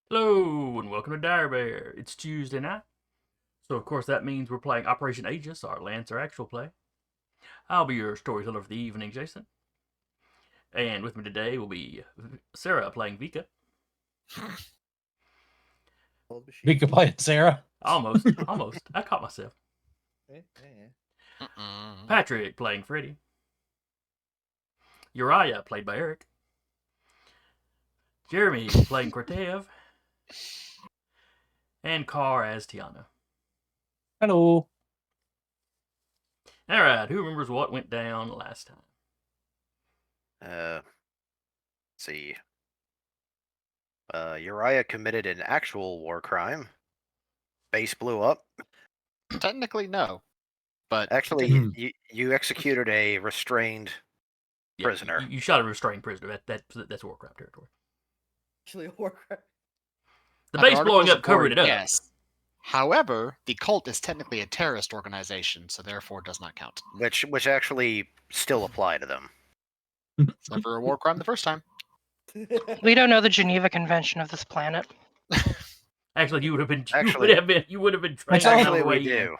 Hello, and welcome to Dire Bear. It's Tuesday night, so of course that means we're playing Operation Aegis, our Lancer actual play. I'll be your storyteller for the evening, Jason. And with me today will be Sarah playing Vika. Vika playing Sarah? Almost. I caught myself. Patrick playing Freddy. Uriah played by Eric. Jeremy playing Kortev. And Carr as Tiana. Hello. Alright, who remembers what went down last time? Let's see. Uriah committed an actual war crime. Base blew up. Technically, no. But Actually, you executed a restrained Yeah, prisoner. You shot a restrained prisoner. That's war crime territory. Actually, a war crime. The base blowing up covered it up. Yes. However, the cult is technically a terrorist organization, so therefore does not count. Which actually still apply to them. It's never a war crime the first time. We don't know the Geneva Convention of this planet. Actually, you would have been. You would have been trained. Actually, we do.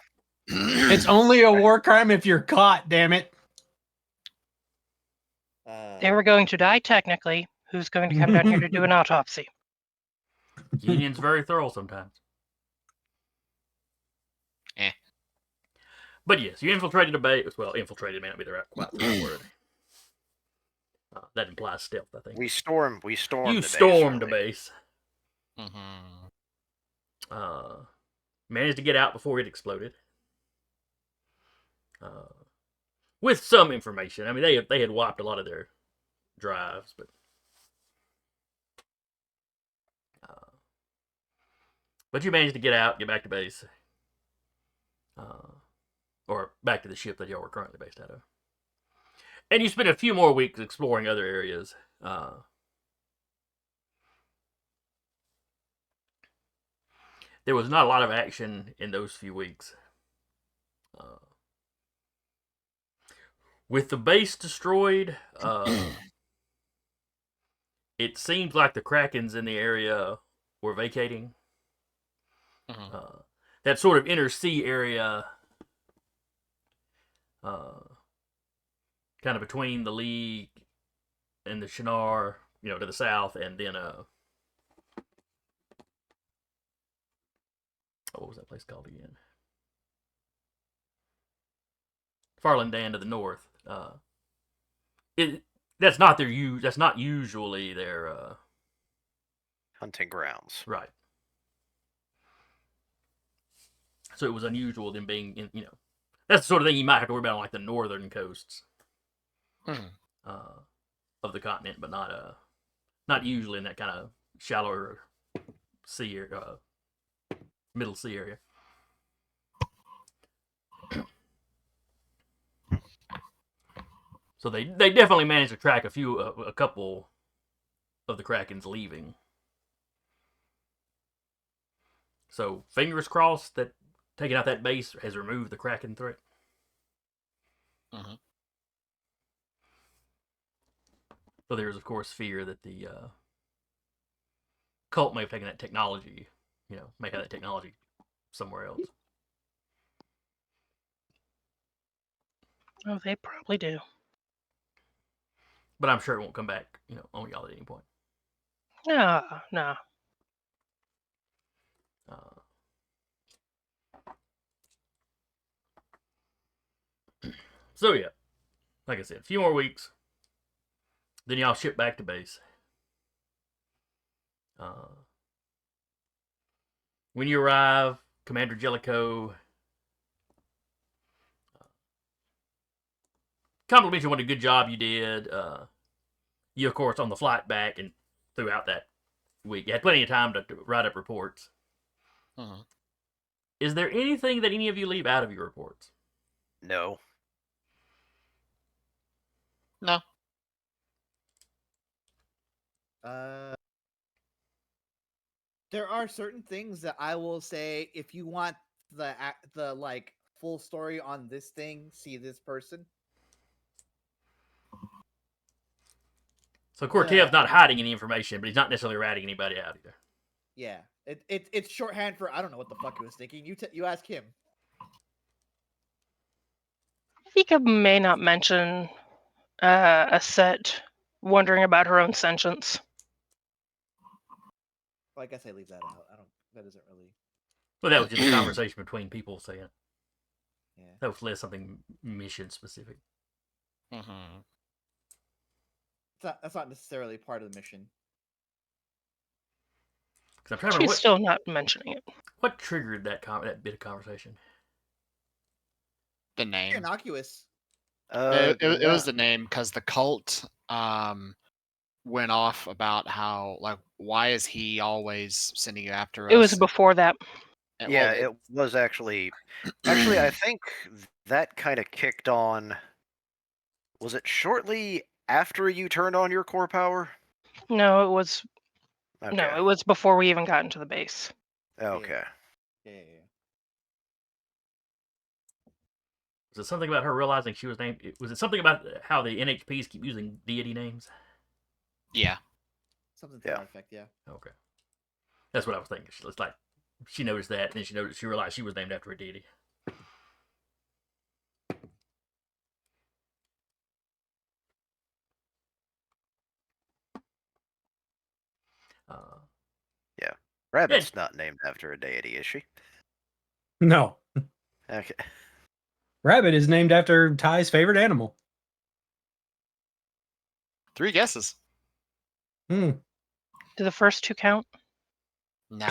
It's only a war crime if you're caught, damn it. They were going to die technically. Who's going to come down here to do an autopsy? Union's very thorough sometimes. But yes, you infiltrated a base. Well, infiltrated may not be the right word. That implies stealth, I think. We stormed. You the stormed base, a base. Managed to get out before it exploded. With some information. I mean, they had wiped a lot of their drives, but you managed to get out, get back to base, or back to the ship that y'all were currently based out of. And you spent a few more weeks exploring other areas. There was not a lot of action in those few weeks. With the base destroyed, it seems like the Krakens in the area were vacating. That sort of inner sea area, kind of between the League and the Shinar, to the south, and then what was that place called again? Farlandan to the north. That's not usually their hunting grounds. Right. So it was unusual them being in, that's the sort of thing you might have to worry about on like the northern coasts of the continent, but not usually in that kind of shallower sea or middle sea area. So they definitely managed to track a couple of the Krakens leaving. So fingers crossed that taking out that base has removed the Kraken threat. So there's of course fear that the cult may have taken that technology, may have that technology somewhere else. Oh, they probably do. But I'm sure it won't come back, on y'all at any point. No. So yeah, like I said, a few more weeks. Then y'all ship back to base. When you arrive, Commander Jellicoe compliments you on what a good job you did. You, of course, on the flight back and throughout that week, you had plenty of time to write up reports. Is there anything that any of you leave out of your reports? No. No. There are certain things that I will say if you want the like full story on this thing, see this person. So Cortev's not hiding any information, but he's not necessarily ratting anybody out either. Yeah, it's shorthand for I don't know what the fuck he was thinking. You ask him. Vika may not mention a set wondering about her own sentience. Well, I guess I leave that out. I don't. That isn't really. Well, that was just a conversation between people saying. Yeah. That was less something mission specific. Mm-hmm. That's not necessarily part of the mission. Because I'm trying to She's remember still not mentioning it. what triggered that bit of conversation. The name. Innocuous. It was the name because the cult went off about how like why is he always sending you after us? It was before that. Yeah, it was actually. Actually, I think that kind of kicked on. Was it shortly after you turned on your core power? No, it was Okay. no, it was before we even got into the base. Okay. Yeah. Was it something about her realizing she was named? Was it something about how the NHPs keep using deity names? Yeah. Something to Yeah. that effect. Yeah. Okay, that's what I was thinking. It's like she noticed that, and then she realized she was named after a deity. Yeah. Rabbit's not named after a deity, is she? No. Okay. Rabbit is named after Ty's favorite animal. 3 guesses. Hmm. Do the first two count? No.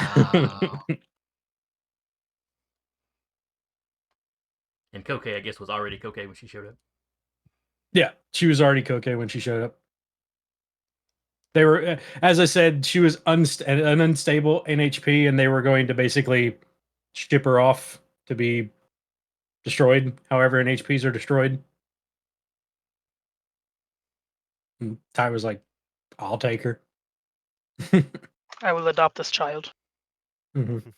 And Koke, I guess, was already Koke when she showed up. Yeah, she was already Koke when she showed up. They were, as I said, she was an unstable NHP, and they were going to basically ship her off to be destroyed. However, NHPs are destroyed. And Ty was like, "I'll take her." I will adopt this child. Mhm.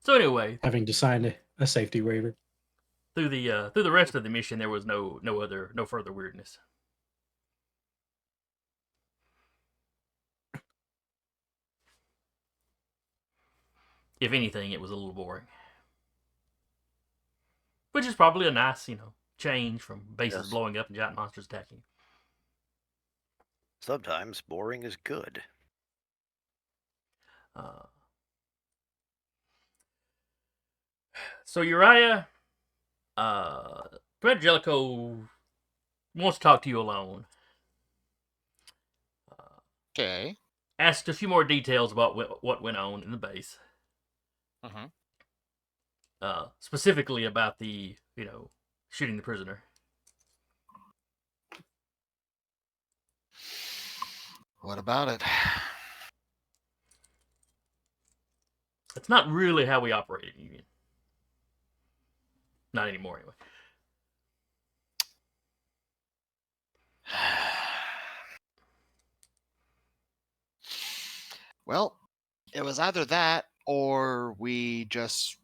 So anyway, Having to sign a safety waiver. through the rest of the mission, there was no further weirdness. If anything, it was a little boring, which is probably a nice change from bases Yes. blowing up and giant monsters attacking. Sometimes boring is good. So Uriah, Commander Jellicoe wants to talk to you alone. Okay. Asked a few more details about what went on in the base. Mm-hmm. Specifically about the shooting the prisoner. What about it? That's not really how we operate in Union. Not anymore, anyway. Well, it was either that or we just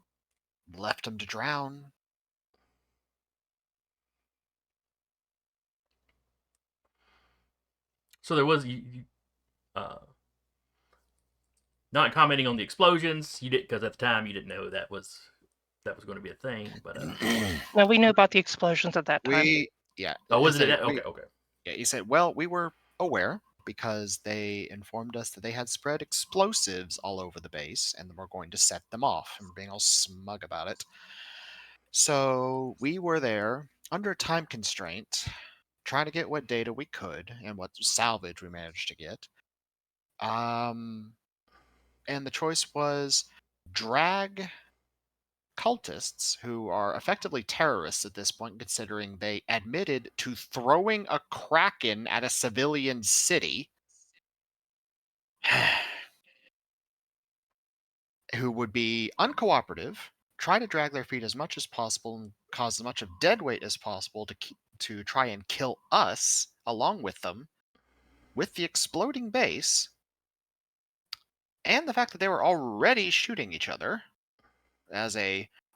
left him to drown. So there was not commenting on the explosions. You did because at the time you didn't know that was going to be a thing. But No, we knew about the explosions at that time. oh, was he it? said Okay, okay. Yeah, he said, well, we were aware because they informed us that they had spread explosives all over the base and we're going to set them off, and we're being all smug about it. So we were there under a time constraint, trying to get what data we could and what salvage we managed to get. And the choice was drag cultists who are effectively terrorists at this point, considering they admitted to throwing a kraken at a civilian city who would be uncooperative, try to drag their feet as much as possible, and cause as much of dead weight as possible to try and kill us along with them, with the exploding base, and the fact that they were already shooting each other as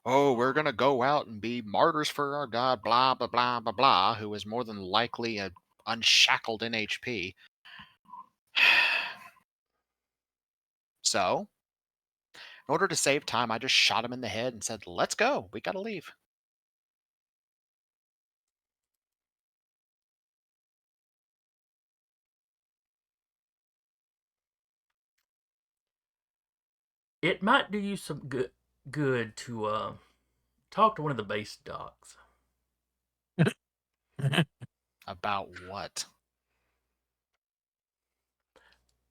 we're going to go out and be martyrs for our god, blah, blah, blah, blah, blah, who is more than likely a unshackled NHP. So, in order to save time, I just shot him in the head and said, let's go. We got to leave. It might do you some good to talk to one of the base docs. About what?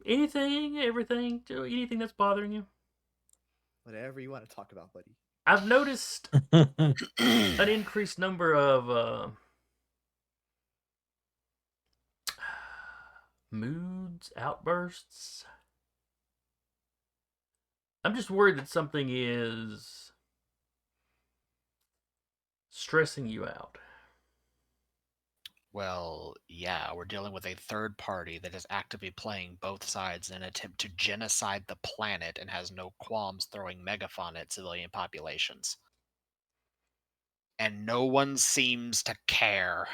Anything, everything, anything that's bothering you. Whatever you want to talk about, buddy. I've noticed an increased number of moods, outbursts. I'm just worried that something is stressing you out. Well, yeah, we're dealing with a third party that is actively playing both sides in an attempt to genocide the planet and has no qualms throwing megaphone at civilian populations. And no one seems to care.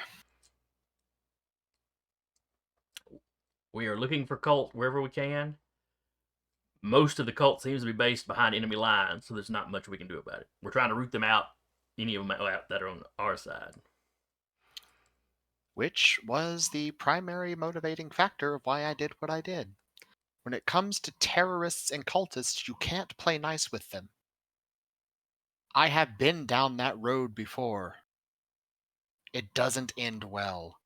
We are looking for cult wherever we can. Most of the cult seems to be based behind enemy lines, so there's not much we can do about it. We're trying to root them out, any of them out that are on our side. Which was the primary motivating factor of why I did what I did. When it comes to terrorists and cultists, you can't play nice with them. I have been down that road before. It doesn't end well.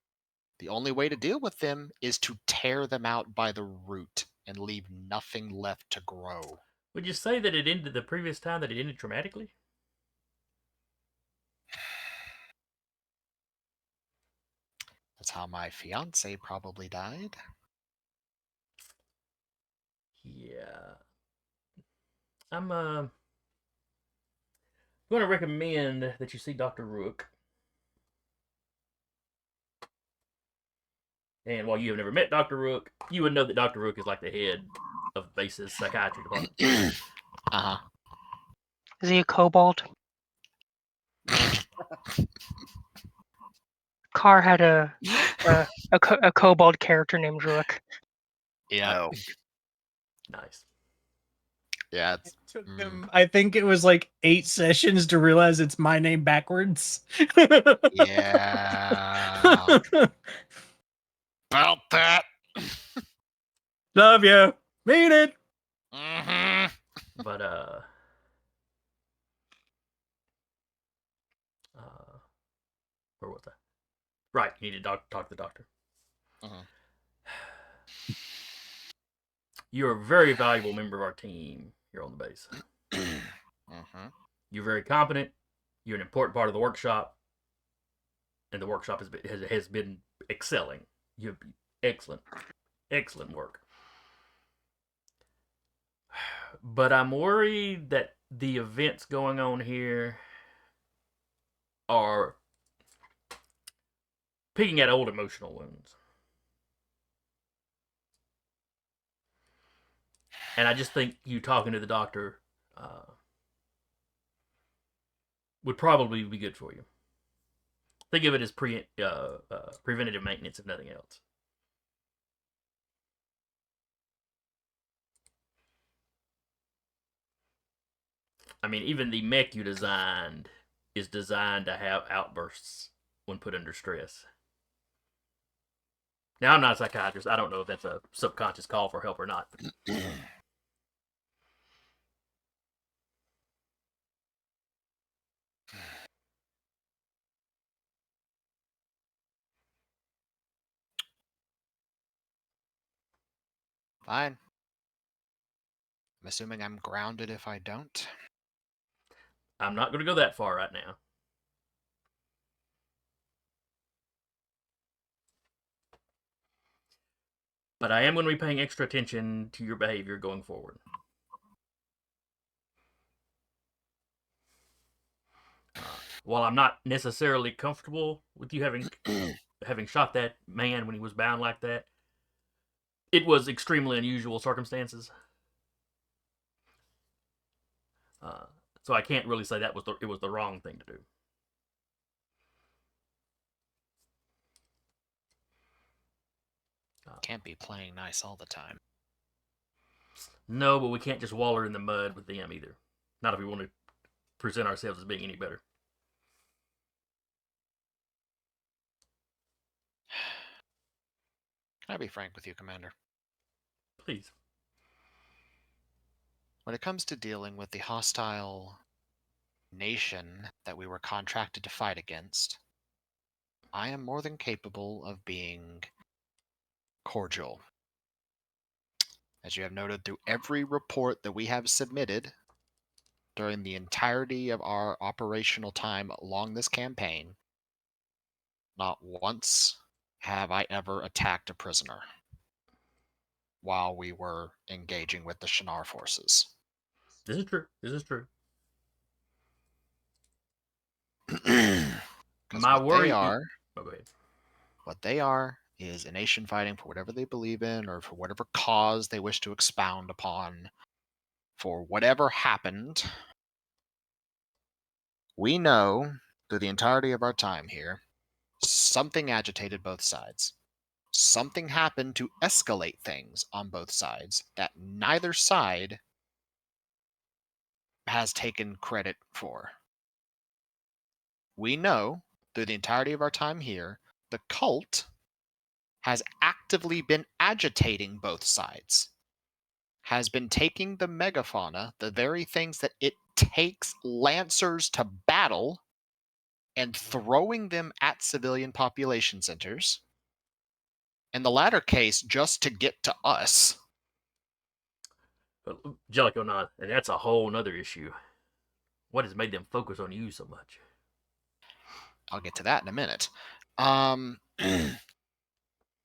The only way to deal with them is to tear them out by the root and leave nothing left to grow. Would you say that it ended the previous time that it ended dramatically? That's how my fiance probably died. Yeah. I'm going to recommend that you see Dr. Rook. And while you have never met Dr. Rook, you would know that Dr. Rook is like the head of Base's psychiatry department. Uh-huh. Is he a kobold? Carr had a kobold character named Rook. Yeah. No. Nice. Yeah, It took them, I think it was like 8 sessions to realize it's my name backwards. yeah. About that. Love you. Mean it. Mm-hmm. But where was I? Right, you need to talk to the doctor. Mhm. You're a very valuable member of our team here on the base. Mm-hmm. You're very competent. You're an important part of the workshop, and the workshop has been excelling. You've been excellent work. But I'm worried that the events going on here are picking at old emotional wounds. And I just think you talking to the doctor would probably be good for you. Think of it as preventative maintenance, if nothing else. I mean, even the mech you designed is designed to have outbursts when put under stress. Now, I'm not a psychiatrist. I don't know if that's a subconscious call for help or not. Fine. I'm assuming I'm grounded if I don't. I'm not going to go that far right now. But I am going to be paying extra attention to your behavior going forward. while I'm not necessarily comfortable with you having shot that man when he was bound like that, it was extremely unusual circumstances. Uh, so I can't really say that it was the wrong thing to do. Can't be playing nice all the time. No, but we can't just waller in the mud with them either. Not if we want to present ourselves as being any better. Can I be frank with you, Commander? Please. When it comes to dealing with the hostile nation that we were contracted to fight against, I am more than capable of being cordial. As you have noted through every report that we have submitted during the entirety of our operational time along this campaign, not once have I ever attacked a prisoner while we were engaging with the Shinar forces. This is true. This is true. My what worry they are, oh, go ahead. what they are is a nation fighting for whatever they believe in or for whatever cause they wish to expound upon. For whatever happened, we know through the entirety of our time here, something agitated both sides. Something happened to escalate things on both sides that neither side has taken credit for. We know through the entirety of our time here, the cult has actively been agitating both sides, has been taking the megafauna, the very things that it takes lancers to battle, and throwing them at civilian population centers. In the latter case, just to get to us. But Jellicoe not, and that's a whole nother issue. What has made them focus on you so much? I'll get to that in a minute.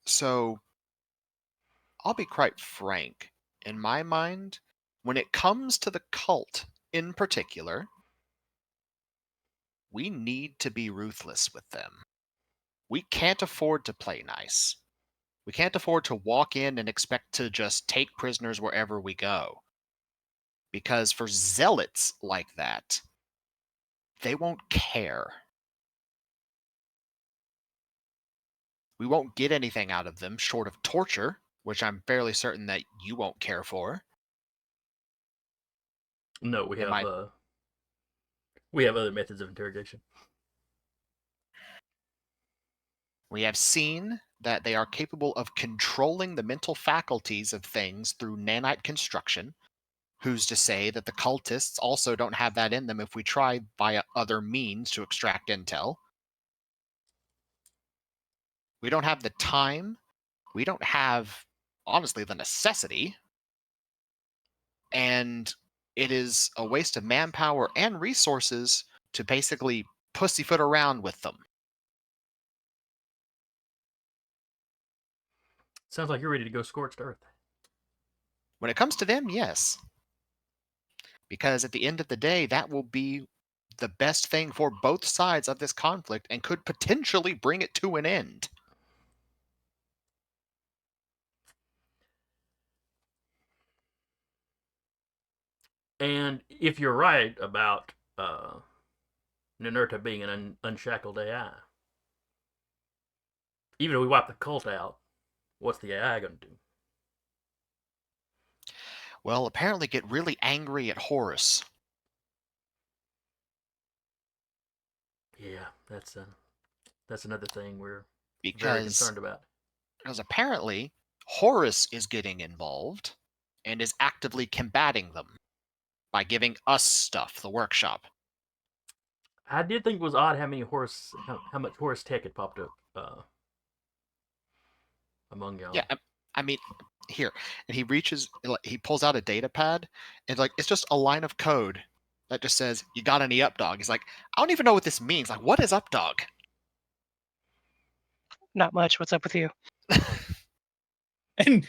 So, I'll be quite frank. In my mind, when it comes to the cult in particular, we need to be ruthless with them. We can't afford to play nice. We can't afford to walk in and expect to just take prisoners wherever we go. Because for zealots like that, they won't care. We won't get anything out of them short of torture, which I'm fairly certain that you won't care for. No, we have other methods of interrogation. We have seen that they are capable of controlling the mental faculties of things through nanite construction. Who's to say that the cultists also don't have that in them if we try via other means to extract intel? We don't have the time. We don't have, honestly, the necessity. And it is a waste of manpower and resources to basically pussyfoot around with them. Sounds like you're ready to go scorched earth. When it comes to them, yes. Because at the end of the day, that will be the best thing for both sides of this conflict and could potentially bring it to an end. And if you're right about Ninurta being an unshackled AI, even if we wipe the cult out, what's the AI going to do? Well, apparently get really angry at Horus. Yeah, that's another thing we're very Because concerned about. apparently Horus is getting involved and is actively combating them by giving us stuff, the workshop. I did think it was odd how much Horus tech had popped up among y'all. Yeah, I mean, here, and he pulls out a data pad, and like it's just a line of code that just says, "You got any up, dog?" He's like, "I don't even know what this means. Like, what is up, dog?" Not much. What's up with you? And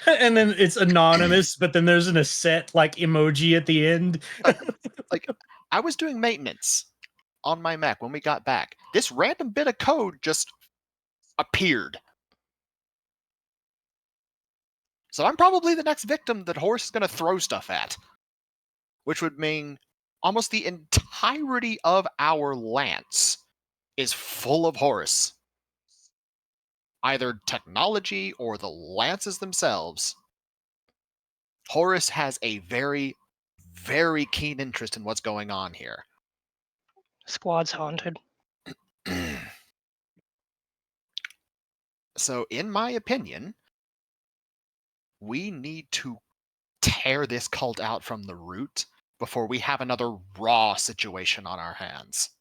and then it's anonymous, but then there's an asset like emoji at the end. Like, I was doing maintenance on my Mac when we got back. This random bit of code just appeared. So I'm probably the next victim that Horus is going to throw stuff at. Which would mean almost the entirety of our lance is full of Horus. Either technology or the lances themselves. Horus has a very, very keen interest in what's going on here. Squad's haunted. So, in my opinion, we need to tear this cult out from the root before we have another raw situation on our hands.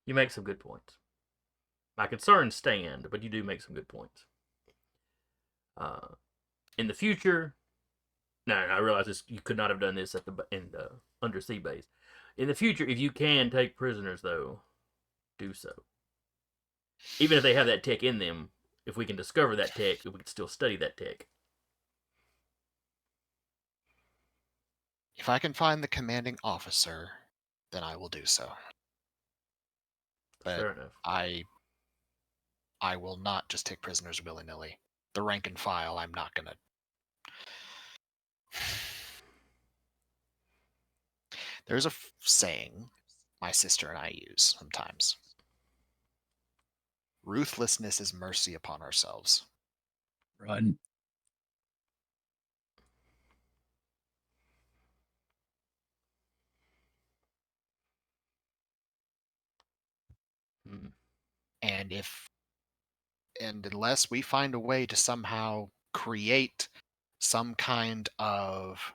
You make some good points. My concerns stand, but you do make some good points. In the future, no, I realize this. You could not have done this in the undersea base. In the future, if you can take prisoners, though, do so. Even if they have that tech in them, if we can discover that tech, we can still study that tech. If I can find the commanding officer, then I will do so. But Fair enough. I will not just take prisoners willy-nilly. The rank and file, I'm not gonna. There's a saying my sister and I use sometimes. Ruthlessness is mercy upon ourselves. Run. Hmm. And unless we find a way to somehow create some kind of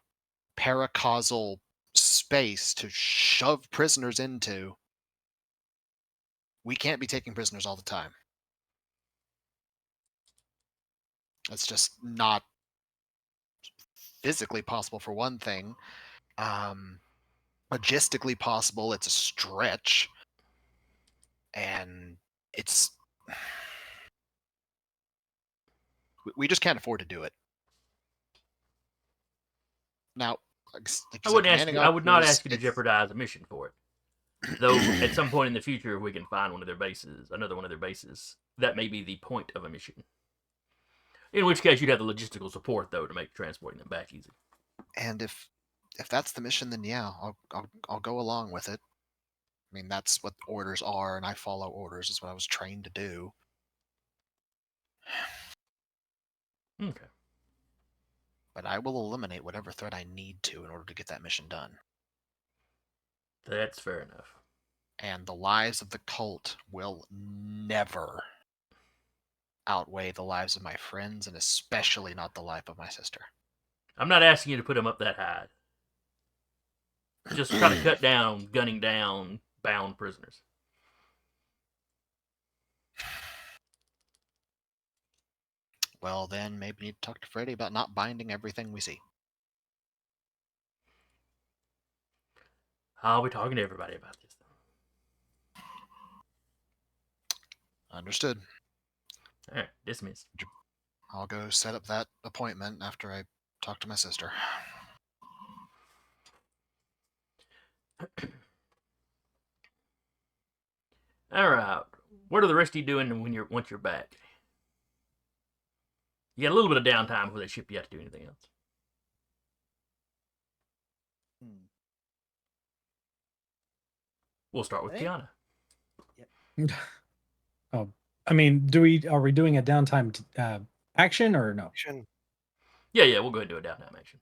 paracausal space to shove prisoners into, we can't be taking prisoners all the time. That's just not physically possible, for one thing. Logistically possible, it's a stretch. And it's... we just can't afford to do it. Now, like I you wouldn't said, ask commanding you. I would not officers, ask you to it's- jeopardize a mission for it. Though at some point in the future, if we can find one of their bases, another one of their bases, that may be the point of a mission. In which case, you'd have the logistical support though to make transporting them back easy. And if that's the mission, then yeah, I'll go along with it. I mean, that's what orders are, and I follow orders. Is what I was trained to do. Okay. But I will eliminate whatever threat I need to in order to get that mission done. That's fair enough. And the lives of the cult will never outweigh the lives of my friends, and especially not the life of my sister. I'm not asking you to put them up that high. Just try to cut down gunning down bound prisoners. Well, then maybe we need to talk to Freddy about not binding everything we see. I'll be talking to everybody about this. Understood. All right, dismiss. I'll go set up that appointment after I talk to my sister. All right. What are the rest of you doing once you're back? You got a little bit of downtime before they ship you out to do anything else. We'll start with I think- Kiana. Oh, I mean, are we doing a downtime action or no? Yeah, we'll go ahead and do a downtime action.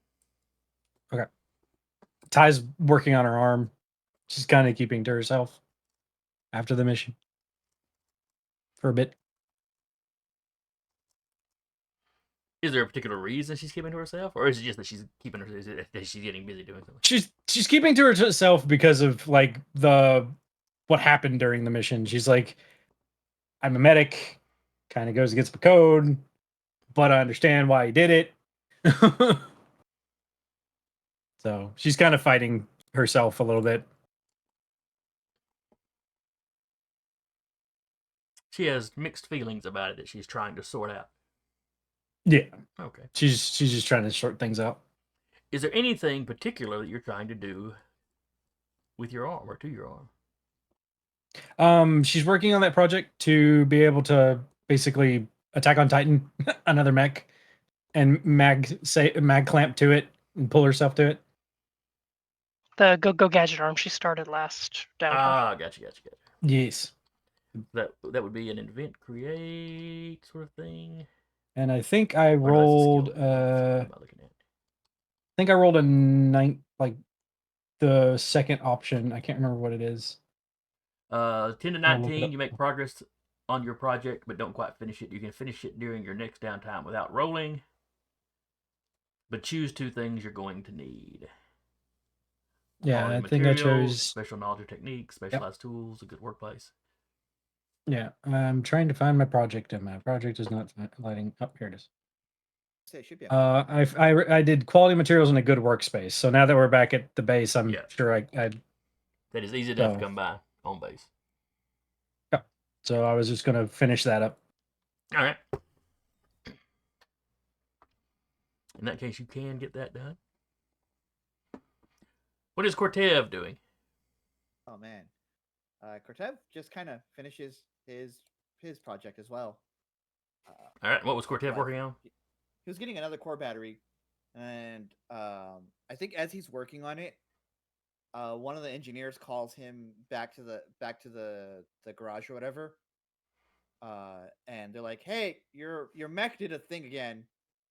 Ty's working on her arm. She's kind of keeping to herself after the mission for a bit. Is there a particular reason she's keeping to herself, or is it just that she's keeping her? Is it that she's getting busy doing something? She's keeping to herself because of like what happened during the mission. She's like, I'm a medic, kind of goes against the code, but I understand why he did it. So she's kind of fighting herself a little bit. She has mixed feelings about it that she's trying to sort out. Yeah. Okay. She's just trying to sort things out. Is there anything particular that you're trying to do with your arm or to your arm? She's working on that project to be able to basically attack on Titan, another mech, and mag clamp to it and pull herself to it. The go gadget arm she started last downtime. Ah, gotcha. Yes. That would be an invent create sort of thing. And I think I Or no, rolled that's a skill. What am I looking at? I think I rolled a 9, like the second option. I can't remember what it is. 10 to I'll look it 19, up. you make progress on your project, but don't quite finish it. You can finish it during your next downtime without rolling. But choose 2 things you're going to need. Yeah, Quality I think I materials, chose. special knowledge or techniques, specialized tools, a good workplace. Yeah, I'm trying to find my project, and my project is not lighting up. Here it is. Say it should be. I did quality materials in a good workspace. So now that we're back at the base, I'm sure I That is easy enough to come by on base. Yeah. So I was just gonna finish that up. All right. In that case, you can get that done. What is Cortev doing? Oh man, Cortev just kind of finishes his project as well. All right. What was Cortev Like, working on? He was getting another core battery, and I think as he's working on it, one of the engineers calls him back to the garage or whatever. And they're like, "Hey, your mech did a thing again."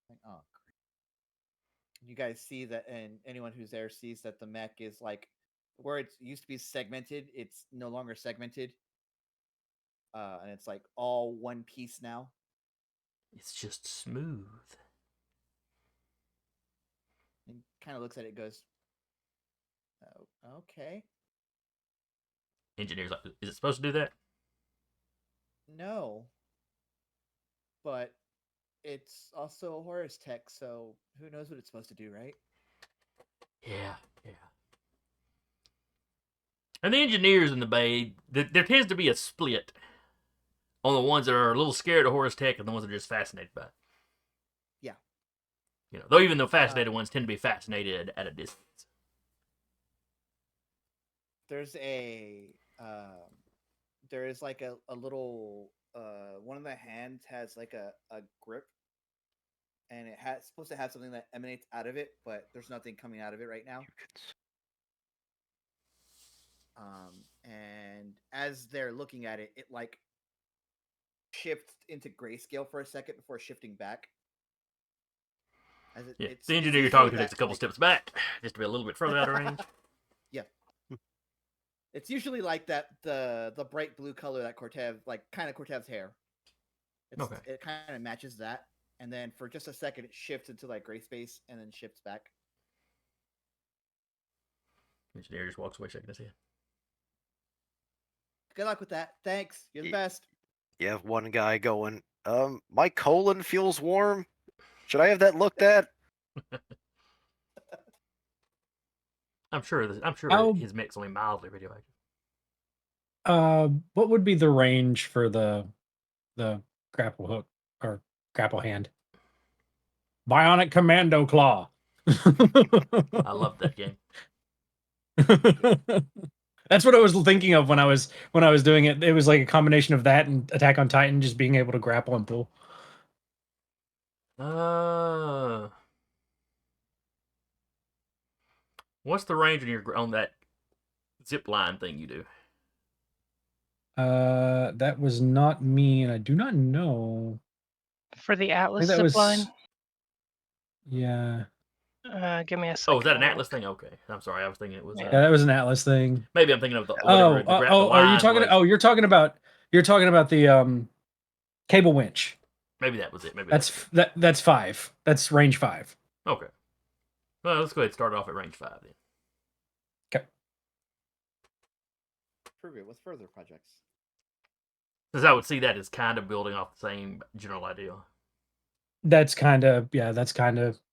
Like, oh, great. You guys see that, and anyone who's there sees that the mech is like where it used to be segmented. It's no longer segmented, and it's like all one piece now. It's just smooth. And kind of looks at it, and goes, "Oh, okay." Engineer's like, is it supposed to do that? No, but it's also a Horus tech, so who knows what it's supposed to do, right? Yeah. And the engineers in the Bay, there tends to be a split on the ones that are a little scared of Horus Tech and the ones that are just fascinated by it. Yeah. Though even the fascinated ones tend to be fascinated at a distance. There's there is like a little one of the hands has like a grip, and it has supposed to have something that emanates out of it, but there's nothing coming out of it right now. And as they're looking at it, it like shifts into grayscale for a second before shifting back. As the engineer you're talking to takes a couple steps back just to be a little bit further out of range. Yeah. It's usually like that the bright blue color that Cortev, like kind of Cortev's hair. Okay. It kind of matches that, and then for just a second it shifts into like gray space and then shifts back. Engineer just walks away shaking his head. Good luck with that. Thanks. You're the best. You have one guy going, my colon feels warm. Should I have that looked at? I'm sure his mech's only mildly radioactive. What would be the range for the grapple hook or grapple hand? Bionic Commando Claw. I love that game. That's what I was thinking of when I was doing it. It was like a combination of that and Attack on Titan, just being able to grapple and pull. What's the range on that zip line thing you do? That was not me, and I do not know. For the Atlas that zip was- line? Yeah. Give me a second. Oh, is that an Atlas thing? Okay, I'm sorry. I was thinking it was. Yeah, that was an Atlas thing. Maybe I'm thinking of the. Are you talking? Oh, you're talking about the cable winch. Maybe that was it. Maybe that's 5. That's range 5. Okay. Well, let's go ahead and start off at range 5 then. Okay. Prove it with further projects. Because I would see that as kind of building off the same general idea. That's kind of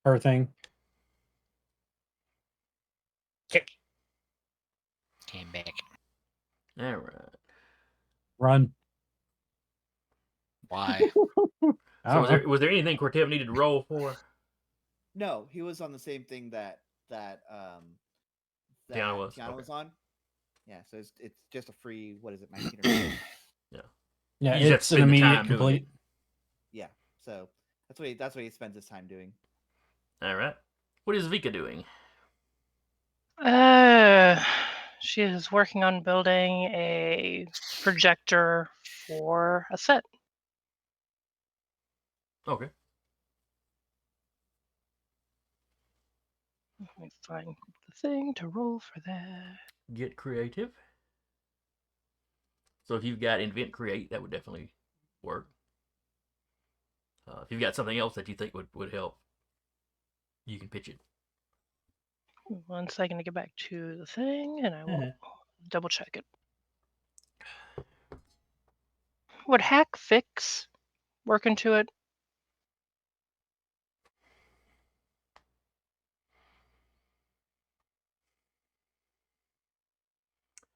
her thing. Came back. All right. Run. Why? All I So don't know. was there anything Cortez needed to roll for? No, he was on the same thing that Tiana was? Tiana Okay. was on. Yeah, so it's just a free, what is it, 19 or 20? Yeah, You just have to it's an spend the immediate time doing complete. it. Yeah, so that's what he spends his time doing. All right. What is Vika doing? She is working on building a projector for a set. Okay. Let me find the thing to roll for that. Get creative. So if you've got invent create, that would definitely work. If you've got something else that you think would help, you can pitch it. 1 second to get back to the thing, and I will double check it. Would hack fix work into it?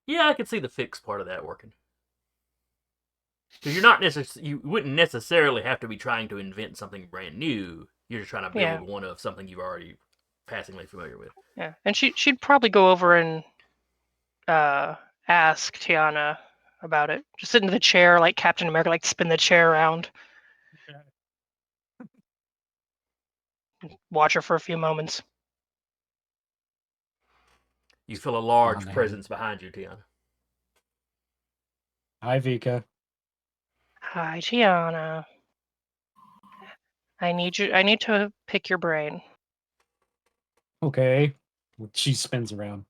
Yeah, I could see the fix part of that working. Because you're not you wouldn't necessarily have to be trying to invent something brand new. You're just trying to build one of something you've already passingly familiar with. Yeah, and she'd probably go over and ask Tiana about it. Just sit in the chair like Captain America, like spin the chair around. Watch her for a few moments. You feel a large man. presence behind you, Tiana. Hi, Vika. Hi, Tiana. I need to pick your brain. Okay. She spins around.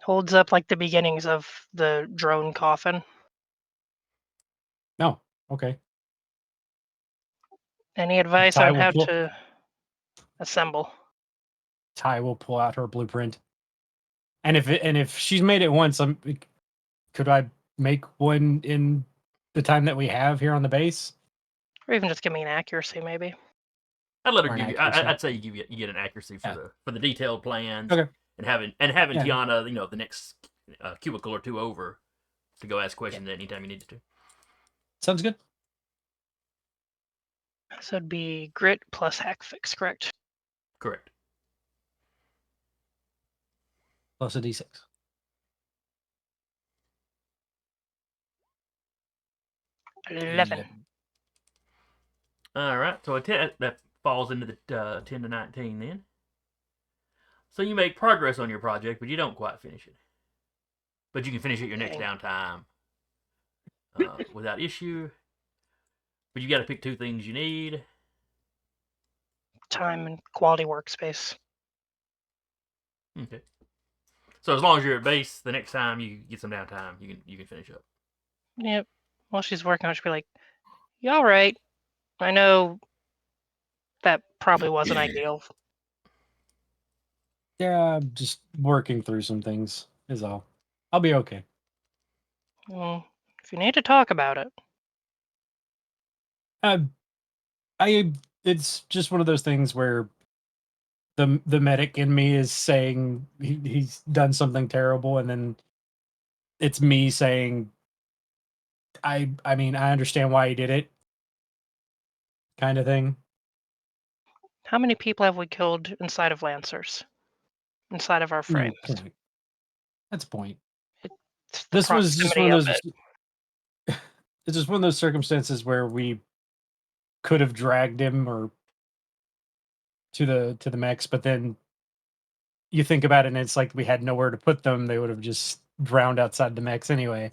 Holds up like the beginnings of the drone coffin. No. Okay. Any advice Ty on will how pull. to assemble? Ty will pull out her blueprint. And if she's made it once, could I make one in the time that we have here on the base? Or even just give me an accuracy, maybe. I'd let her Or an give you. accuracy. I'd say you get an accuracy for the detailed plans. Okay. And having Yeah. Tiana, the next cubicle or two over to go ask questions anytime you needed to. Sounds good. So it'd be grit plus hack fix, correct? Correct. Plus a d6. 11. All right. So that falls into the 10 to 19 then. So you make progress on your project, but you don't quite finish it. But you can finish it your next downtime without issue. But you got to pick two things you need. Time and quality workspace. Okay. So as long as you're at base, the next time you get some downtime, you can finish up. Yep. While she's working on it, she'll be like, "You all right? I know that probably wasn't ideal." Yeah, I'm just working through some things is all. I'll be okay. Well, if you need to talk about it. It's just one of those things where the medic in me is saying he's done something terrible, and then it's me saying I mean I understand why he did it, kind of thing. How many people have we killed inside of Lancers? Inside of our frames? Point. That's a point. It's the This was just one proximity of of those. It's just one of those circumstances where we could have dragged him or to the mechs, but then you think about it and it's like we had nowhere to put them. They would have just drowned outside the mechs anyway.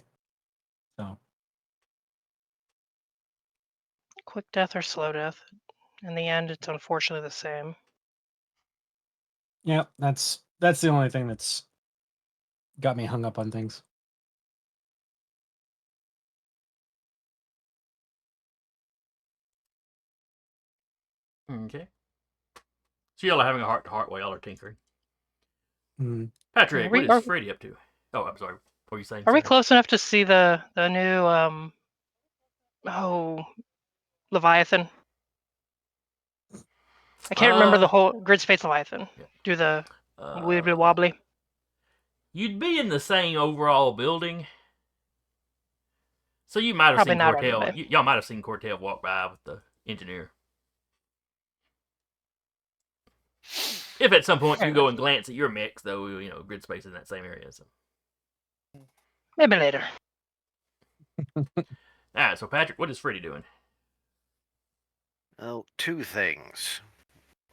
So Quick death or slow death. In the end, it's unfortunately the same. yeah, that's the only thing that's got me hung up on things. Okay. So y'all are having a heart-to-heart while y'all are tinkering. Mm. Patrick, what is Freddy up to? Oh, I'm sorry. What were you saying? Are we close enough to see the new Leviathan? I can't remember the whole grid space Leviathan. Yeah. Do the wibbly wobbly. You'd be in the same overall building, so you might have Probably seen not Cortez. right away. Y'all might have seen Cortez walk by with engineer. If at some point you go and glance at your mix, though, grid space is in that same area. So. Maybe later. All right, so Patrick, what is Freddy doing? Well, two things.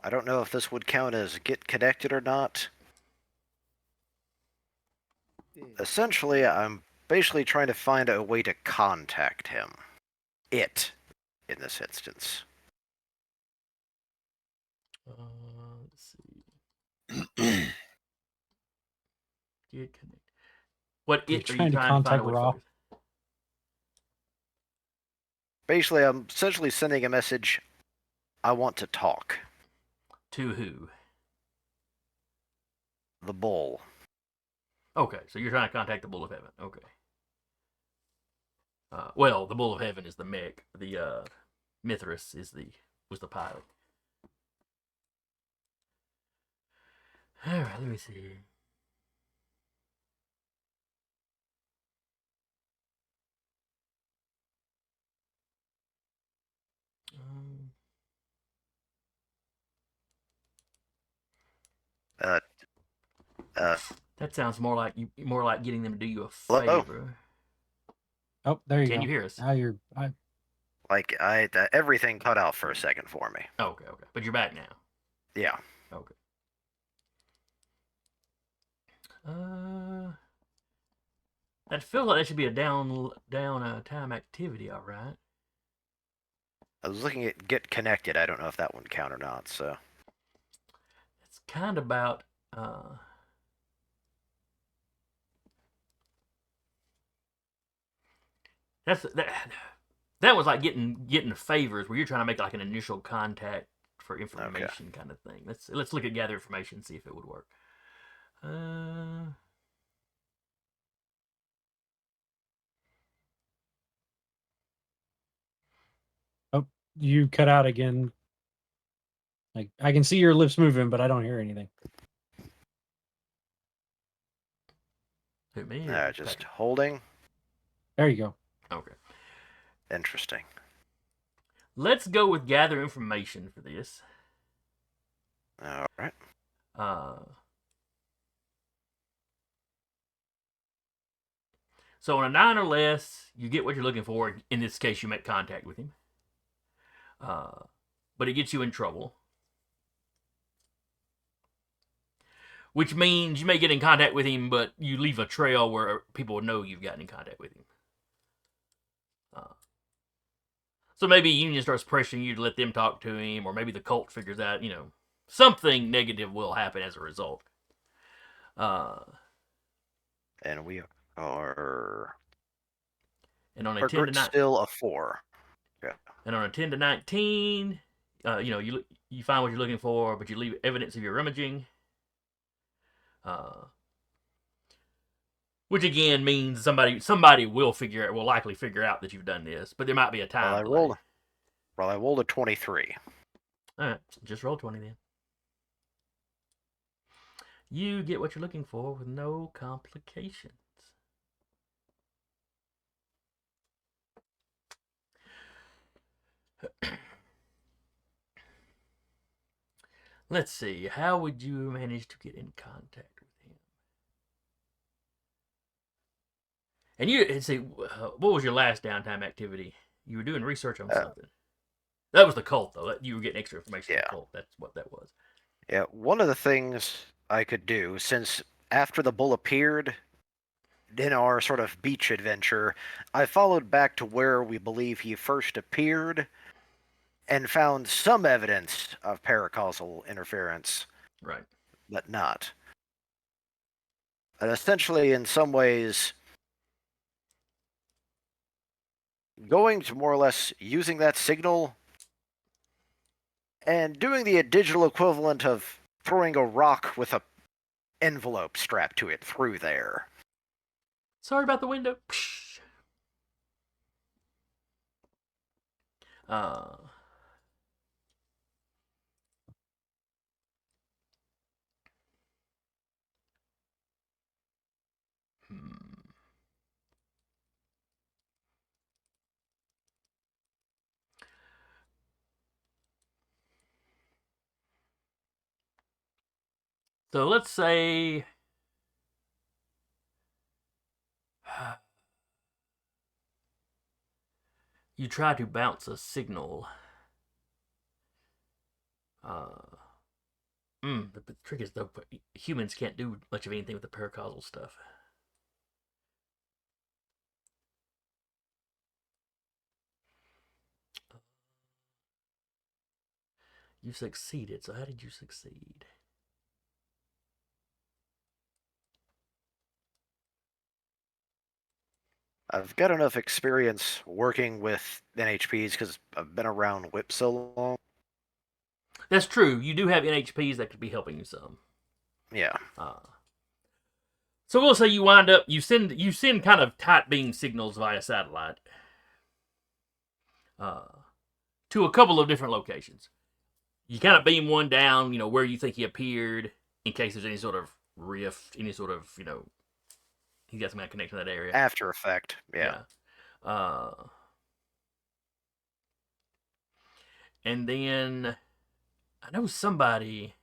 I don't know if this would count as get connected or not. Essentially, I'm basically trying to find a way to contact him. It, in this instance. Let's see. Get connected. What You're it are you trying to trying to find contact a way Raw. for? Basically, I'm essentially sending a message, I want to talk. To who? The bull. Okay, so you're trying to contact the Bull of Heaven. Okay. Well, the Bull of Heaven is the mech. The Mithras was the pilot. All right, let me see. Uh, That sounds more like getting them to do you a Hello? favor. Oh, there you Can go. you hear us? Now you're. everything cut out for a second for me. Okay. But you're back now. Yeah. Okay. That feels like that should be a down time activity, all right. I was looking at get connected. I don't know if that would count or not, so. It's kind of about that was like getting favors where you're trying to make like an initial contact for information kind of thing. Let's look at gather information and see if it would work. Oh, you cut out again. Like I can see your lips moving, but I don't hear anything. Who, me? Just Patrick? holding. There you go. Okay. Interesting. Let's go with gather information for this. All right. So on a 9 or less, you get what you're looking for. In this case, you make contact with him. But it gets you in trouble. Which means you may get in contact with him, but you leave a trail where people would know you've gotten in contact with him. So maybe Union starts pressuring you to let them talk to him, or maybe the cult figures out, something negative will happen as a result. And we are. And on a Our 10 to grit's 9, still a 4. Yeah. and on a 10 to 19, you find what you're looking for, but you leave evidence of your rummaging. Which again means somebody will likely figure out that you've done this, but there might be a time delay. I rolled a 23. All right, just roll 20 then. You get what you're looking for with no complications. Let's see. How would you manage to get in contact with him? And see, what was your last downtime activity? You were doing research on something. That was the cult, though. You were getting extra information on the cult. That's what that was. Yeah, one of the things I could do, since after the bull appeared in our sort of beach adventure, I followed back to where we believe he first appeared and found some evidence of paracausal interference. Right. But not. And essentially, in some ways, going to more or less using that signal and doing the digital equivalent of throwing a rock with a envelope strapped to it through there. Sorry about the window. So let's say you try to bounce a signal. The trick is though, humans can't do much of anything with the paracausal stuff. You succeeded. So how did you succeed? I've got enough experience working with NHPs because I've been around whip so long. That's true. You do have NHPs that could be helping you some. Yeah. So we'll say you wind up you send kind of tight beam signals via satellite to a couple of different locations. You kind of beam one down, where you think he appeared, in case there's any sort of rift, any sort of he got some kind of connection to that area. After effect. Yeah. And then I know somebody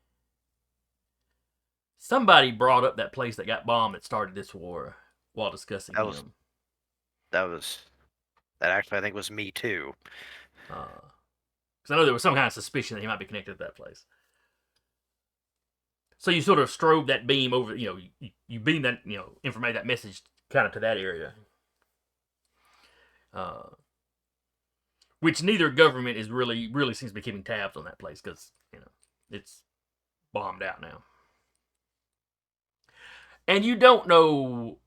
brought up that place that got bombed that started this war while discussing him. That actually I think was me too. Because I know there was some kind of suspicion that he might be connected to that place. So you sort of strobe that beam over, you beam that, information, that message kind of to that area. Which neither government is really seems to be keeping tabs on that place because, it's bombed out now. And you don't know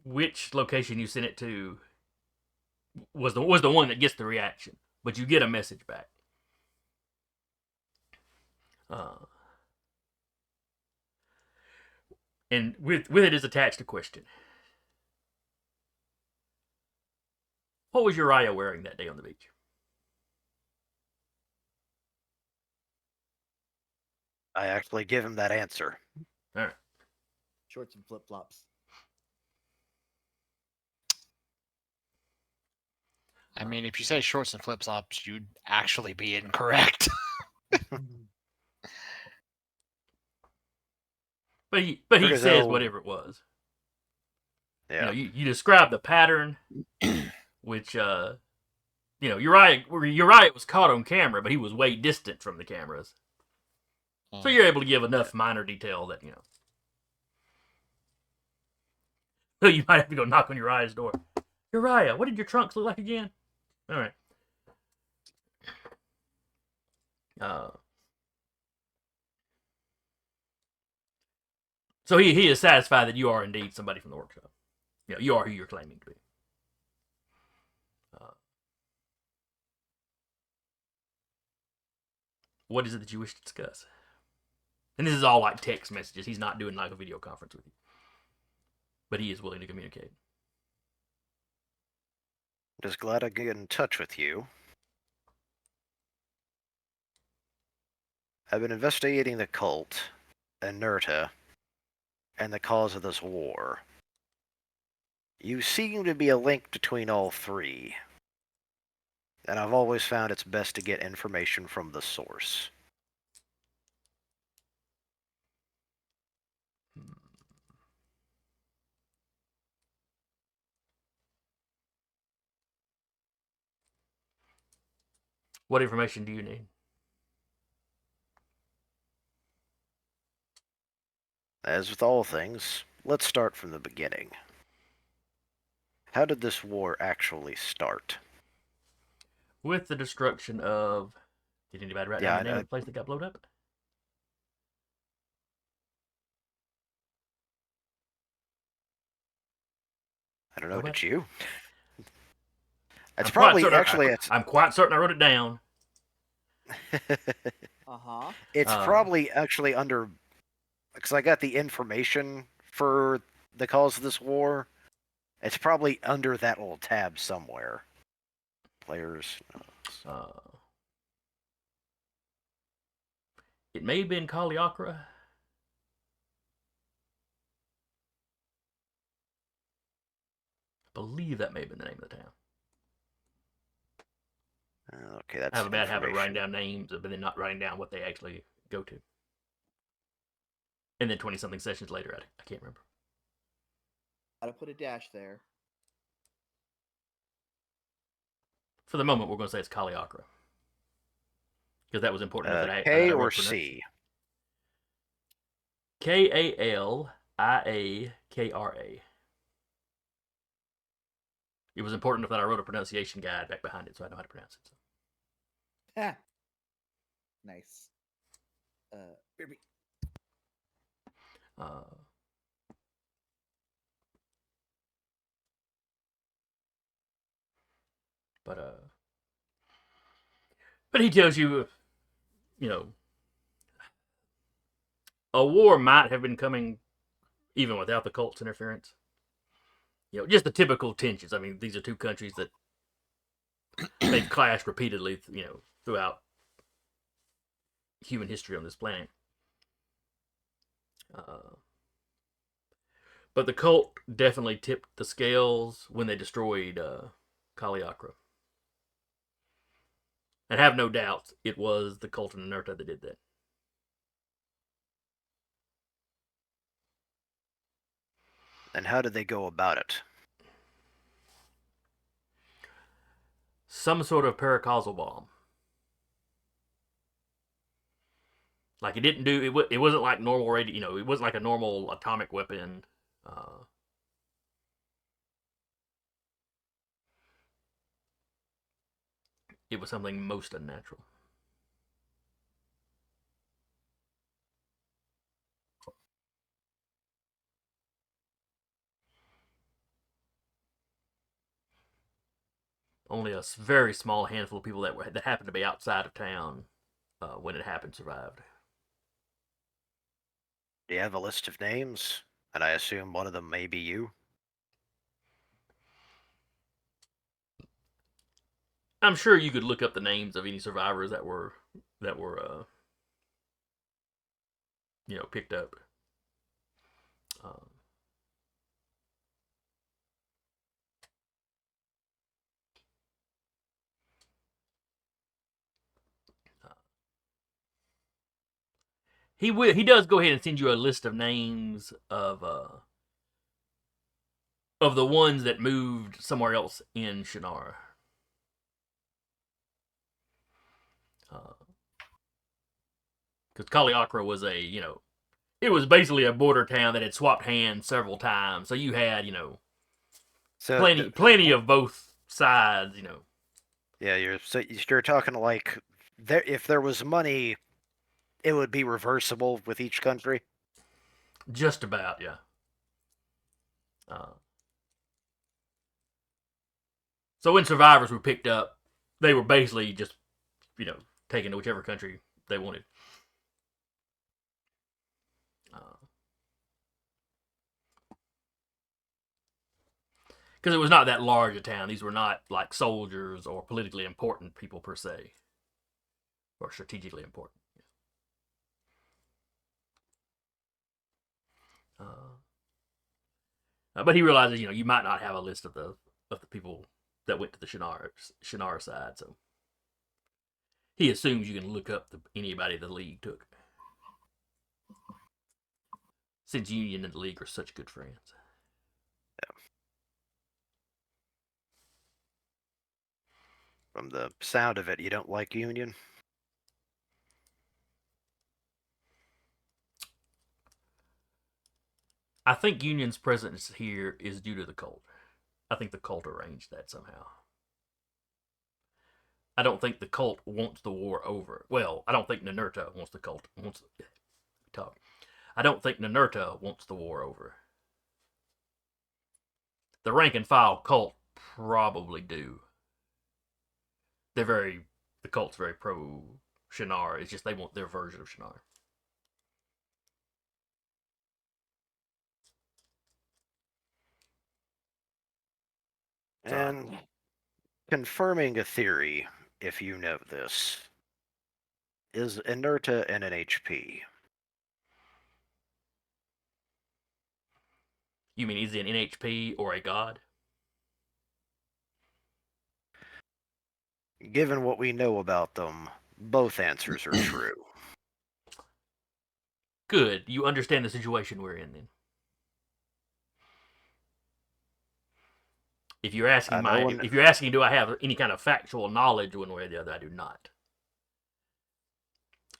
which location you sent it to was the one that gets the reaction, but you get a message back. And with it is attached a question. What was Uriah wearing that day on the beach? I actually give him that answer. All right. Shorts and flip flops. I mean, if you say shorts and flip flops, you'd actually be incorrect. But he says whatever it was. Yeah. You describe the pattern, which Uriah was caught on camera, but he was way distant from the cameras. So you're able to give enough minor detail that So you might have to go knock on Uriah's door. Uriah, what did your trunks look like again? All right. So he is satisfied that you are indeed somebody from the workshop. You are who you're claiming to be. What is it that you wish to discuss? And this is all like text messages. He's not doing like a video conference with you. But he is willing to communicate. Just glad I could get in touch with you. I've been investigating the cult, Ninurta, and the cause of this war. You seem to be a link between all three. And I've always found it's best to get information from the source. What information do you need? As with all things, let's start from the beginning. How did this war actually start? With the destruction of... Did anybody write down the name of the place that got blown up? I don't know, did you? It's I'm probably quite certain actually... I'm quite certain I wrote it down. Uh-huh. It's probably actually under... Because I got the information for the cause of this war. It's probably under that little tab somewhere. Players... It may have been Kaliakra. I believe that may have been the name of the town. Okay, that's... I have a bad habit of writing down names, but then not writing down what they actually go to. And then 20-something sessions later, I can't remember. Gotta put a dash there. For the moment, we're going to say it's Kaliakra. Because that was important enough that I K wrote or pronounce- C? Kaliakra. It was important enough that I wrote a pronunciation guide back behind it so I know how to pronounce it. So. Ha! Nice. Beerby. But he tells you, you know, a war might have been coming even without the cult's interference. You know, just the typical tensions. I mean, these are two countries that they've clashed repeatedly, you know, throughout human history on this planet. But the cult definitely tipped the scales when they destroyed Kaliakra. And have no doubt it was the Cult of Ninurta that did that. And how did they go about it? Some sort of paracausal bomb. Like it didn't do it wasn't like normal radio, you know, it wasn't like a normal atomic weapon. It was something most unnatural. Only a very small handful of people that happened to be outside of town when it happened survived. Do you have a list of names? And I assume one of them may be you? I'm sure you could look up the names of any survivors that were you know, picked up. He does go ahead and send you a list of names of the ones that moved somewhere else in Shannara. Because Kaliakra was it was basically a border town that had swapped hands several times. So you had, you know, So plenty of both sides, you know. Yeah, you're talking like if there was money, it would be reversible with each country. Just about, yeah. So when survivors were picked up, they were basically just, you know, taken to whichever country they wanted. Because it was not that large a town. These were not like soldiers or politically important people per se, or strategically important. But he realizes, you know, you might not have a list of the people that went to the Shannara side, so he assumes you can look up anybody the League took, since Union and the League are such good friends. From the sound of it, you don't like Union? I think Union's presence here is due to the cult. I think the cult arranged that somehow. I don't think the cult wants the war over. Well, I don't think Ninurta wants the cult. I don't think Ninurta wants the war over. The rank and file cult probably do. The cult's very pro Shannara. It's just they want their version of Shannara. And confirming a theory, if you know this, is Inerta an NHP? You mean is it an NHP or a god? Given what we know about them, both answers are true. Good. You understand the situation we're in, then. If you're asking if you're asking, do I have any kind of factual knowledge one way or the other, I do not.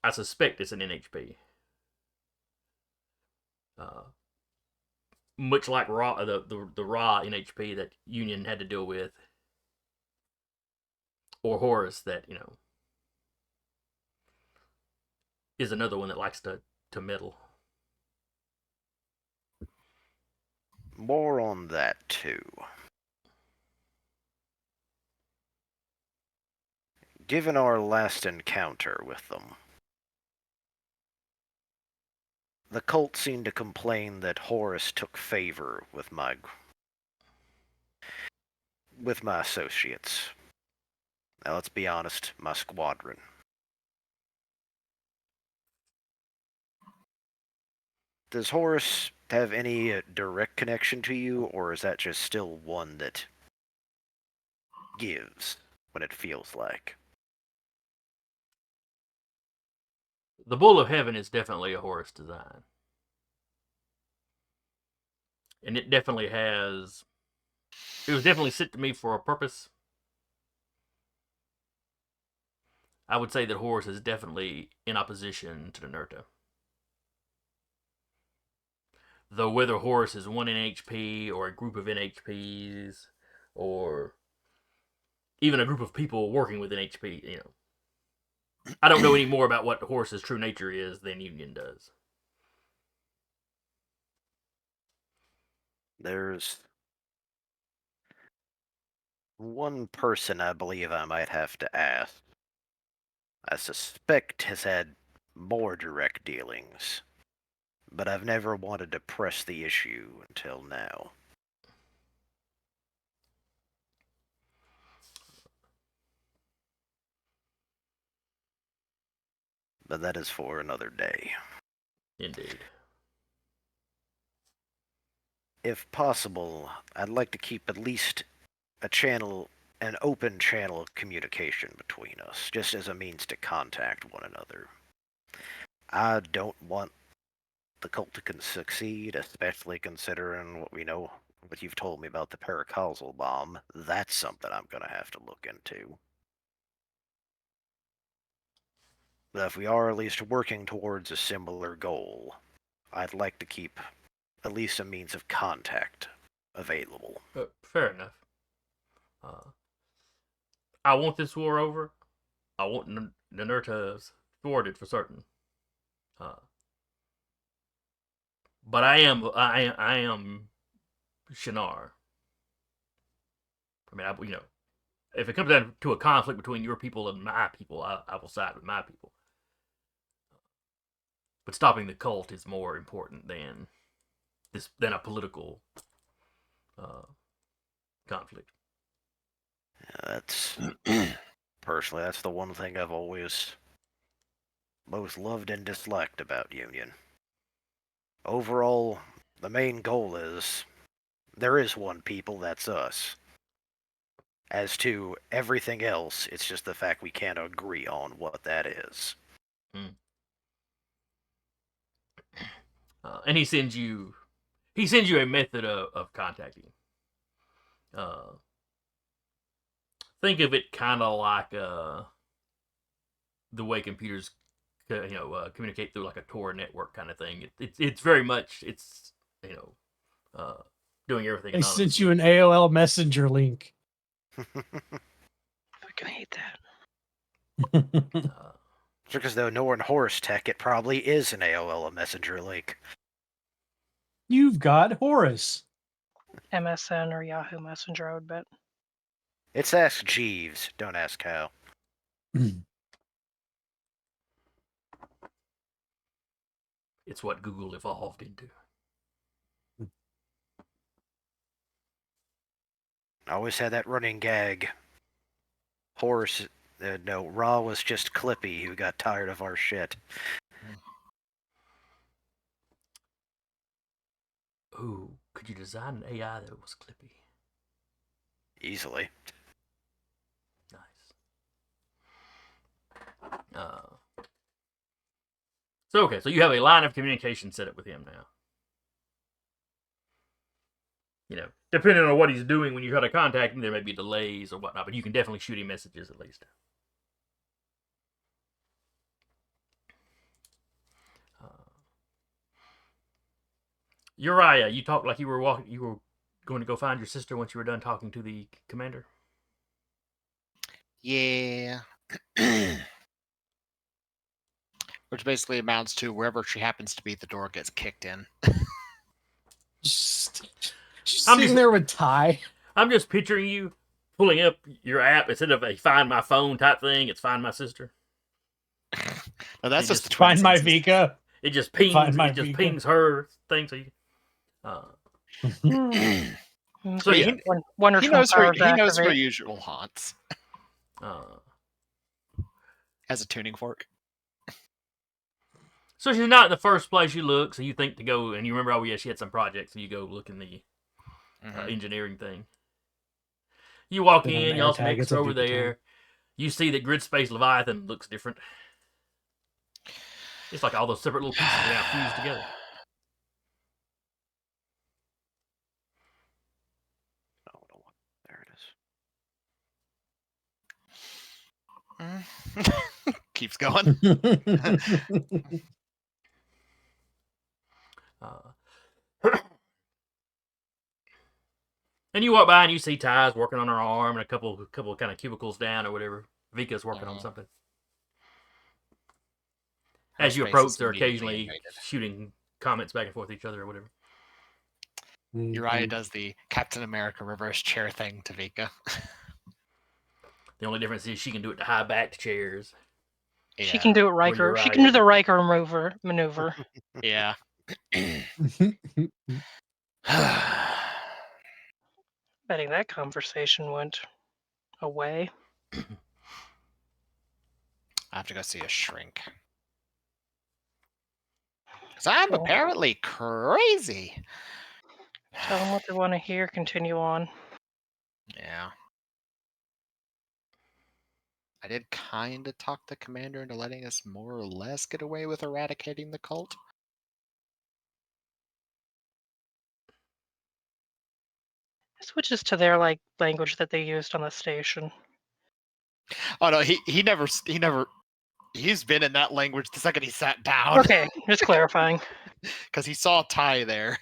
I suspect it's an NHP. Much like the raw NHP that Union had to deal with, or Horus that is another one that likes to meddle. More on that too. Given our last encounter with them, the cult seemed to complain that Horus took favor with my associates. Now let's be honest, my squadron. Does Horus have any direct connection to you, or is that just still one that gives when it feels like? The Bull of Heaven is definitely a Horus design. And it was definitely sent to me for a purpose. I would say that Horus is definitely in opposition to the Ninurta. Though whether Horus is one NHP or a group of NHPs or even a group of people working with NHP, I don't know any more about what Horus's true nature is than Union does. There's one person I believe I might have to ask. I suspect has had more direct dealings, but I've never wanted to press the issue until now. But that is for another day. Indeed. If possible, I'd like to keep at least an open channel of communication between us, just as a means to contact one another. I don't want the cult to succeed, especially considering what you've told me about the paracausal bomb. That's something I'm gonna have to look into. But if we are at least working towards a similar goal, I'd like to keep at least a means of contact available. Fair enough. I want this war over. I want Ninurta thwarted for certain. But I am Shinar. I mean, if it comes down to a conflict between your people and my people, I will side with my people. But stopping the cult is more important than a political conflict. That's personally, that's the one thing I've always most loved and disliked about Union. Overall, the main goal is there is one people, that's us. As to everything else, it's just the fact we can't agree on what that is. And he sends you a method of contacting. Think of it kind of like the way computers communicate through like a Tor network kind of thing. It's very much doing everything. They sent you an AOL Messenger link. Fucking hate that. Because though knowing Horus tech, it probably is an AOL Messenger link. You've got Horus. MSN or Yahoo Messenger, I would bet. It's Ask Jeeves, don't ask how. It's what Google evolved into. I always had that running gag. Horus, Ra was just Clippy who got tired of our shit. Ooh, could you design an AI that was Clippy? Easily. Nice. So, okay, so you have a line of communication set up with him now. You know, depending on what he's doing when you try to contact him, there may be delays or whatnot, but you can definitely shoot him messages at least. Uriah, you talked like you were going to go find your sister once you were done talking to the commander. Yeah. Which basically amounts to wherever she happens to be, the door gets kicked in. She's I'm sitting just- there with Ty. I'm just picturing you pulling up your app instead of a Find My Phone type thing. It's Find My Sister. No, that's You just just the twin Find my senses. Vika. It just pings. Find My It just Vika. pings her thing. So you. So yeah. Wonderful powers He knows her activate. usual haunts Uh, as a tuning fork. so she's not in the first place you look. So you think to go, and you remember, oh yeah, she had some project. So you go look in the engineering thing. You walk Put on in, the y'all air tag, mix it's a over Vika there. time. You see that Grid Space Leviathan looks different. It's like all those separate little pieces are now fused together. Oh, no. There it is. Keeps going. And you walk by and you see Ty's working on her arm and a couple kind of cubicles down or whatever. Vika's working on something. As you Her space approach, is they're immediately occasionally invaded. shooting comments back and forth at each other or whatever. Uriah does the Captain America reverse chair thing to Vika. The only difference is she can do it to high backed chairs. She can do it Riker. She can do the Riker maneuver. Yeah. Betting that conversation went away. I have to go see a shrink. Because I'm Cool. apparently crazy. Tell them what they want to hear. Continue on. Yeah. I did kind of talk the commander into letting us more or less get away with eradicating the cult. It switches to their language that they used on the station. Oh no, he never he's been in that language the second he sat down. Okay, just clarifying. Because he saw Ty there.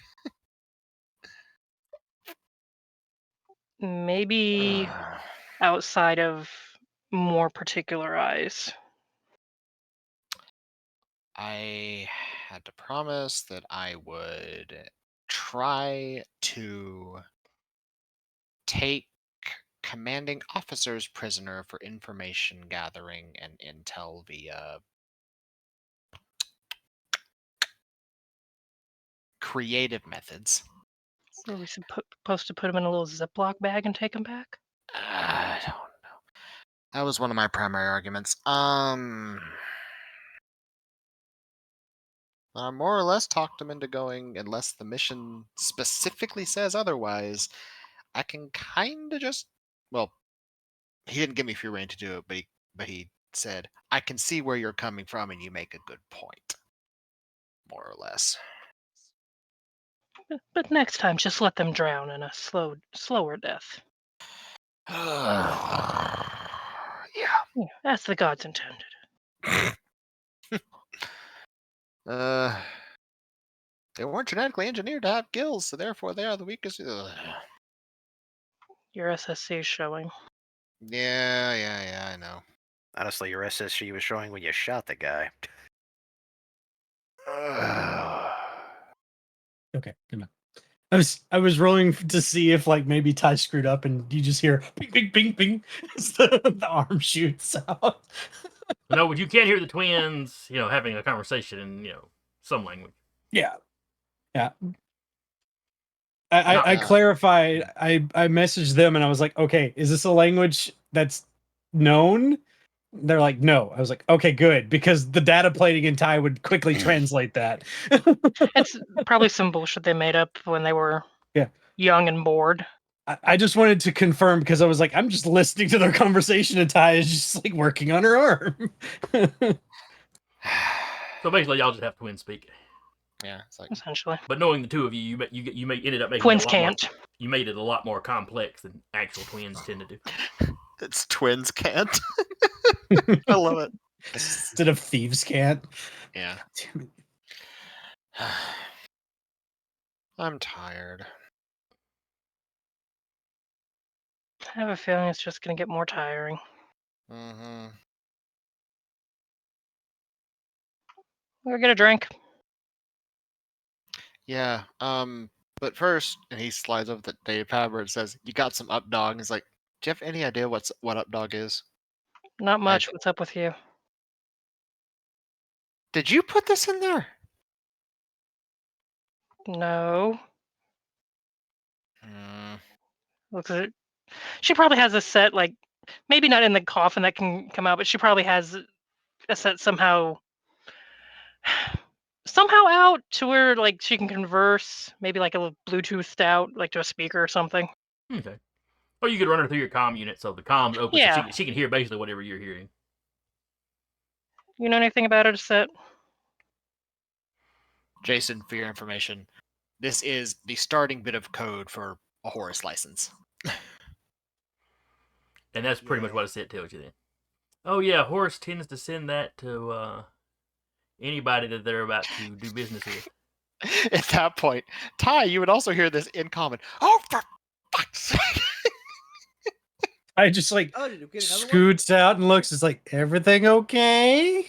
Maybe outside of more particularized. I had to promise that I would try to take commanding officers prisoner for information gathering and intel via creative methods. Were we supposed to put them in a little Ziploc bag and take them back? I don't know. That was one of my primary arguments. I more or less talked him into going, unless the mission specifically says otherwise. I can kind of just, well, he didn't give me free rein to do it, but he said, I can see where you're coming from and you make a good point. More or less. But next time, just let them drown in a slower death. Yeah. Yeah, as the gods intended. They weren't genetically engineered to have gills, so therefore they are the weakest. Your SSC is showing. Yeah, I know. Honestly, your SSG was showing when you shot the guy. Okay, good enough. I was rolling to see if maybe Ty screwed up, and you just hear ping ping ping ping as the arm shoots out. No, but you can hear the twins, having a conversation in, some language. Yeah. I clarified. I messaged them and I was like, okay, is this a language that's known? They're like, no. I was like, okay, good, because the data plating in Thai would quickly translate that. It's probably some bullshit they made up when they were young and bored. I just wanted to confirm because I was like, I'm just listening to their conversation and Ty is just working on her arm. So basically, y'all just have twin speak. Yeah, it's like essentially. But knowing the two of you, you may ended up making Twins it a lot can't. More, you made it a lot more complex than actual twins tend to do. it's twins can't. I love it. Instead of thieves can't. Yeah. I'm tired. I have a feeling it's just going to get more tiring. Mm-hmm. We'll get a drink. Yeah. But first, and he slides over to Dave Faber and says, "You got some up dog." He's like, "Do you have any idea what up dog is?" Not much. What's up with you? Did you put this in there? No. Mm. Looks at it. She probably has a set, like, maybe not in the coffin that can come out, but she probably has a set somehow out to where, like, she can converse, maybe like a little Bluetooth out, like to a speaker or something. Okay. Or you could run her through your comm unit so the comm's open Yeah. so she can hear basically whatever you're hearing. You know anything about it, set? Jason, for your information, this is the starting bit of code for a Horus license. And that's pretty much what a set tells you then. Oh yeah, Horus tends to send that to anybody that they're about to do business with. At that point, Ty, you would also hear this in common. Oh, for fuck's sake! I just like Oh, did you get another one? scoots out and looks. It's like, everything okay?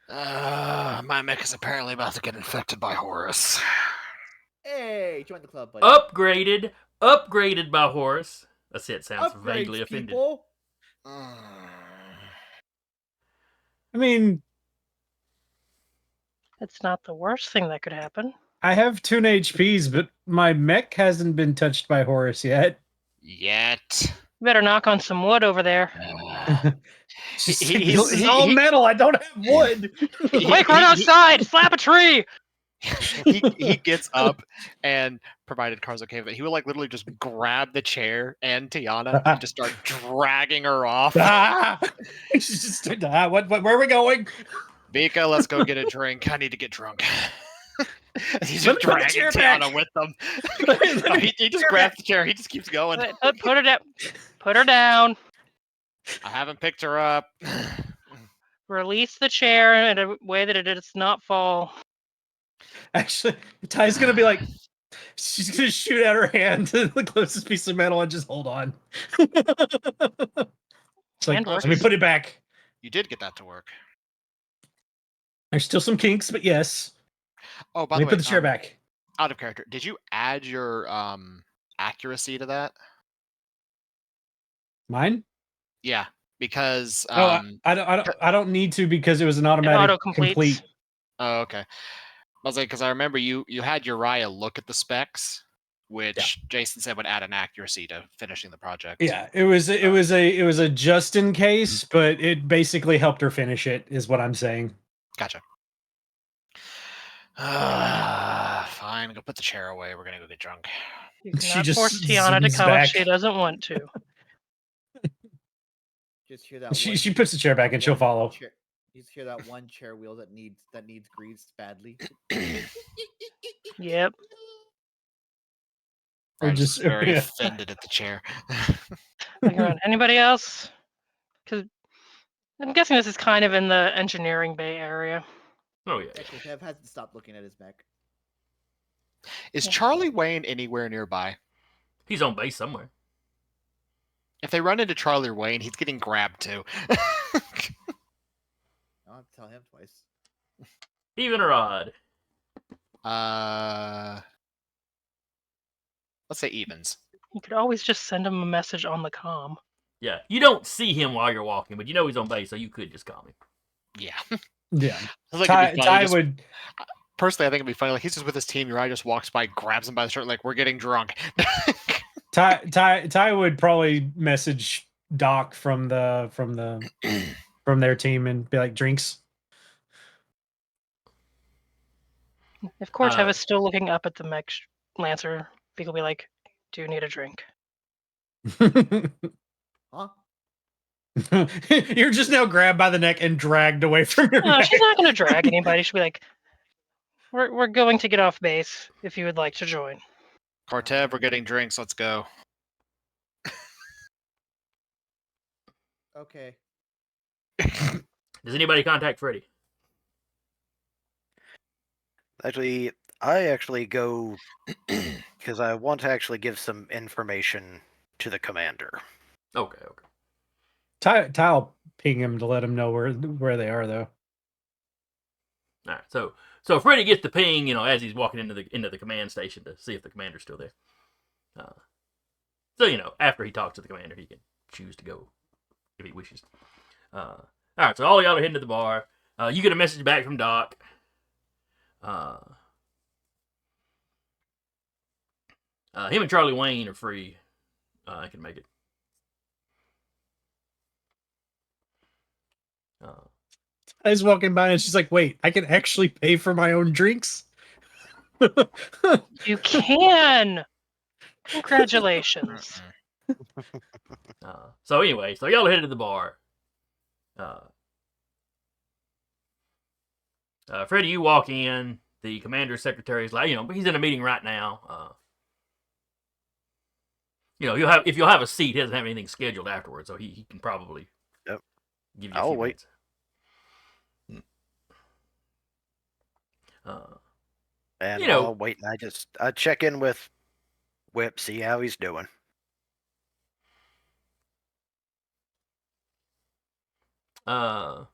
My mech is apparently about to get infected by Horus. Hey, join the club, buddy. Upgraded by Horus. A set sounds Upgrades, vaguely offended. people. I mean, It's not the worst thing that could happen. I have 2 HPs, but my mech hasn't been touched by Horus yet. Yet. You better knock on some wood over there. This He- is all metal. I don't have wood. Quick, run outside! Slap a tree! he gets up and, provided Car's okay with it, he will like literally just grab the chair and Tiana and just start dragging her off. She's just, where are we going? Vika, let's go get a drink. I need to get drunk. He's Let just me put the dragging chair Tiana back. with them. No, he just grabs the chair. He just keeps going. Put her down. Put her down. I haven't picked her up. Release the chair in a way that it does not fall. Actually, Ty's gonna be like, she's gonna shoot out her hand to the closest piece of metal and just hold on. It's like, And let me put it back. You did get that to work. There's still some kinks, but yes. Oh, by Let the me way, put the chair back. out of character, did you add your accuracy to that? Mine? Yeah, because I don't need to because it was an automatic auto-completes. complete. Oh, okay. I was like, because I remember you had Uriah look at the specs, which Jason said would add an accuracy to finishing the project. Yeah, it was a just in case, but it basically helped her finish it, is what I'm saying. Gotcha. Fine, go put the chair away. We're gonna go get drunk. You She cannot just force Tiana to zooms come if back. she doesn't want to. Just hear that. She puts the chair back and she'll follow. You just hear that one chair wheel that needs grease badly. Yep. Or I'm just very offended at the chair. Looking around. Anybody else? Because I'm guessing this is kind of in the engineering bay area. Oh yeah. Okay, Kev hasn't stopped looking at his mech. Is Charlie Wayne anywhere nearby? He's on base somewhere. If they run into Charlie Wayne, he's getting grabbed too. I'll have to tell him twice. Even or odd. Let's say evens. You could always just send him a message on the comm. Yeah. You don't see him while you're walking, but you know he's on base, so you could just call him. Yeah. Yeah. I think it'd be funny, Ty just- would. Personally, I think it'd be funny. Like he's just with his team. Uriah just walks by, grabs him by the shirt, like we're getting drunk. Ty would probably message Doc from their team and be like, drinks. If Cortev is still looking up at the mech Lancer, Beak will be like, "Do you need a drink?" Huh? You're just now grabbed by the neck and dragged away from your No, neck. she's not going to drag anybody. She'll be like, we're going to get off base if you would like to join. Cortev, we're getting drinks. Let's go. Okay. Does anybody contact Freddy? Actually, I actually go because I want to actually give some information to the commander. Okay. Ty'll ping him to let him know where they are, though. All right. So Freddy gets the ping, as he's walking into the command station to see if the commander's still there. So after he talks to the commander, he can choose to go if he wishes. All right. So all y'all are heading to the bar. You get a message back from Doc. Him and Charlie Wayne are free. I can make it. I was walking by and she's like, "Wait, I can actually pay for my own drinks." You can. Congratulations. So anyway, so y'all are headed to the bar. Freddy, you walk in. The commander's secretary is like, he's in a meeting right now. If you'll have a seat, he doesn't have anything scheduled afterwards, so he can probably give you a I'll few wait. minutes. And I'll wait, and I check in with Whip, see how he's doing. What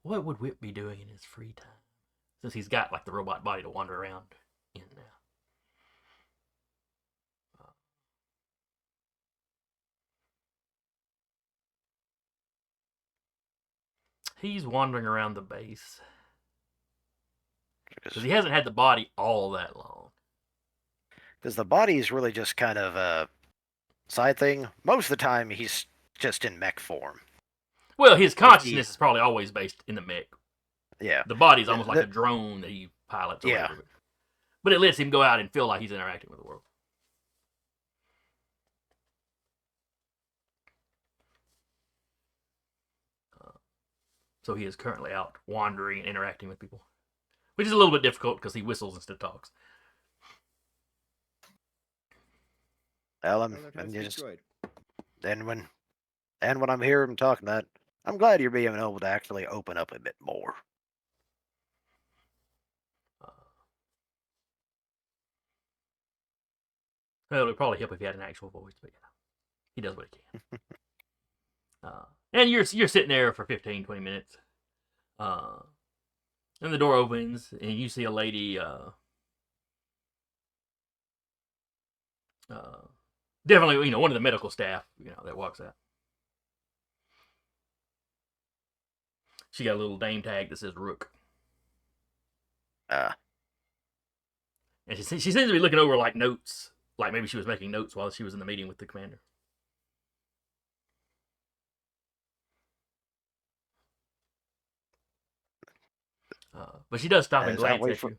would Whip be doing in his free time? Since he's got the robot body to wander around in now. He's wandering around the base. Because he hasn't had the body all that long. Because the body is really just kind of a side thing. Most of the time, he's just in mech form. Well, his consciousness is probably always based in the mech. Yeah. The body's almost like a drone that he pilots or whatever. But it lets him go out and feel like he's interacting with the world. So he is currently out wandering and interacting with people. Which is a little bit difficult because he whistles instead of talks. Well, when I'm hearing him talking that, I'm glad you're being able to actually open up a bit more. Well, it would probably help if he had an actual voice, but he does what he can. And you're sitting there for 15, 20 minutes. And the door opens, and you see a lady. Definitely, one of the medical staff, that walks out. She got a little name tag that says Rook. And she seems to be looking over notes, like maybe she was making notes while she was in the meeting with the commander. But she does stop and glance at you.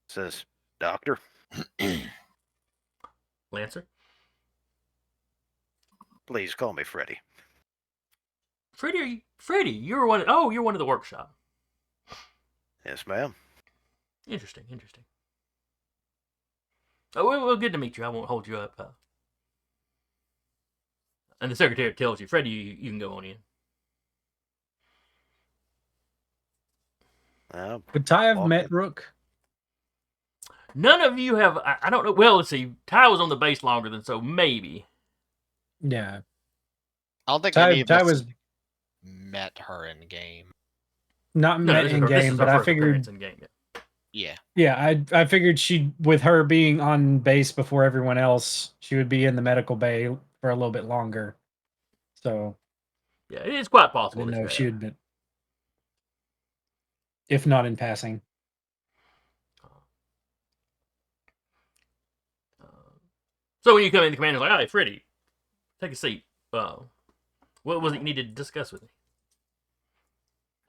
Says, "Doctor." Lancer? Please call me Freddy. Freddy, you're one of the workshop. Yes, ma'am. Interesting. Oh, well, good to meet you. I won't hold you up. And the secretary tells you, Freddy, you can go on in. Would Ty have met Rook? None of you have. I don't know. Well, let's see. Ty was on the base longer than so. Maybe. Yeah. I don't think Ty any of us was met her in game. not met in game, but I figured. In game, yeah. Yeah, I figured she, with her being on base before everyone else, she would be in the medical bay for a little bit longer. So. Yeah, it is quite I possible. didn't know if she had been. If not in passing. So when you come in, the commander's like, "Hey, Freddy, take a seat. What was it you needed to discuss with me?"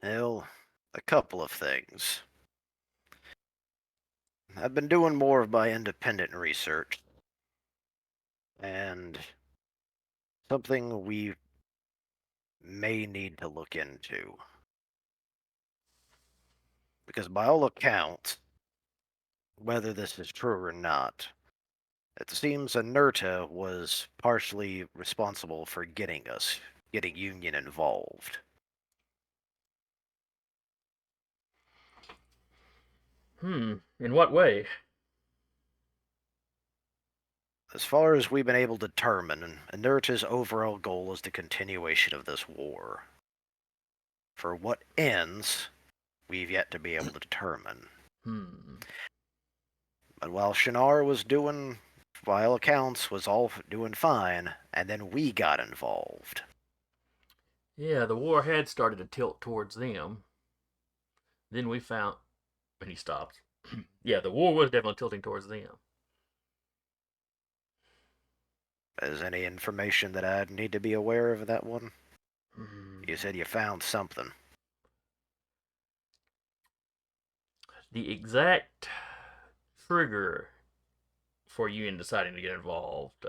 Well, a couple of things. I've been doing more of my independent research. And something we may need to look into. Because by all accounts, whether this is true or not, it seems Ninurta was partially responsible for getting Union involved. In what way? As far as we've been able to determine, Ninurta's overall goal is the continuation of this war. For what ends, we've yet to be able to determine. But while Shinar was doing, by all accounts, was all doing fine, and then we got involved. Yeah, the war had started to tilt towards them. Then we found, and he stopped. Yeah, the war was definitely tilting towards them. Is any information that I'd need to be aware of that one? You said you found something. The exact trigger for you in deciding to get involved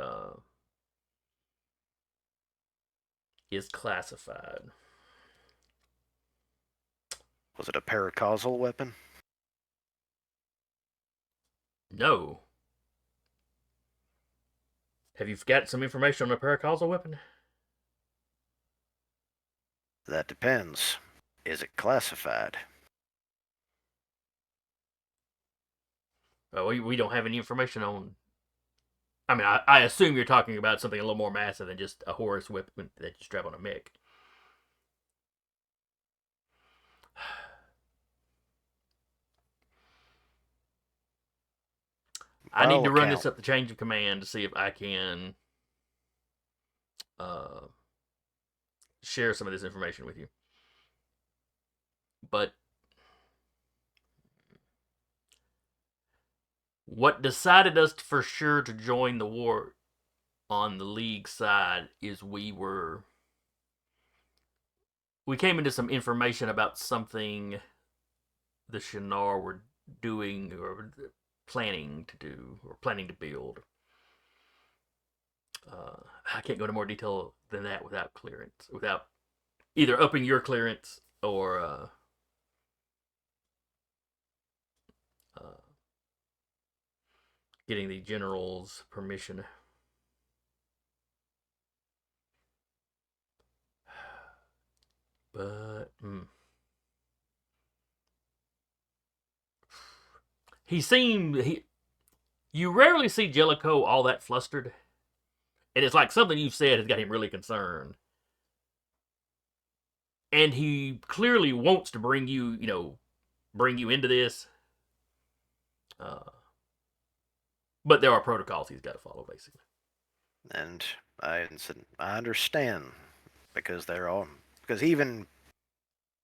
is classified. Was it a paracausal weapon? No. Have you got some information on a paracausal weapon? That depends. Is it classified? We don't have any information on. I mean, I assume you're talking about something a little more massive than just a Horus weapon that you strap on a mech. I need to run this up the change of command to see if I can share some of this information with you. But what decided us for sure to join the war on the League side is we came into some information about something the Shinar were doing or planning to do or planning to build. I can't go into more detail than that without clearance, without either upping your clearance or getting the general's permission. But you rarely see Jellicoe all that flustered, and it's like something you've said has got him really concerned. And he clearly wants to bring you into this. But there are protocols he's got to follow, basically. And I understand, because even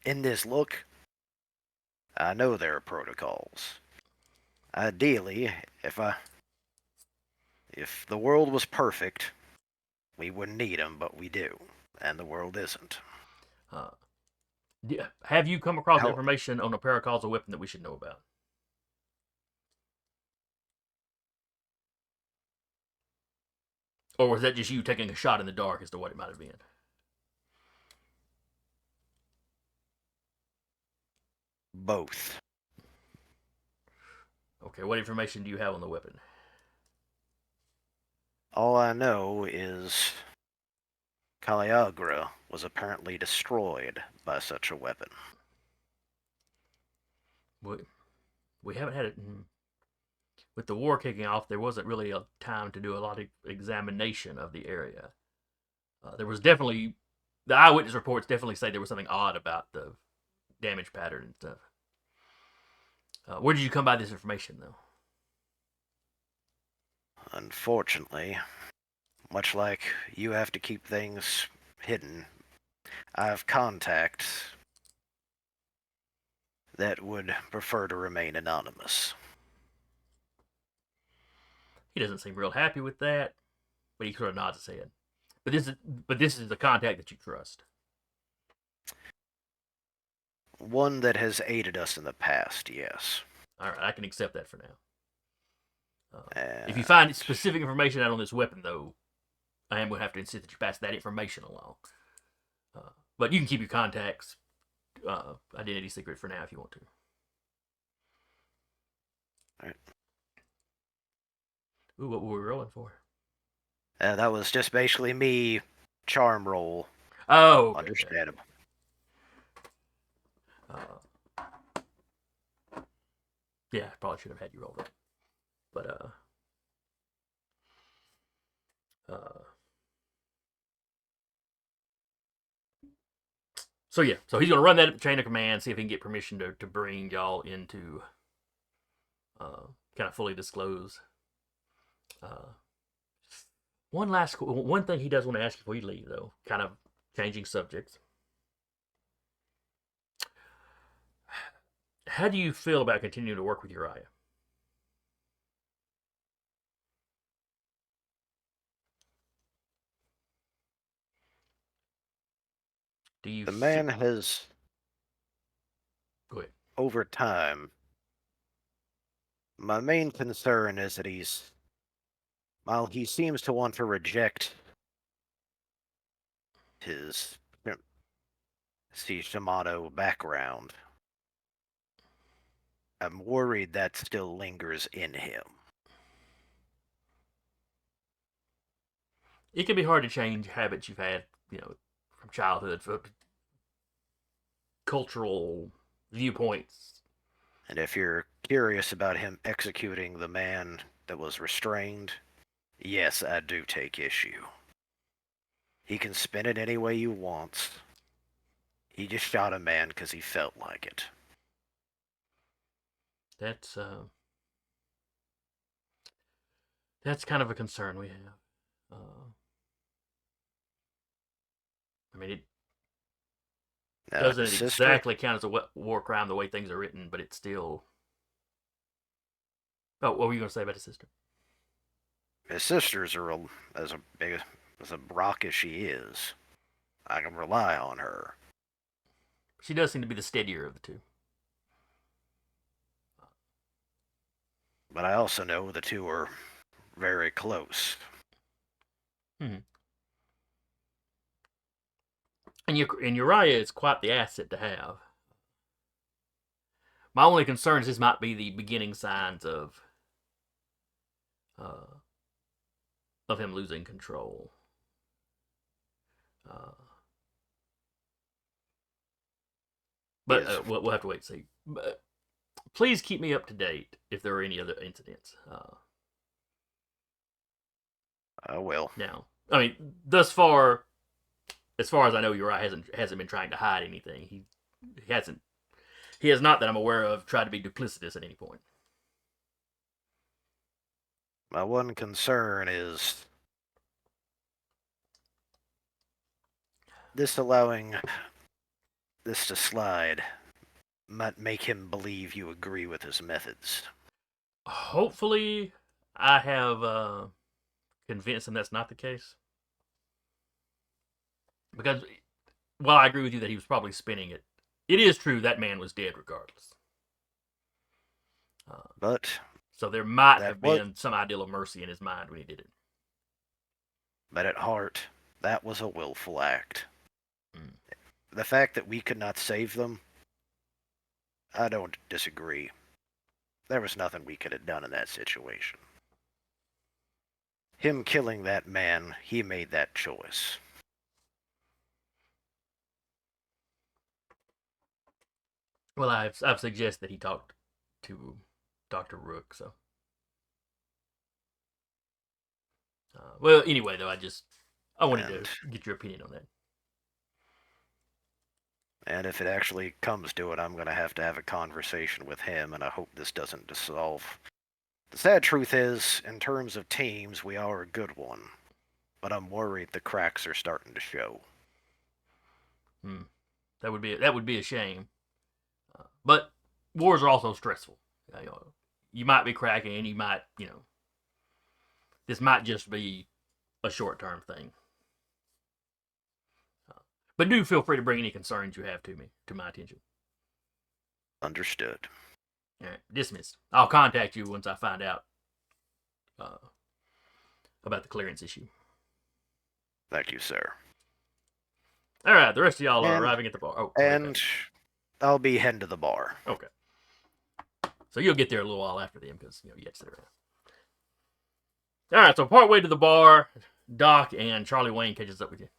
in this look, I know there are protocols. Ideally, if the world was perfect, we wouldn't need them, but we do, and the world isn't. Have you come across information on a paracausal weapon that we should know about? Or was that just you taking a shot in the dark as to what it might have been? Both. Okay, what information do you have on the weapon? All I know is Caliagra was apparently destroyed by such a weapon. We haven't had it. With the war kicking off, there wasn't really a time to do a lot of examination of the area. There was definitely, the eyewitness reports definitely say there was something odd about the damage pattern and stuff. Where did you come by this information, though? Unfortunately, much like you have to keep things hidden, I have contacts that would prefer to remain anonymous. He doesn't seem real happy with that, but he sort of nods his head. But this is the contact that you trust. One that has aided us in the past, yes. All right, I can accept that for now. If you find specific information out on this weapon, though, I am going to have to insist that you pass that information along. But you can keep your contacts identity secret for now if you want to. All right. Ooh, what were we rolling for? That was just basically me charm roll. Oh, okay. Understandable. Yeah, I probably should have had you roll that. But, so yeah, so he's going to run that chain of command, see if he can get permission to bring y'all into kind of fully disclose. One thing he does want to ask you before you leave, though, kind of changing subjects. How do you feel about continuing to work with Uriah? Do you? The man has, Go ahead. over time, my main concern is that while he seems to want to reject his Shimano background, I'm worried that still lingers in him. It can be hard to change habits you've had, from childhood, for cultural viewpoints. And if you're curious about him executing the man that was restrained, yes, I do take issue. He can spin it any way he wants. He just shot a man because he felt like it. That's kind of a concern we have. I mean, it doesn't His sister, exactly count as a war crime the way things are written, but it's still. Oh, what were you going to say about his sister? His sister's as big as a Brock as she is. I can rely on her. She does seem to be the steadier of the two. But I also know the two are very close. And Uriah is quite the asset to have. My only concern is this might be the beginning signs of him losing control. But Yes. we'll have to wait and see. But please keep me up to date if there are any other incidents. I will. Now, I mean, thus far, as far as I know, Uriah hasn't been trying to hide anything. He hasn't. He has not, that I'm aware of, tried to be duplicitous at any point. My one concern is allowing this to slide might make him believe you agree with his methods. Hopefully, I have convinced him that's not the case. Because, while I agree with you that he was probably spinning it, it is true that man was dead regardless. But So there might have been some ideal of mercy in his mind when he did it. But at heart, that was a willful act. Mm. The fact that we could not save them, I don't disagree. There was nothing we could have done in that situation. Him killing that man, he made that choice. Well, I've suggested that he talked to Dr. Rook, so. Well, anyway, though, I wanted to get your opinion on that. And if it actually comes to it, I'm going to have a conversation with him, and I hope this doesn't dissolve. The sad truth is, in terms of teams, we are a good one. But I'm worried the cracks are starting to show. That would be a shame. But wars are also stressful. You might be cracking, and you might, this might just be a short-term thing. But do feel free to bring any concerns you have to my attention. Understood. All right, dismissed. I'll contact you once I find out about the clearance issue. Thank you, sir. All right, the rest of y'all are And- arriving at the bar. Oh, okay. And I'll be heading to the bar. Okay. So you'll get there a little while after them because you have to sit around. All right, so partway to the bar, Doc and Charlie Wayne catches up with you.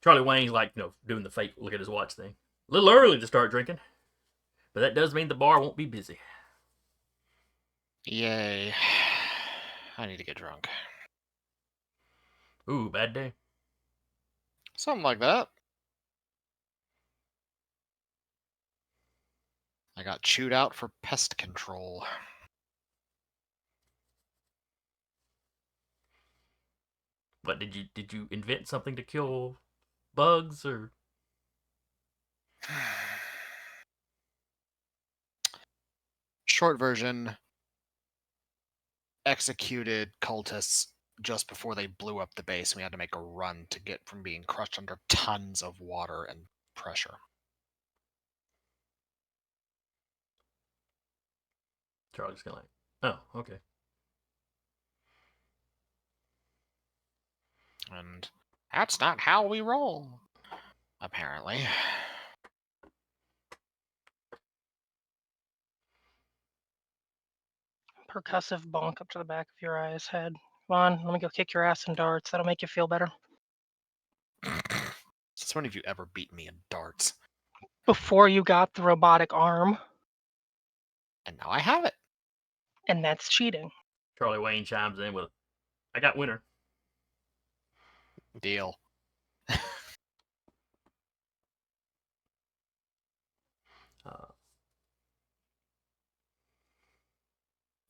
Charlie Wayne's like, doing the fake look at his watch thing. A little early to start drinking, but that does mean the bar won't be busy. Yay. I need to get drunk. Ooh, bad day. Something like that. I got chewed out for pest control. What did you invent something to kill bugs or? Short version, executed cultists just before they blew up the base, and we had to make a run to get from being crushed under tons of water and pressure. Charlie's kind of like, oh, okay. And that's not how we roll, apparently. Percussive bonk up to the back of your eye's head. Come on, let me go kick your ass in darts. That'll make you feel better. Since when have you ever beaten me in darts? Before you got the robotic arm, And now I have it. and that's cheating. Charlie Wayne chimes in with, I got winner. Deal.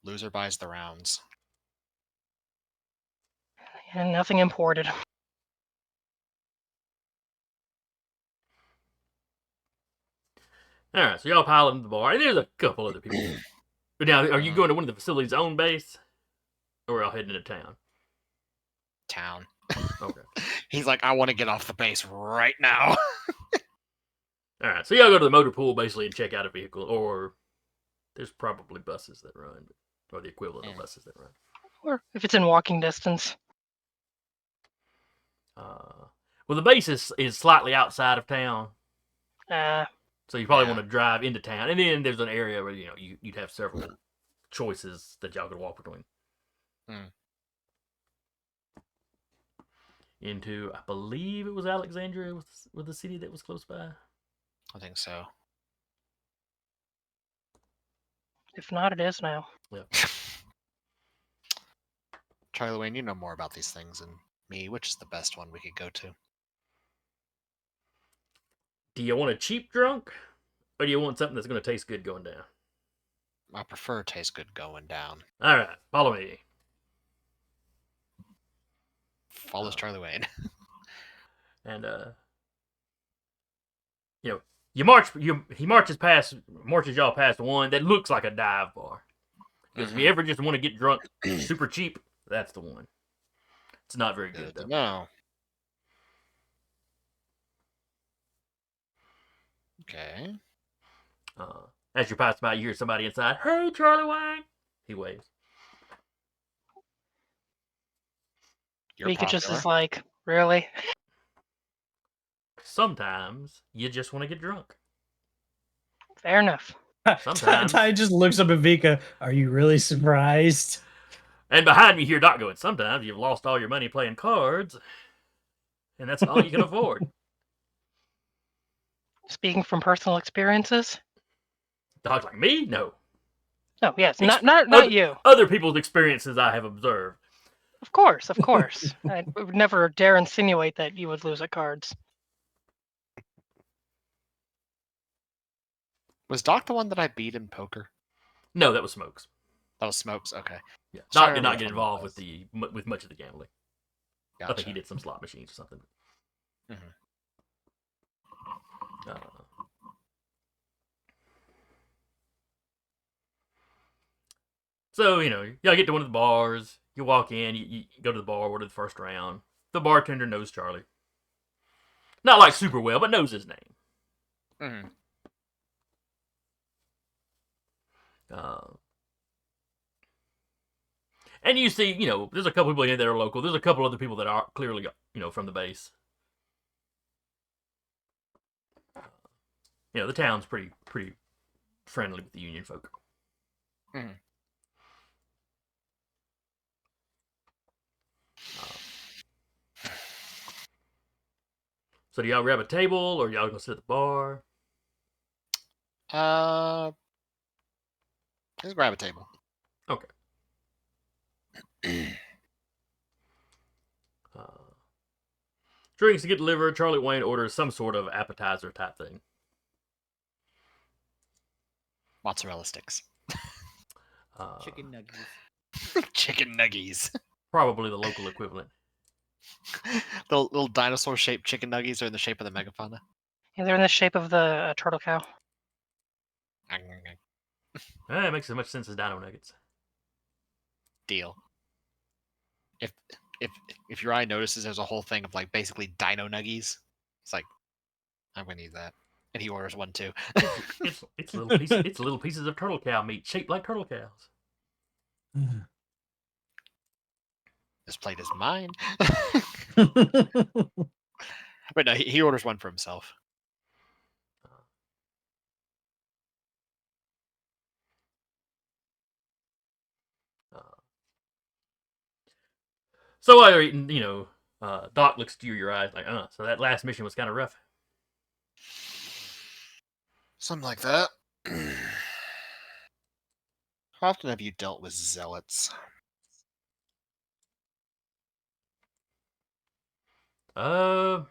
Loser buys the rounds. And nothing imported. All right, so y'all pile into the bar, and there's a couple other people. But now, are you going to one of the facility's own base, or are y'all heading into town? Town. Okay. He's like, I want to get off the base right now. All right, so y'all go to the motor pool basically and check out a vehicle, or there's probably buses that run, or the equivalent of buses that run. Or if it's in walking distance. Well, the base is slightly outside of town, so you probably Yeah. want to drive into town, and then there's an area where you'd have several choices that y'all could walk between. Into, I believe it was Alexandria, was the city that was close by. I think so. If not, it is now. Yeah. Charlie Wayne, you know more about these things than me. Which is the best one we could go to? Do you want a cheap drunk, or do you want something that's going to taste good going down? I prefer taste good going down. All right, follow me. Follows Charlie Wayne. And he marches y'all past one that looks like a dive bar. Because if you ever just want to get drunk super cheap, that's the one. It's not very good though. No. Okay. As you pass by, you hear somebody inside. Hey, Charlie Wayne. He waves. Mika just is like, really? Sometimes you just want to get drunk. Fair enough. Sometimes. Ty just looks up at Vika. Are you really surprised? And behind me, you hear Doc going, sometimes you've lost all your money playing cards, and that's all you can afford. Speaking from personal experiences? Doc's like, me? No. No, yes, not you. Other people's experiences I have observed. Of course, of course. I would never dare insinuate that you would lose at cards. Was Doc the one that I beat in poker? No, that was Smokes. That was Smokes. Okay. Yeah, Sorry, Doc did not get which one it involved was. with much of the gambling. Gotcha. I think he did some slot machines or something. So, y'all get to one of the bars. You walk in, you go to the bar, order the first round. The bartender knows Charlie. Not like super well, but knows his name. And you see, there's a couple people in there that are local. There's a couple other people that are clearly, from the base. The town's pretty friendly with the Union folk. Mhm. So do y'all grab a table, or y'all gonna sit at the bar? Let's grab a table. Okay. Drinks to get delivered. Charlie Wayne orders some sort of appetizer type thing. Mozzarella sticks. Chicken nuggets. Chicken nuggies. Probably the local equivalent. The little dinosaur-shaped chicken nuggies are in the shape of the megafauna. Yeah, they're in the shape of the turtle cow. It makes as much sense as Dino Nuggets. Deal. If your eye notices, there's a whole thing of like basically dino nuggies. It's like, I'm gonna need that, and he orders one too. It's little pieces of turtle cow meat shaped like turtle cows. This plate is mine. But no, he orders one for himself. So while you're eating, Doc looks to your eyes like, so that last mission was kind of rough. Something like that. How often have you dealt with zealots? Uh,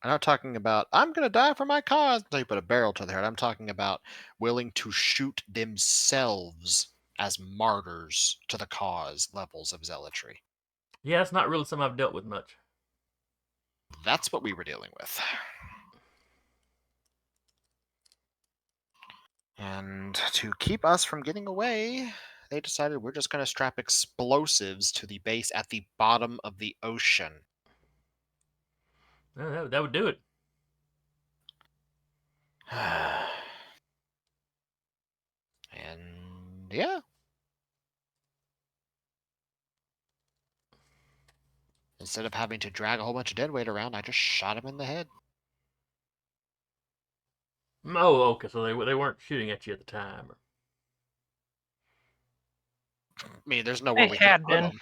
I'm not talking about, I'm going to die for my cause until you put a barrel to their head. I'm talking about willing to shoot themselves as martyrs to the cause levels of zealotry. yeah, it's not really something I've dealt with much. That's what we were dealing with. And to keep us from getting away, they decided we're just going to strap explosives to the base at the bottom of the ocean. That would do it. And yeah. Instead of having to drag a whole bunch of dead weight around, I just shot him in the head. Oh, okay. So they weren't shooting at you at the time. I mean, there's nowhere They we had could put been. him.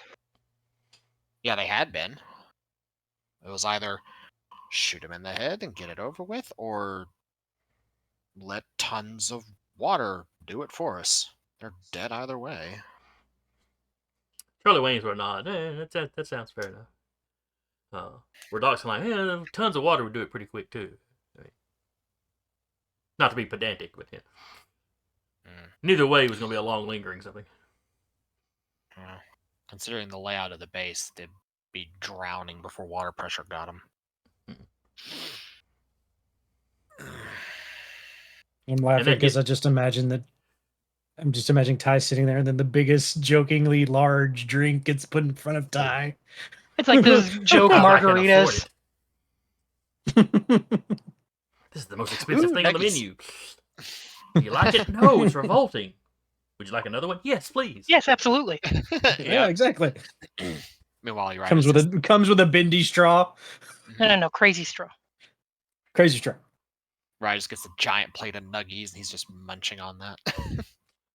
Yeah, they had been. It was either shoot him in the head and get it over with, or let tons of water do it for us. They're dead either way. Charlie Wayne's were not. That sounds fair enough. Where Doc's like, tons of water would do it pretty quick too. I mean, not to be pedantic, but yeah. Neither way was going to be a long lingering something. Considering the layout of the base, they'd be drowning before water pressure got them. I'm laughing because I just imagine that. I'm just imagining Ty sitting there, and then the biggest, jokingly large drink gets put in front of Ty. It's like those joke I can afford margaritas. it. This is the most expensive thing on the menu. Do you like it? No, it's revolting. Would you like another one? Yes, please. Yes, absolutely. Yeah, exactly. Meanwhile, you're right. Comes with a bendy straw. No, crazy straw. Crazy straw. Ryan just gets a giant plate of nuggies and he's just munching on that.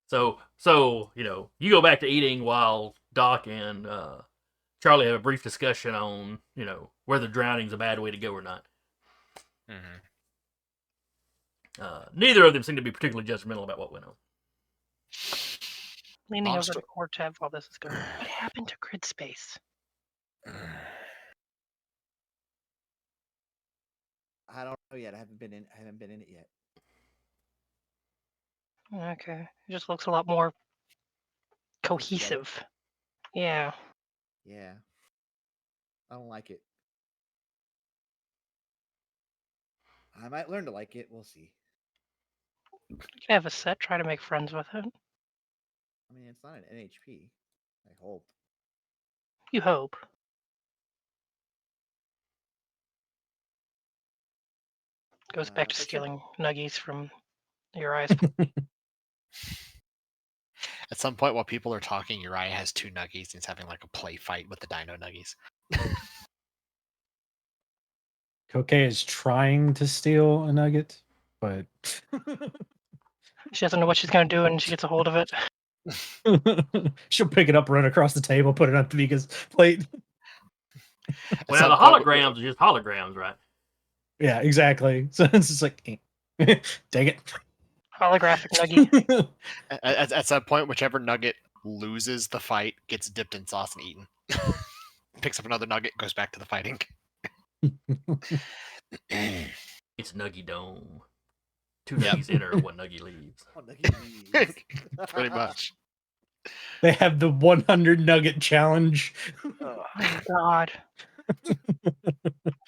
So you go back to eating while Doc and Charlie have a brief discussion on, whether drowning's a bad way to go or not. Mm-hmm. Neither of them seem to be particularly judgmental about what went on. Leaning over the Cortev while this is going. What happened to grid space? I don't know yet. I haven't been in it yet. Okay, it just looks a lot more cohesive. Yeah. Yeah. I don't like it. I might learn to like it. We'll see. You can have a set. Try to make friends with it. I mean, it's not an NHP. I hope. You hope. Goes back to stealing nuggies from your eyes. At some point, while people are talking, Uriah has 2 nuggies and he's having like a play fight with the dino nuggies. Koke is trying to steal a nugget, but She doesn't know what she's gonna do, and she gets a hold of it. she'll pick it up, run across the table, put it on Tamika's plate. At Well, some the point, holograms are just holograms, right? Yeah, exactly. So it's just like, dang it. Holographic nugget. at some point, whichever nugget loses the fight gets dipped in sauce and eaten. Picks up another nugget, goes back to the fighting. It's Nuggy Dome. 2 nuggies enter, 1 nuggy leaves. Oh, Nugget leaves. Pretty much. They have the 100 nugget challenge. Oh God.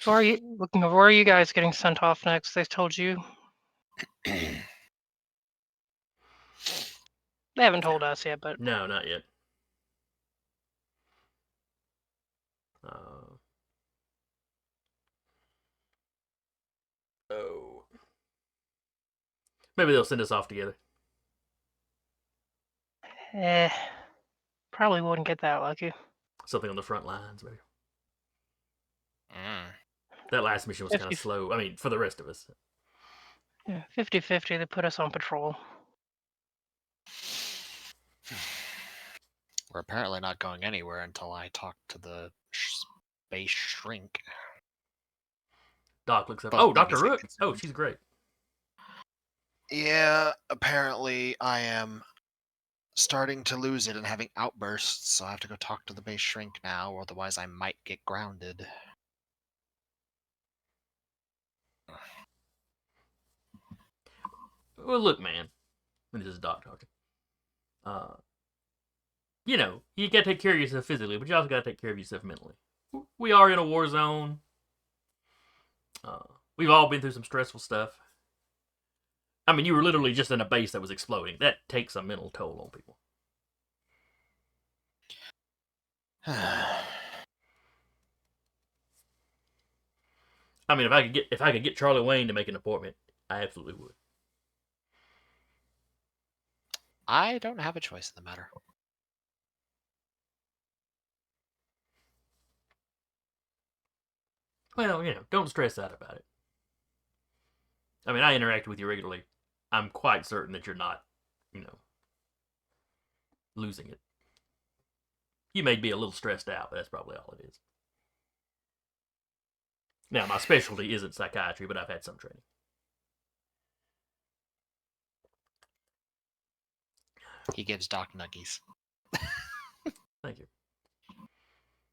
Where are you guys getting sent off next? They told you. They haven't told us yet, but No, not yet. Oh. Maybe they'll send us off together. probably wouldn't get that lucky. Something on the front lines, maybe. Mm. That last mission was kind of 50 slow. I mean, for the rest of us. Yeah, 50-50. They put us on patrol. We're apparently not going anywhere until I talk to the space shrink. Doc looks up. Both Oh, nuggies Dr. get Rook. consumed. Oh, she's great. Yeah, apparently I am starting to lose it and having outbursts, so I have to go talk to the base shrink now, or otherwise I might get grounded. Well, look, man. And this is Doc talking. You know, you gotta take care of yourself physically, but you also gotta take care of yourself mentally. We are in a war zone. We've all been through some stressful stuff. I mean, you were literally just in a base that was exploding. That takes a mental toll on people. I mean, if I could get Charlie Wayne to make an appointment, I absolutely would. I don't have a choice in the matter. Well, you know, don't stress out about it. I mean, I interact with you regularly. I'm quite certain that you're not, you know, losing it. You may be a little stressed out, but that's probably all it is. Now, my specialty isn't psychiatry, but I've had some training. He gives Doc nuggies. Thank you.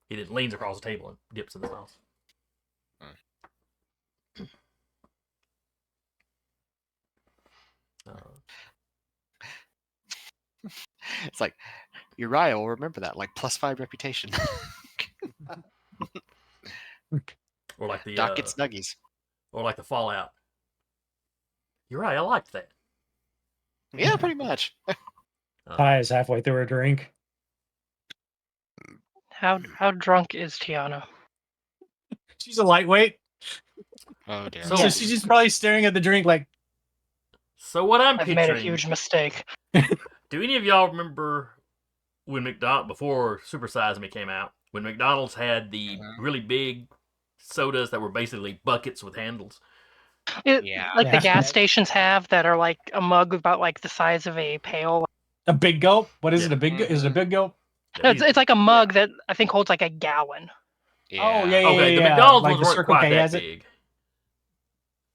He then leans across the table and dips in the sauce. It's like, Uriah will remember that, like +5 reputation. Or like the Doc gets nuggies. or like the Fallout. You're right. I liked that. Yeah, pretty much. Pie is halfway through her drink. How drunk is Tiana? She's a lightweight. Oh dear. So- So she's just probably staring at the drink like, So what I'm I've picturing. made a huge mistake. Do any of y'all remember when before Super Size Me came out, when McDonald's had the really big sodas that were basically buckets with handles? Yeah. Like the Yeah. gas stations have that are like a mug about like the size of a pail. a big gulp? What is Yeah. it? A big is it a big gulp? No, it's like a mug that I think holds like a gallon. Oh, yeah. Okay, the McDonald's like ones the weren't Circle quite K that has it. big.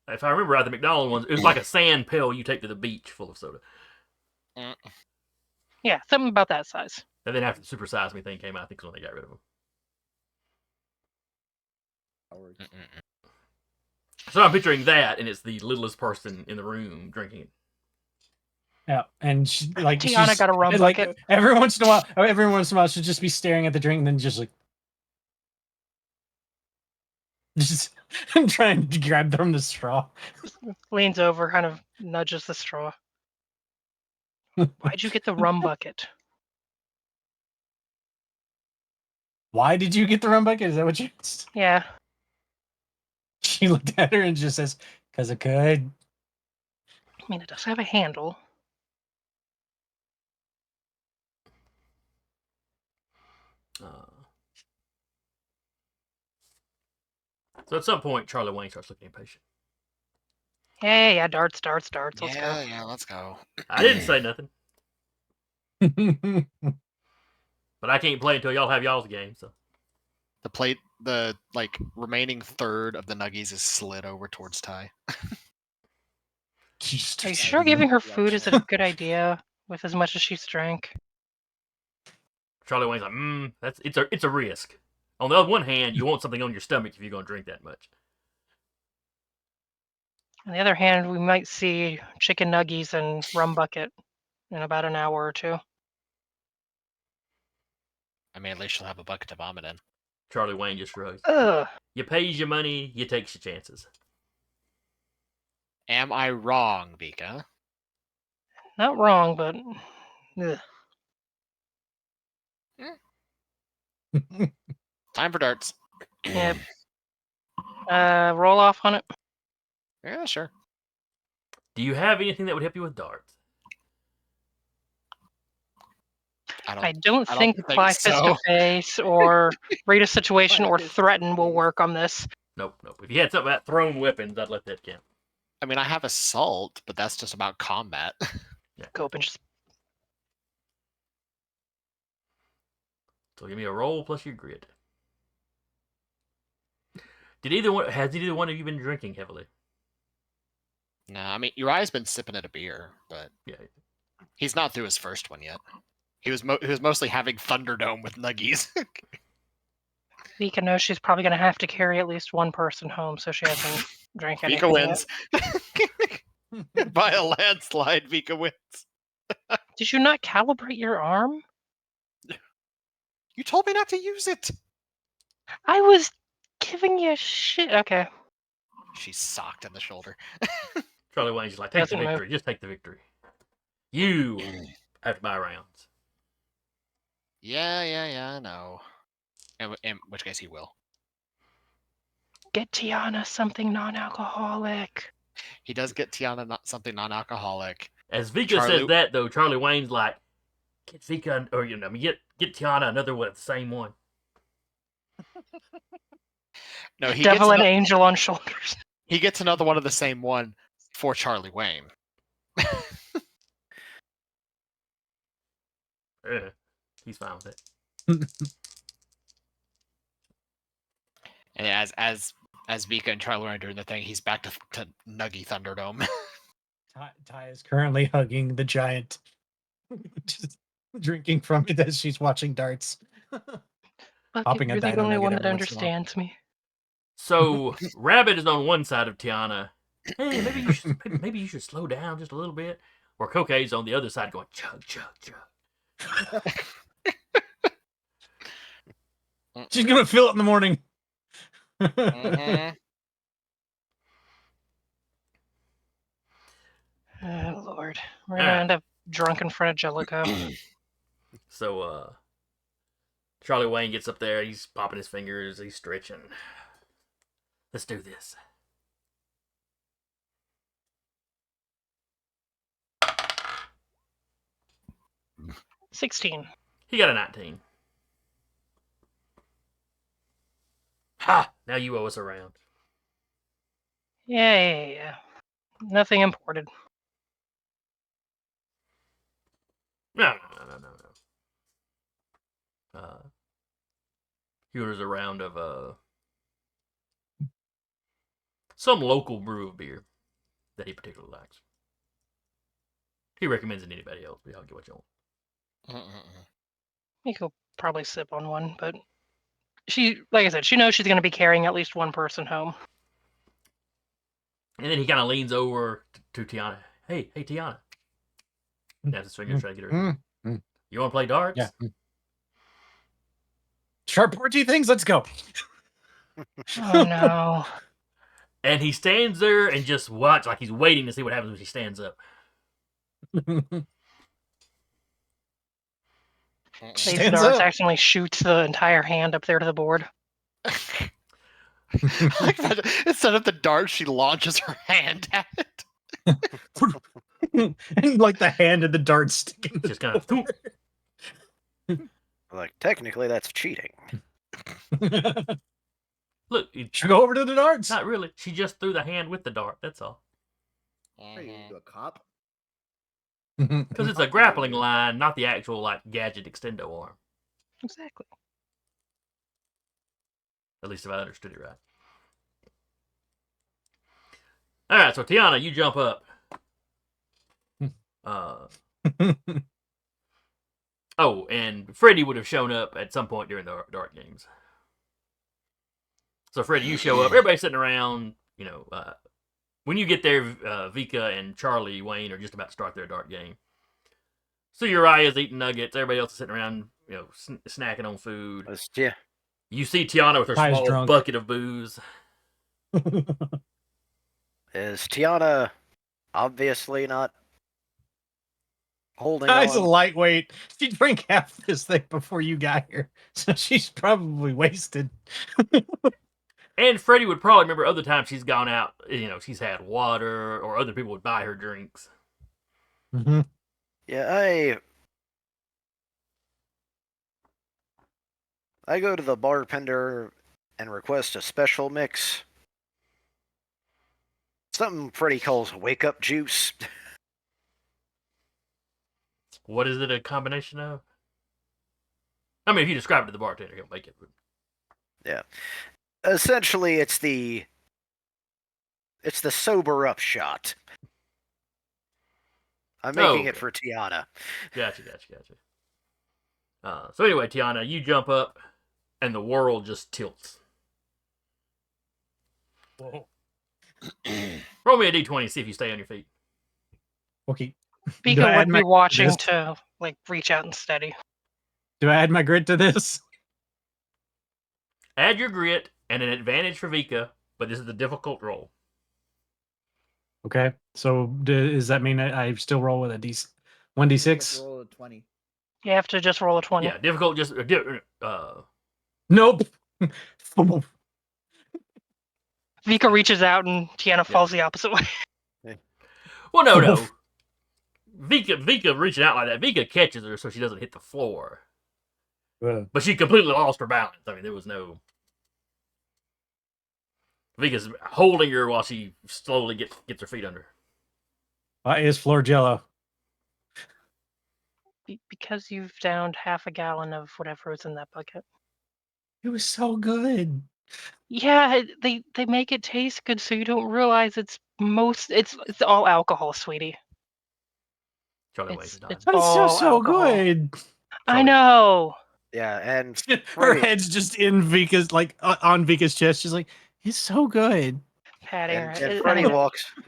If I remember right, the McDonald's ones, it was like a sand pail you take to the beach full of soda. Yeah, something about that size. And then after the Super Size Me thing came out, I think is when they got rid of them. So I'm picturing that, and it's the littlest person in the room drinking it. Yeah, and she, like Tiana she's- got a rum and, like bucket. every once in a while, she'll just be staring at the drink and then just like, just trying to grab from the straw. Leans over, kind of nudges the straw. Why'd you get the rum bucket? Why did you get the rum bucket? Is that what you? Yeah. She looked at her and just says, "Cause I could." I mean, it does have a handle. So at some point, Charlie Wayne starts looking impatient. Yeah, darts. Let's go. Yeah, let's go. I didn't say nothing, but I can't play until y'all have y'all's game. So The remaining third of the nuggies is slid over towards Ty. Are you sure giving her food is a good idea with as much as she's drank? Charlie Wayne's like, it's a risk. On the other one hand, you want something on your stomach if you're going to drink that much. On the other hand, we might see chicken nuggies and rum bucket in about an hour or two. I mean, at least she'll have a bucket to vomit in. Charlie Wayne just shrugs. Ugh. You pays your money, you takes your chances. Am I wrong, Vika? Not wrong, but ugh. Time for darts. Yep. Roll off on it. Yeah, sure. Do you have anything that would help you with darts? I don't think think apply fist to so. face or read a situation Apply or fist to threaten will face. work on this. Nope. If you had something about thrown weapons, I'd let that count. I mean, I have assault, but that's just about combat. Go up and just So give me a roll plus your grit. Has either one of you been drinking heavily? No, I mean, Uriah's been sipping at a beer, but Yeah. he's not through his first one yet. He was mostly having Thunderdome with nuggies. Vika knows she's probably going to have to carry at least one person home, so she hasn't drank anything Vika yet. wins. By a landslide, Vika wins. Did you not calibrate your arm? You told me not to use it. I was giving you shit. Okay. She's socked in the shoulder. Charlie Wayne's just like, take the Doesn't move. victory. Just take the victory. You have to buy rounds. Yeah, I know. In which case he will. Get Tiana something non-alcoholic. He does get Tiana something non-alcoholic. As Vika Charlie- says that, though, Charlie Wayne's like, get Vika, or get Tiana another one, the same one. No, he Devil gets and angel on shoulders. he gets another one of the same one for Charlie Wayne. He's fine with it. And as Vika and Charlie Wayne are doing the thing, he's back to Nuggy Thunderdome. Ty is currently hugging the giant, just drinking from it as she's watching darts. Popping a You're the dino only nugget one every that once in a while. understands me. So Rabbit is on one side of Tiana. Hey, maybe you should slow down just a little bit. Or Kokei's on the other side going chug chug chug. She's gonna feel it in the morning. Mhm. Oh Lord, we're gonna end up drunk in front of Jellicoe. So Charlie Wayne gets up there, he's popping his fingers, he's stretching. Let's do this. $16. He got a 19. Ha! Now you owe us a round. Yeah. Nothing imported. No. He orders a round of some local brew of beer that he particularly likes. He recommends it to anybody else, but y'all get what you want. You could probably sip on one, but she, like I said, she knows she's going to be carrying at least one person home. And then he kind of leans over to Tiana. Hey, Tiana. Snaps his fingers, trying to get her. You want to play darts? Yeah. Sharp-boardy things. Let's go. Oh no. And he stands there and just watch, like he's waiting to see what happens when she stands up. Plays Stands darts, up. accidentally shoots the entire hand up there to the board. Like that, instead of the dart, she launches her hand at it. And like the hand of the dart sticking. Just kind of. Like, technically, that's cheating. Look, Should go over to the darts. not really. She just threw the hand with the dart. That's all. What are you gonna do, a cop? Because it's a grappling line, not the actual like gadget extendo arm. Exactly. At least if I understood it right. All right, so Tiana, you jump up. Oh, and Freddy would have shown up at some point during the Dart games. So Freddy, you show up. Everybody's sitting around. You know, when you get there, Vika and Charlie Wayne are just about to start their Dart game. So Uriah's eating nuggets. Everybody else is sitting around, you know, snacking on food. Yeah. You see Tiana with her Ty's small drunk. bucket of booze. Is Tiana obviously not holding Ty's a on? lightweight. She drank half this thing before you got here, so she's probably wasted. And Freddie would probably remember other times she's gone out, you know, she's had water or other people would buy her drinks. Mm-hmm. Yeah, I go to the bartender and request a special mix. Something Freddy calls wake up juice. What is it a combination of? I mean, if you describe it to the bartender, he'll make it. Yeah. Essentially, it's the sober up shot. I'm making it okay. for Tiana. Gotcha. So anyway, Tiana, you jump up, and the world just tilts. Whoa. Roll me a d20, see if you stay on your feet. Okay. Vika Do I add would be my- watching this- to like reach out and steady. Do I add my grit to this? Add your grit and an advantage for Vika, but this is the difficult roll. Okay. So does that mean I still roll with a Just 1d6? roll a 20. You have to just roll a 20. Yeah, difficult. Just Nope. Vika reaches out and Tiana falls the opposite way. well, no. Vika reaching out like that. Vika catches her so she doesn't hit the floor, but she completely lost her balance. I mean, there was no. Vika's holding her while she slowly gets her feet under. Why is floor jello? Because you've downed half a gallon of whatever was in that bucket. It was so good. Yeah, they make it taste good so you don't realize it's all alcohol, sweetie. Charlie Wayne's It's dying. But it's all so alcohol. good. I Sorry. know. Yeah, and Her Freddy, head's just in Vika's, like on Vika's chest. She's like, it's so good. Patting her.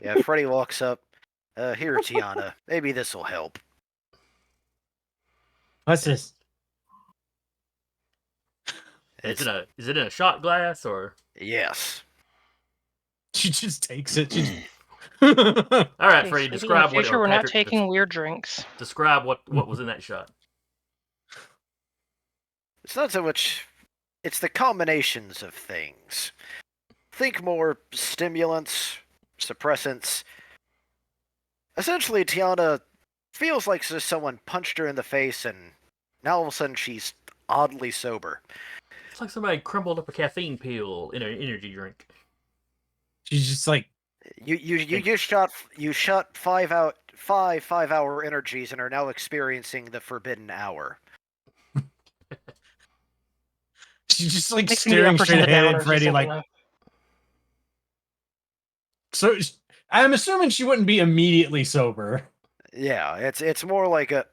and Freddy walks up. Here, Tiana. Maybe this will help. What's this? Is it in a shot glass or? Yes. She just takes it. She just... All right, Hey, Freddie, sweetie, describe in the future, what. we're not Patrick, taking weird drinks. Describe what was in that shot. It's not so much. It's the combinations of things. Think more stimulants, suppressants. Essentially, Tiana feels like someone punched her in the face, and now all of a sudden she's oddly sober. It's like somebody crumbled up a caffeine pill in an energy drink. She's just like, You shot 5-hour energies and are now experiencing the forbidden hour. she's just like Mixing the staring uppers straight and the ahead at downers or Freddy. something, Like, though. so I'm assuming she wouldn't be immediately sober. Yeah, it's more like a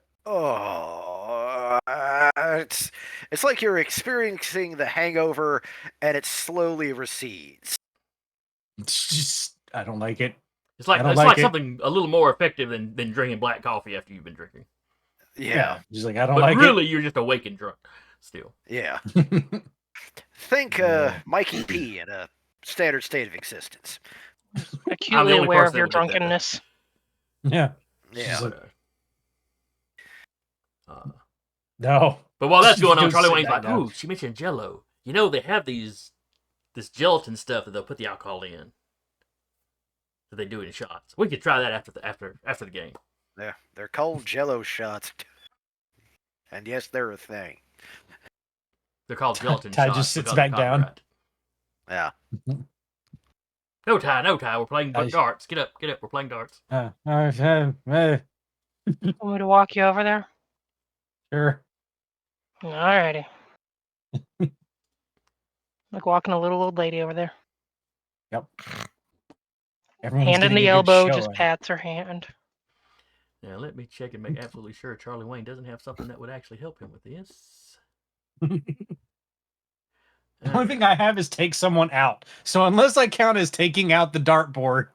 it's like you're experiencing the hangover and it slowly recedes. It's just, I don't like it. It's like I don't it's like like it. something a little more effective than drinking black coffee after you've been drinking. Yeah, She's like, I don't But like really, you're just awake and drunk still. yeah. it. Think Yeah. Mikey P in a standard state of existence. Acutely only aware person of that your would get that, though. drunkenness. Yeah. Yeah. She's like, Uh, no. but while that's She going on, goes Charlie sit Wayne's back like, down. "Ooh, she mentioned Jello. You know they have this gelatin stuff that they'll put the alcohol in. That they do it in shots. We could try that after the game. They're called Jello shots, and yes, they're a thing. They're called gelatin Ty shots. just sits because of back down. copyright. Yeah. No tie, no tie. We're playing Nice. darts. Get up. We're playing darts. Want me to walk you over there? Sure. Alrighty. Like walking a little old lady over there. Yep. Everyone's Hand in getting the a good elbow, show just at it. pats her hand. Now let me check and make absolutely sure Charlie Wayne doesn't have something that would actually help him with this. The only thing I have is take someone out. So unless I count as taking out the dartboard.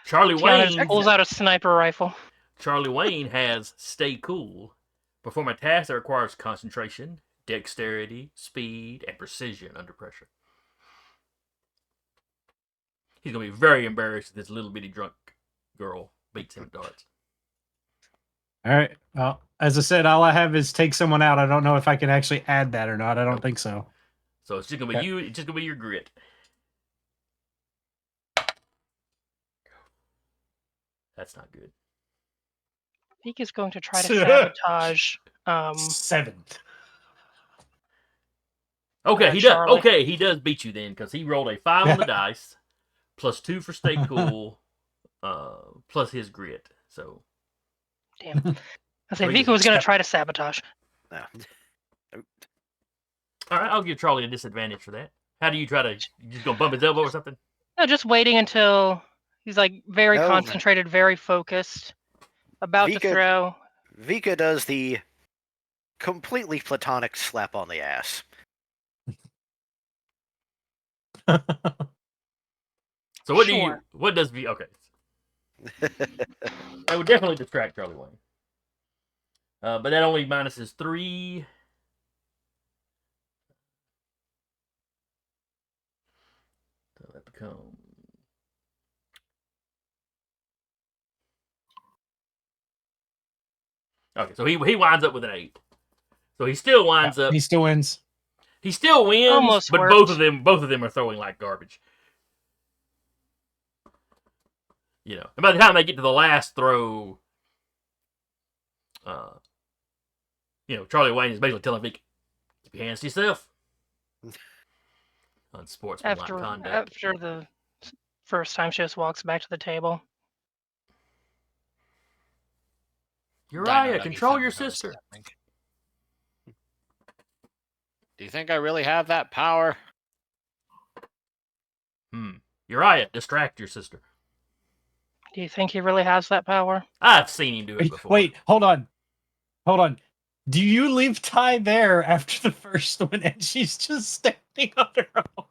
Charlie Tiana just Wayne. pulls out a sniper rifle. Charlie Wayne has stay cool. Perform a task that requires concentration, dexterity, speed, and precision under pressure. He's gonna be very embarrassed if this little bitty drunk girl beats him at darts. All right. Well, as I said, all I have is take someone out. I don't know if I can actually add that or not. I don't think so. So it's just gonna be Okay. you. It's just gonna be your grit. That's not good. Beak is going to try to sabotage. 7. Okay, he does. Charlie. Okay, he does beat you then because he rolled a 5 on the dice, plus 2 for stay cool, plus his grit. So Damn. I say Pretty Vika good. was going to try to sabotage. No. all right, I'll give Charlie a disadvantage for that. How do you try to? You just gonna bump his elbow or something? No, just waiting until he's like very No. concentrated, very focused, about to Vika- throw. Vika does the completely platonic slap on the ass. So what do Sure. you? What does V? Okay, that would definitely distract Charlie Wayne. But that only minuses 3. So that becomes. Okay, so he winds up with an 8. So he still winds up. He still wins. He still wins, Almost but worked. both of them are throwing like garbage. You know, and by the time they get to the last throw, Charlie Wayne is basically telling Vic, "Keep your hands to yourself." Unsportsmanlike conduct. After the first time, she just walks back to the table. Uriah, Dino control Nugget your Thunder knows sister. that, I think. Do you think I really have that power? Uriah, distract your sister. Do you think he really has that power? I've seen him do it before. Wait, hold on. Do you leave Ty there after the first one and she's just standing on her own?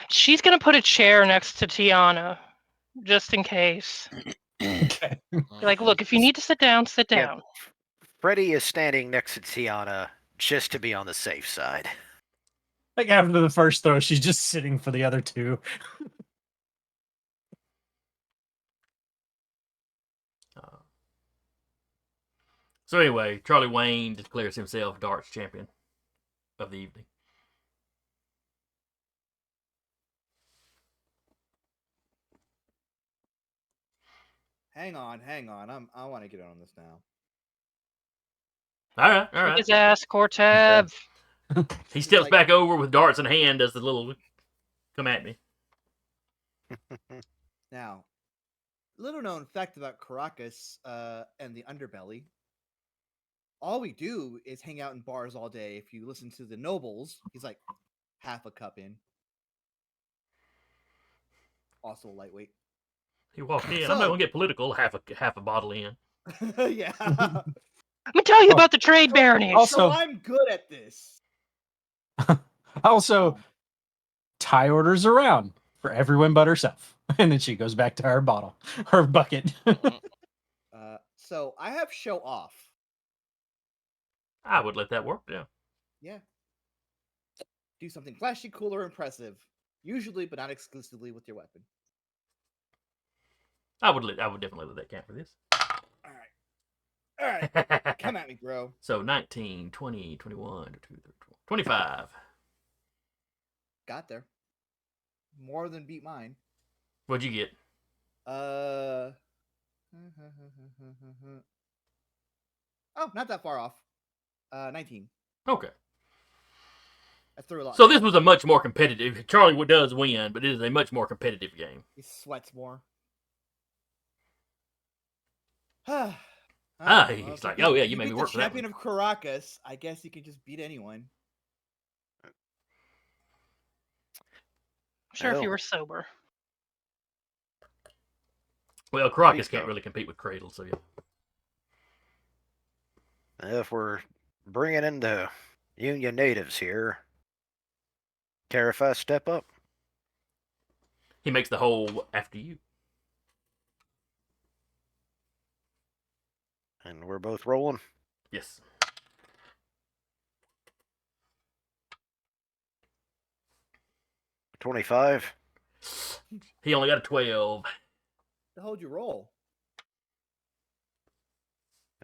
She's gonna put a chair next to Tiana, just in case. Okay. Be like, look, if you need to sit down, sit Yep. down. Freddy is standing next to Tiana just to be on the safe side. Like after the first throw, she's just sitting for the other two. So anyway, Charlie Wayne declares himself darts champion of the evening. Hang on. I want to get on this now. All right. Kick his ass, Cortev. He steps like- back over with darts in hand as the little come at me. Now, little known fact about Caracas and the underbelly. All we do is hang out in bars all day. If you listen to the Nobles, he's like half a cup in. Also lightweight. He walked in. I'm not gonna get political. Half a bottle in. Yeah. Let me tell you about the trade baronies. Also- So I'm good at this. Also, Ty orders around for everyone but herself. And then she goes back to her bottle, her bucket. So I have show off. I would let that work. Yeah. Yeah. Do something flashy, cool, or impressive. Usually, but not exclusively with your weapon. I would definitely let that count for this. All right. Come at me, bro. So 19, 20, 21, 22, 25. Got there. More than beat mine. What'd you get? Oh, not that far off. 19. Okay. I threw a lot. So this was a much more competitive. Charlie does win, but it is a much more competitive game. He sweats more. He's like, oh yeah, you made me work for that champion one. of Caracas. I guess you can just beat anyone. I'm sure if Oh. you were sober. Well, Caracas Please can't go. really compete with Cradle, so yeah. If we're bringing in the Union natives here, care if I step up? He makes the hole after you. And we're both rolling. Yes. $25. He only got a 12. The hell'd you roll?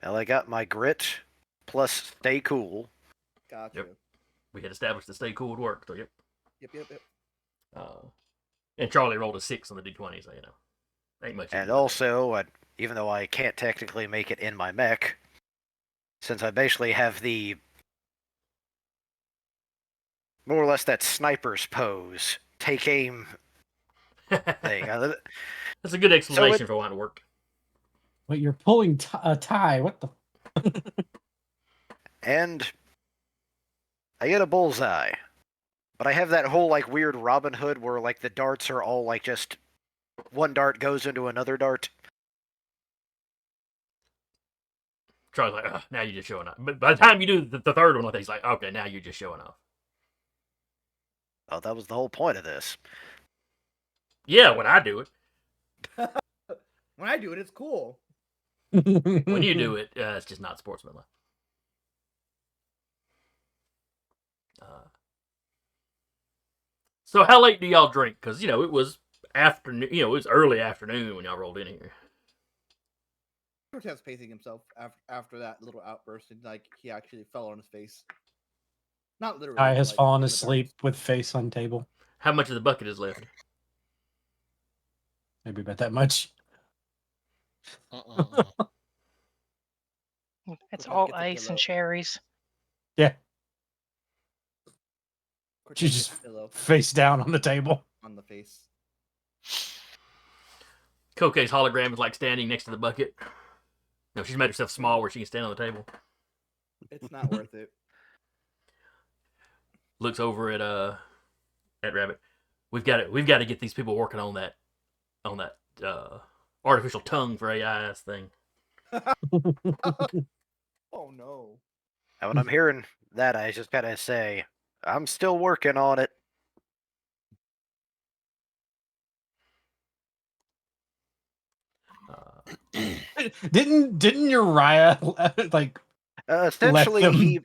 Well, I got my grit plus stay cool. Gotcha. Yep. We had established that stay cool would work, so yep. Yep. And Charlie rolled a 6 on the d20, so you know. Ain't much. And also, even though I can't technically make it in my mech, since I basically have the more or less that sniper's pose, take aim thing. That's a good explanation for why it worked. But you're pulling a tie. What the? And I get a bullseye. But I have that whole like weird Robin Hood where like the darts are all like just one dart goes into another dart. Charlie's like, now you're just showing off. But by the time you do the third one, I think he's like, okay, now you're just showing off. Oh, that was the whole point of this. Yeah, when I do it. When I do it, it's cool. When you do it, it's just not sportsmanlike. So how late do y'all drink? Because, it was afternoon. It was early afternoon when y'all rolled in here. Cortez pacing himself after that little outburst, and like he actually fell on his face. Not literally. Ty has like, fallen in the asleep darkness. with face on table. How much of the bucket is left? Maybe about that much. It's Cortez all gets a ice pillow. and cherries. Yeah, Cortez she's gets just a pillow face down on the table. on the face. Kokei's hologram is like standing next to the bucket. No, she's made herself small where she can stand on the table. It's not worth it. Looks over at Rabbit. We've got to get these people working on that artificial tongue for AIS thing. Oh no. And when I'm hearing that, I just gotta say, I'm still working on it. Didn't Uriah like Essentially, them- he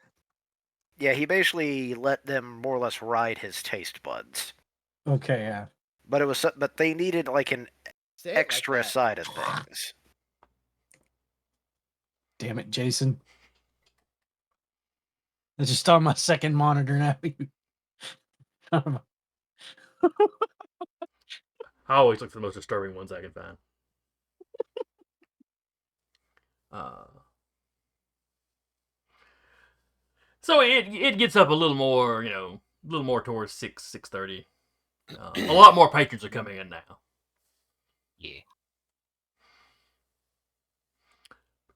basically let them more or less ride his taste buds. Okay, yeah. But they needed like an Say it like extra that. side of things. Damn it, Jason. It's just on my second monitor now. I always look for the most disturbing ones I can find. So it gets up a little more, a little more towards 6:30. A lot more patrons are coming in now. Yeah.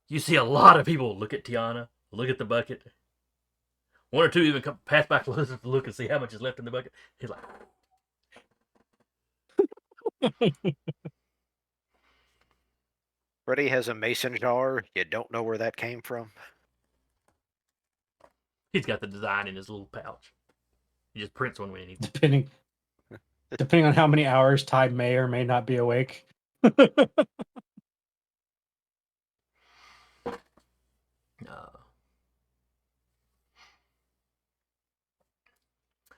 You see a lot of people look at Tiana, look at the bucket. One or two even pass by to look and see how much is left in the bucket. He's like, Freddy has a mason jar. You don't know where that came from. he's got the design in his little pouch. He just prints one when he needs it. Depending on how many hours Ty may or may not be awake.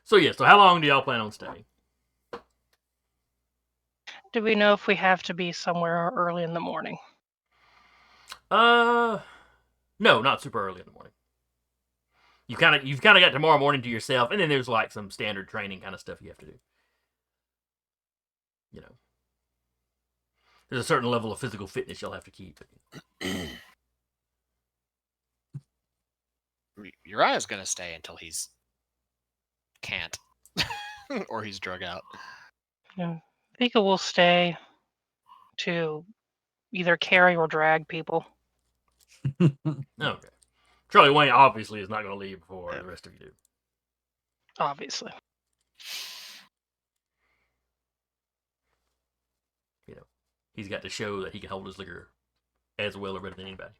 So how long do y'all plan on staying? Do we know if we have to be somewhere early in the morning? No, not super early in the morning. You've kind of got tomorrow morning to yourself, and then there's like some standard training kind of stuff you have to do. There's a certain level of physical fitness you'll have to keep. Uriah's gonna stay until he's can't. Or he's drug out. Yeah. Vika will stay to either carry or drag people. Okay. Charlie Wayne obviously is not going to leave before Yeah. the rest of you do. Obviously. You know, he's got to show that he can hold his liquor as well or better than anybody.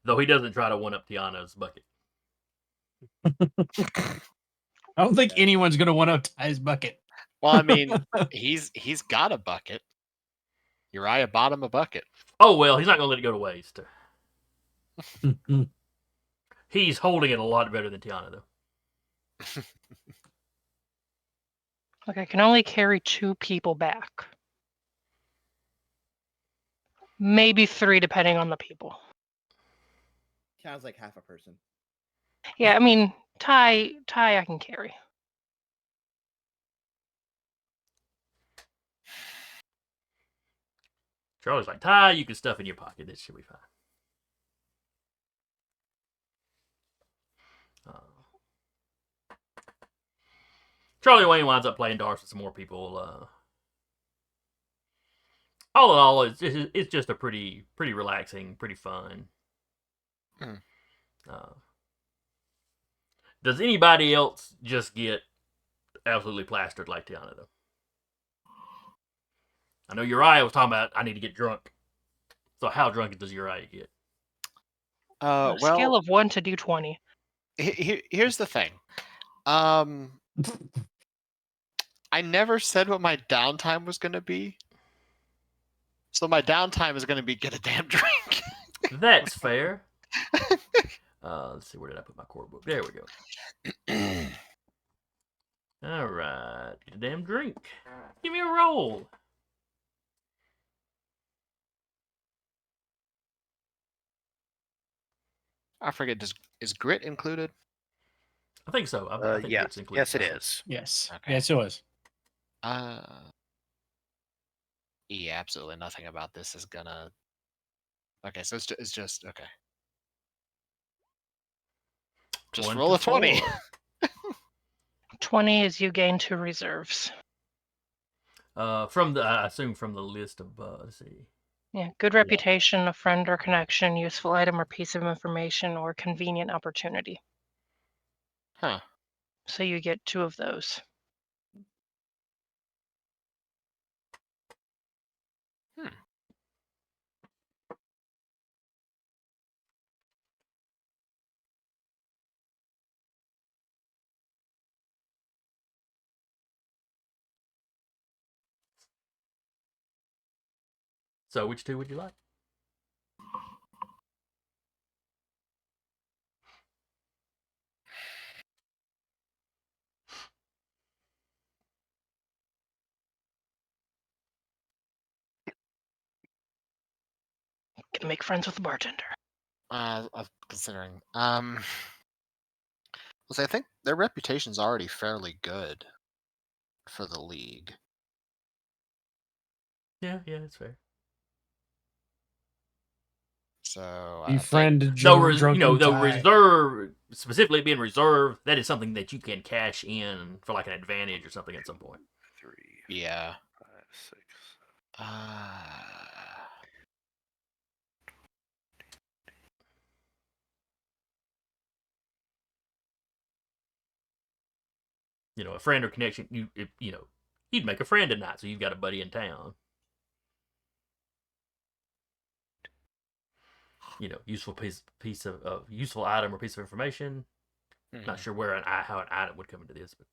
Though he doesn't try to one-up Tiana's bucket. I don't think anyone's gonna want to tie his bucket. Well, I mean, he's got a bucket. Uriah bought him a bucket. Oh, well, he's not going to let it go to waste. He's holding it a lot better than Tiana, though. Like, I can only carry 2 people back. Maybe 3, depending on the people. Sounds like half a person. Yeah, I mean, Ty I can carry. Charlie's like, Ty, you can stuff in your pocket. This should be fine. Charlie Wayne winds up playing darts with some more people. All in all, it's just a pretty relaxing, pretty fun. Mm. Does anybody else just get absolutely plastered like Tiana, though? I know Uriah was talking about I need to get drunk. So how drunk does Uriah get? On a scale Well, of 1 to D20. here's the thing. I never said what my downtime was going to be. So my downtime is going to be get a damn drink. That's fair. Let's see, where did I put my core book? There we go. All right, get a damn drink. Give me a roll. I forget. Is grit included? I think so. I think Yes, it's included. yes, it is. Yes. Okay. Yes, it was. Yeah, absolutely nothing about this is gonna. Okay, so it's just okay. Just roll a 20. 20 is you gain 2 reserves. I assume from the list of let's see. Yeah, good reputation, a friend or connection, useful item or piece of information, or convenient opportunity. Huh. So you get 2 of those. So which 2 would you like? Gonna make friends with the bartender. I'm considering. Well, I think their reputation's already fairly good for the league. Yeah, it's fair. So Befriend Though, drunken though Ty. reserve, specifically being reserved, that is something that you can cash in for like an advantage or something at some point. 3, yeah. 5, 6. A friend or connection, you'd make a friend tonight, so you've got a buddy in town. Useful piece of useful item or piece of information. Mhm. Not sure how an item would come into this, but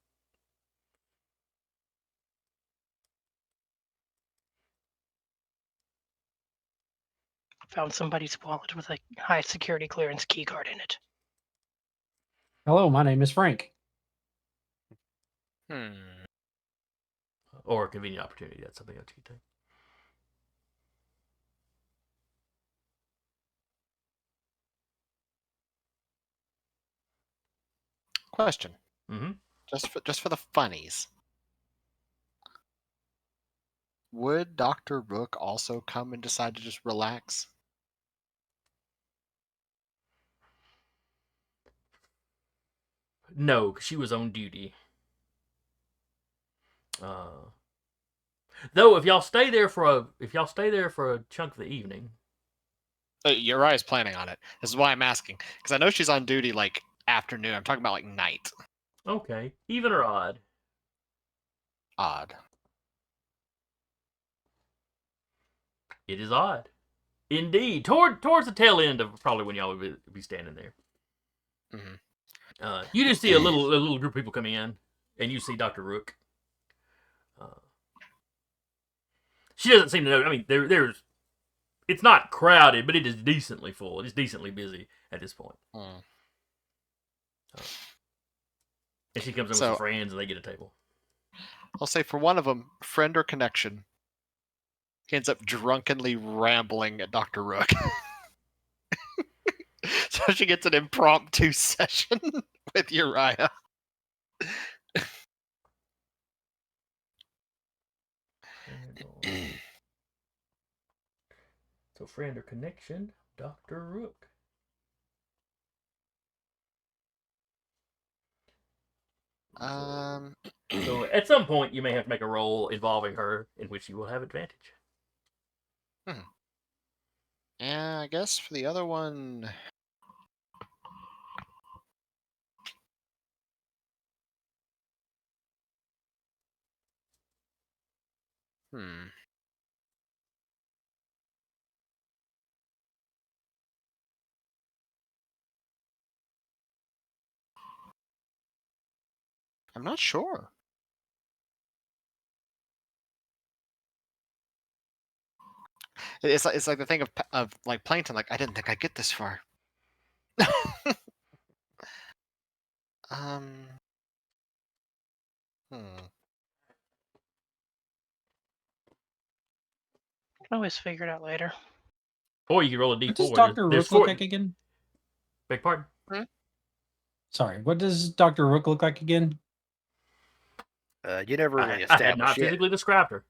Found somebody's wallet with a high security clearance key card in it. Hello, my name is Frank. or a convenient opportunity. That's something else you could take. Question. Mm-hmm. Just for the funnies. Would Dr. Rook also come and decide to just relax? No, 'cause she was on duty. Though if y'all stay there for a chunk of the evening, Uriah's planning on it. This is why I'm asking, because I know she's on duty like afternoon. I'm talking about like night. okay, even or odd. Odd. It is odd, indeed. Towards the tail end of probably when y'all would be standing there. Mm-hmm. You just see a little group of people come in, and you see Dr. Rook. She doesn't seem to know. I mean, there's. It's not crowded, but it is decently full. It is decently busy at this point. Hmm. And she comes in with So- some friends, and they get a table. I'll say for one of them, friend or connection. He ends up drunkenly rambling at Dr. Rook. So she gets an impromptu session with Uriah. So friend or connection, Dr. Rook. So at some point, you may have to make a roll involving her, in which you will have advantage. Yeah, I guess for the other one. I'm not sure. It's like the thing of like Plankton. Like I didn't think I'd get this far. um. Can always figure it out later. Or you can roll a What does d4. Dr. There's Rook look four. like again? Beg pardon? Sorry, what does Dr. Rook look like again? You never really I had established not yet. physically described her.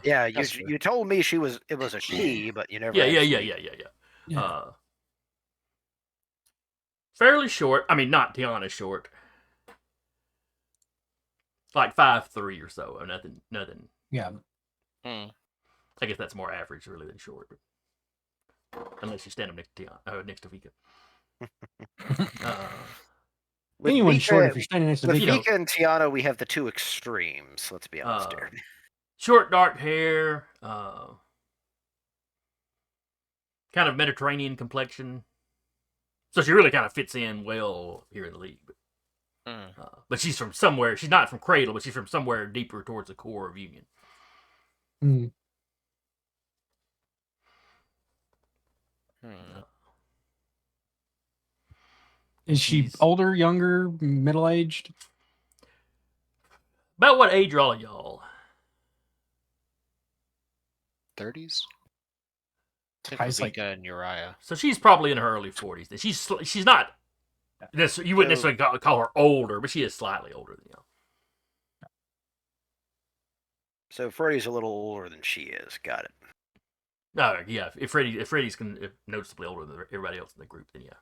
Yeah, That's true. you told me it was a she, but you never. Yeah. Yeah. Fairly short. I mean, not Tiana short. Like 5'3" or so. Or nothing. Yeah. I guess that's more average, really, than short. Unless you stand up next to Tiana, next to Vika. With Anyone Vika, short if you're standing next to with me. Vika and Tiana, we have the two extremes. Let's be honest here. Short, dark hair. Kind of Mediterranean complexion. So she really kind of fits in well here in the league. But she's from somewhere. She's not from Cradle, but she's from somewhere deeper towards the core of Union. Is she She's- older, younger, middle-aged? About what age are all of y'all? 30s. I was like- Vika and Uriah. So she's probably in her early 40s. She's not. You wouldn't necessarily call her older, but she is slightly older than y'all. So Freddie's a little older than she is. Got it. No, yeah. If Freddie's noticeably older than everybody else in the group, then yeah.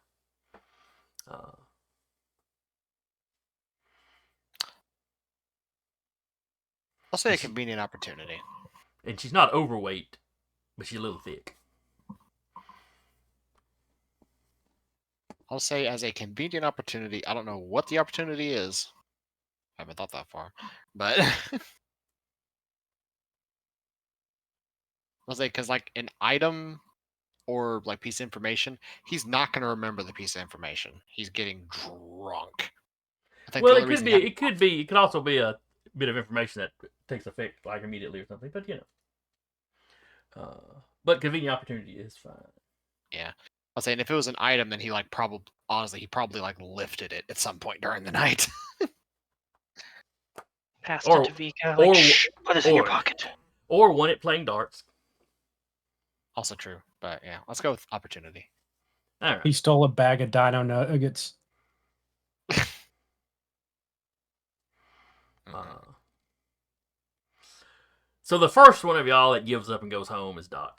I'll say a convenient opportunity. And she's not overweight, but she's a little thick. I'll say as a convenient opportunity. I don't know what the opportunity is. I haven't thought that far, but I'll say because like an item or like piece of information, he's not going to remember the piece of information. He's getting drunk. I think Well, the it only could reason be. It could also be a bit of information that takes effect like immediately or something. But but convenient opportunity is fine. Yeah, I'll say, and if it was an item, then he like probably like lifted it at some point during the night. Passed Or- it to Vika. or- Like, shh, put this in your or- pocket. Or won it playing darts. Also true, but yeah, let's go with opportunity. All right. He stole a bag of dino nuggets. So the first one of y'all that gives up and goes home is Doc.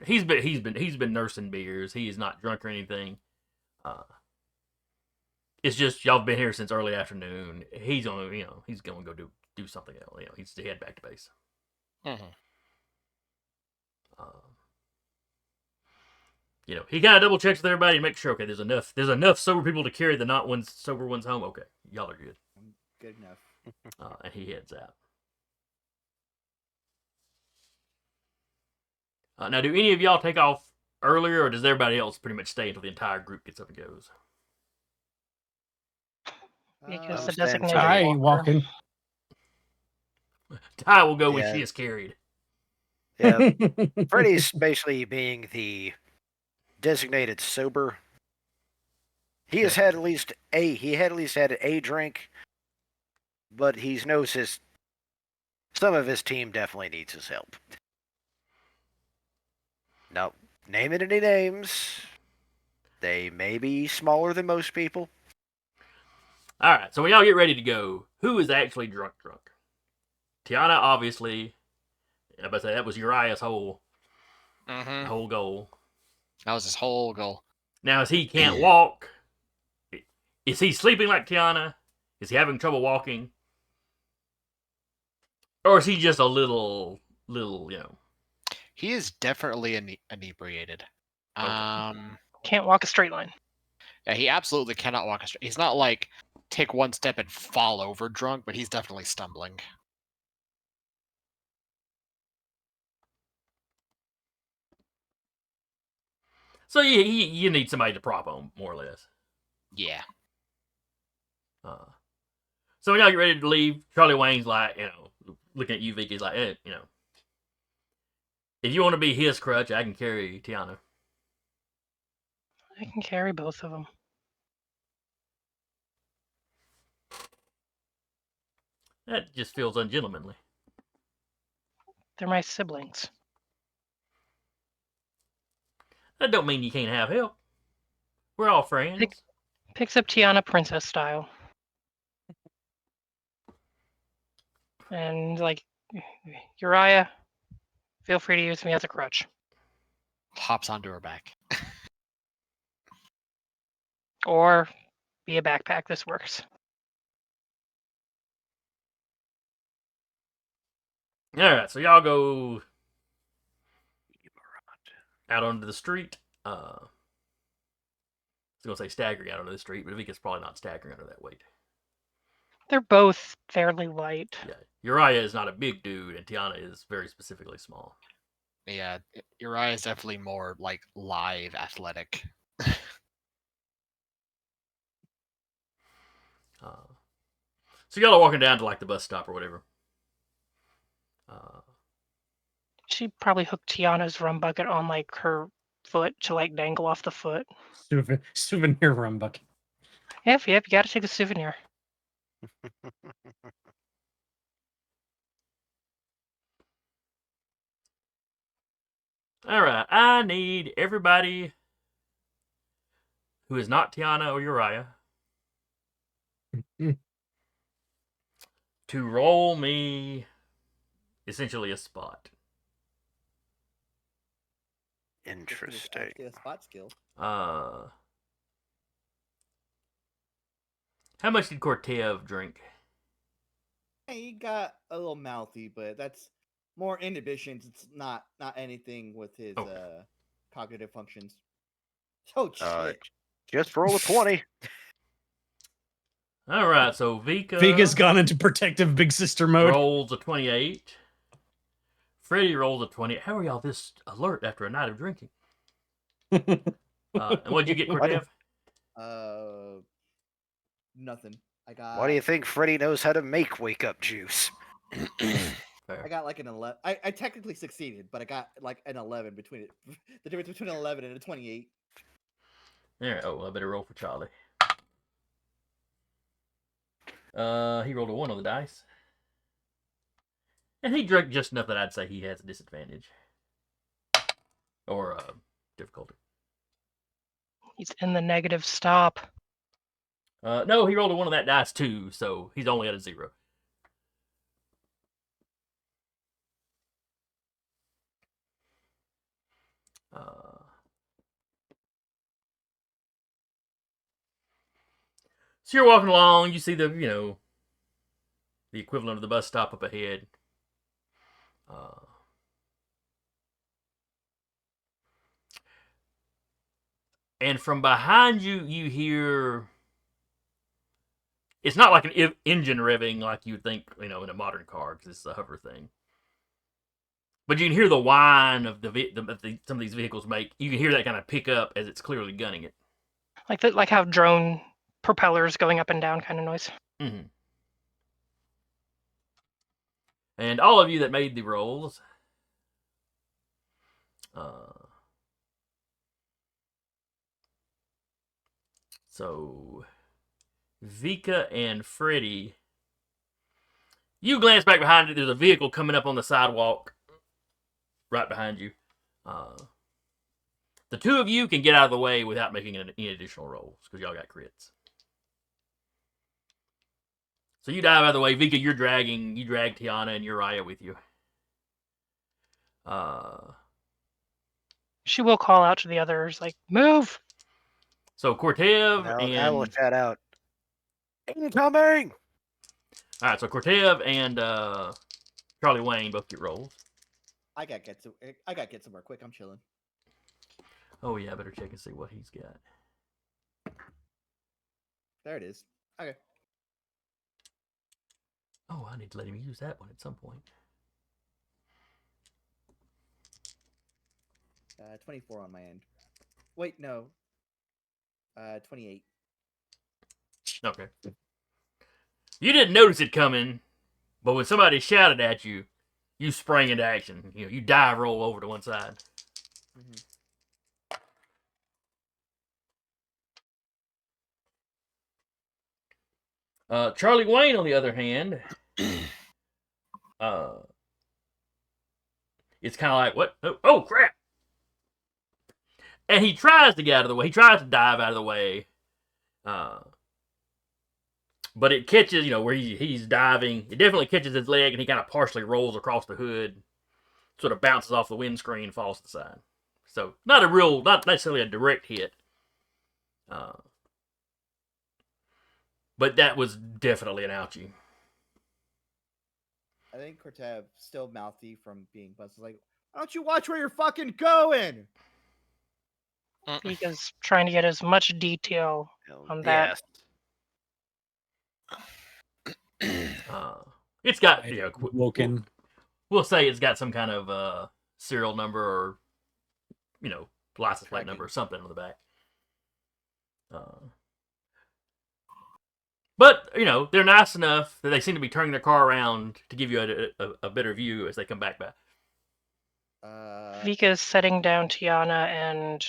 He's been nursing beers. He is not drunk or anything. It's just y'all been here since early afternoon. He's gonna, he's gonna go do something else. He's to head back to base. Mm-hmm. He kind of double checks with everybody to make sure. Okay, there's enough sober people to carry the not ones sober ones home. Okay, y'all are good. Good enough. And he heads out. Now, do any of y'all take off earlier, or does everybody else pretty much stay until the entire group gets up and goes? Because I'm the staying designated I tight. ain't walking. Ty will go when Yeah. she is carried. Yeah, Freddy's basically being the designated sober. He has had at least had a drink, but he knows some of his team definitely needs his help. Now, name it any names. They may be smaller than most people. All right, so when y'all get ready to go, who is actually drunk? Tiana, obviously. I about to say that was Uriah's whole goal. That was his whole goal. Now, as he can't walk, is he sleeping like Tiana? Is he having trouble walking? Or is he just a little, He is definitely inebriated. Okay. Can't walk a straight line. Yeah, he absolutely cannot walk a straight. He's not like take one step and fall over drunk, but he's definitely stumbling. So you need somebody to prop him, more or less. Yeah. So when y'all get ready to leave, Charlie Wayne's like, looking at you, Vicky's like, if you want to be his crutch, I can carry Tiana. I can carry both of them. That just feels ungentlemanly. They're my siblings. That don't mean you can't have help. We're all friends. Picks up Tiana princess style. And like, Uriah, feel free to use me as a crutch. Hops onto her back. Or be a backpack, this works. All right, so y'all go out onto the street. I was going to say staggering out onto the street, but Vika's probably not staggering under that weight. They're both fairly light. Yeah, Uriah is not a big dude, and Tiana is very specifically small. Yeah, Uriah is definitely more like live athletic. So y'all are walking down to like the bus stop or whatever. She probably hooked Tiana's rum bucket on like her foot to like dangle off the foot. Souvenir rum bucket. Yep, you gotta take a souvenir. All right, I need everybody who is not Tiana or Uriah to roll me essentially a spot. Interesting. Get a spot skill. How much did Cortev drink? Hey, he got a little mouthy, but that's more inhibitions. It's not anything with his Okay. cognitive functions. Oh shit! Just roll a 20. All right, so Vika's gone into protective big sister mode. rolls a 28. Freddie rolls a 20. How are y'all this alert after a night of drinking? And what'd you get, Cortev? Nothing. I got. Why do you think Freddy knows how to make wake up juice? I got like an 11. I technically succeeded, but I got like an 11 between it. The difference between an 11 and a 28. All right, I better roll for Charlie. He rolled a 1 on the dice. And he drank just enough that I'd say he has a disadvantage. Or difficulty. He's in the negative. Stop. No, he rolled a 1 on that dice too, so he's only at a 0. So you're walking along, you see the equivalent of the bus stop up ahead. And from behind you, you hear. It's not like an engine revving like you'd think, in a modern car, because it's a hover thing. But you can hear the whine of some of these vehicles make. You can hear that kind of pick up as it's clearly gunning it. Like how drone propellers going up and down kind of noise. Mm-hmm. And all of you that made the rolls, so Vika and Freddy, you glance back behind it. There's a vehicle coming up on the sidewalk right behind you. The two of you can get out of the way without making any additional rolls because y'all got crits. So you dive out of the way. Vika, you drag Tiana and Uriah with you. She will call out to the others, like, move! So Cortev I will and... shout out, incoming! Alright, so Cortev and Charlie Wayne both get rolls. I gotta get somewhere quick. I'm chilling. Oh yeah, I better check and see what he's got. There it is. Okay. Oh, I need to let him use that one at some point. 24 on my end. Wait, no. 28. Okay. You didn't notice it coming, but when somebody shouted at you, you sprang into action. You dive roll over to one side. Mm-hmm. Charlie Wayne, on the other hand, it's kind of like, what? Oh, crap! And he tries to get out of the way. He tries to dive out of the way. But it catches, where he's diving. It definitely catches his leg, and he kind of partially rolls across the hood. Sort of bounces off the windscreen and falls to the side. So, not necessarily a direct hit. But that was definitely an ouchie. I think Cortev, still mouthy from being buzzed, is like, why don't you watch where you're fucking going? Vika's trying to get as much detail on that. It's got, Woken. We'll say it's got some kind of serial number or, license plate number or something on the back. But, they're nice enough that they seem to be turning their car around to give you a better view as they come back by. Vika's setting down Tiana and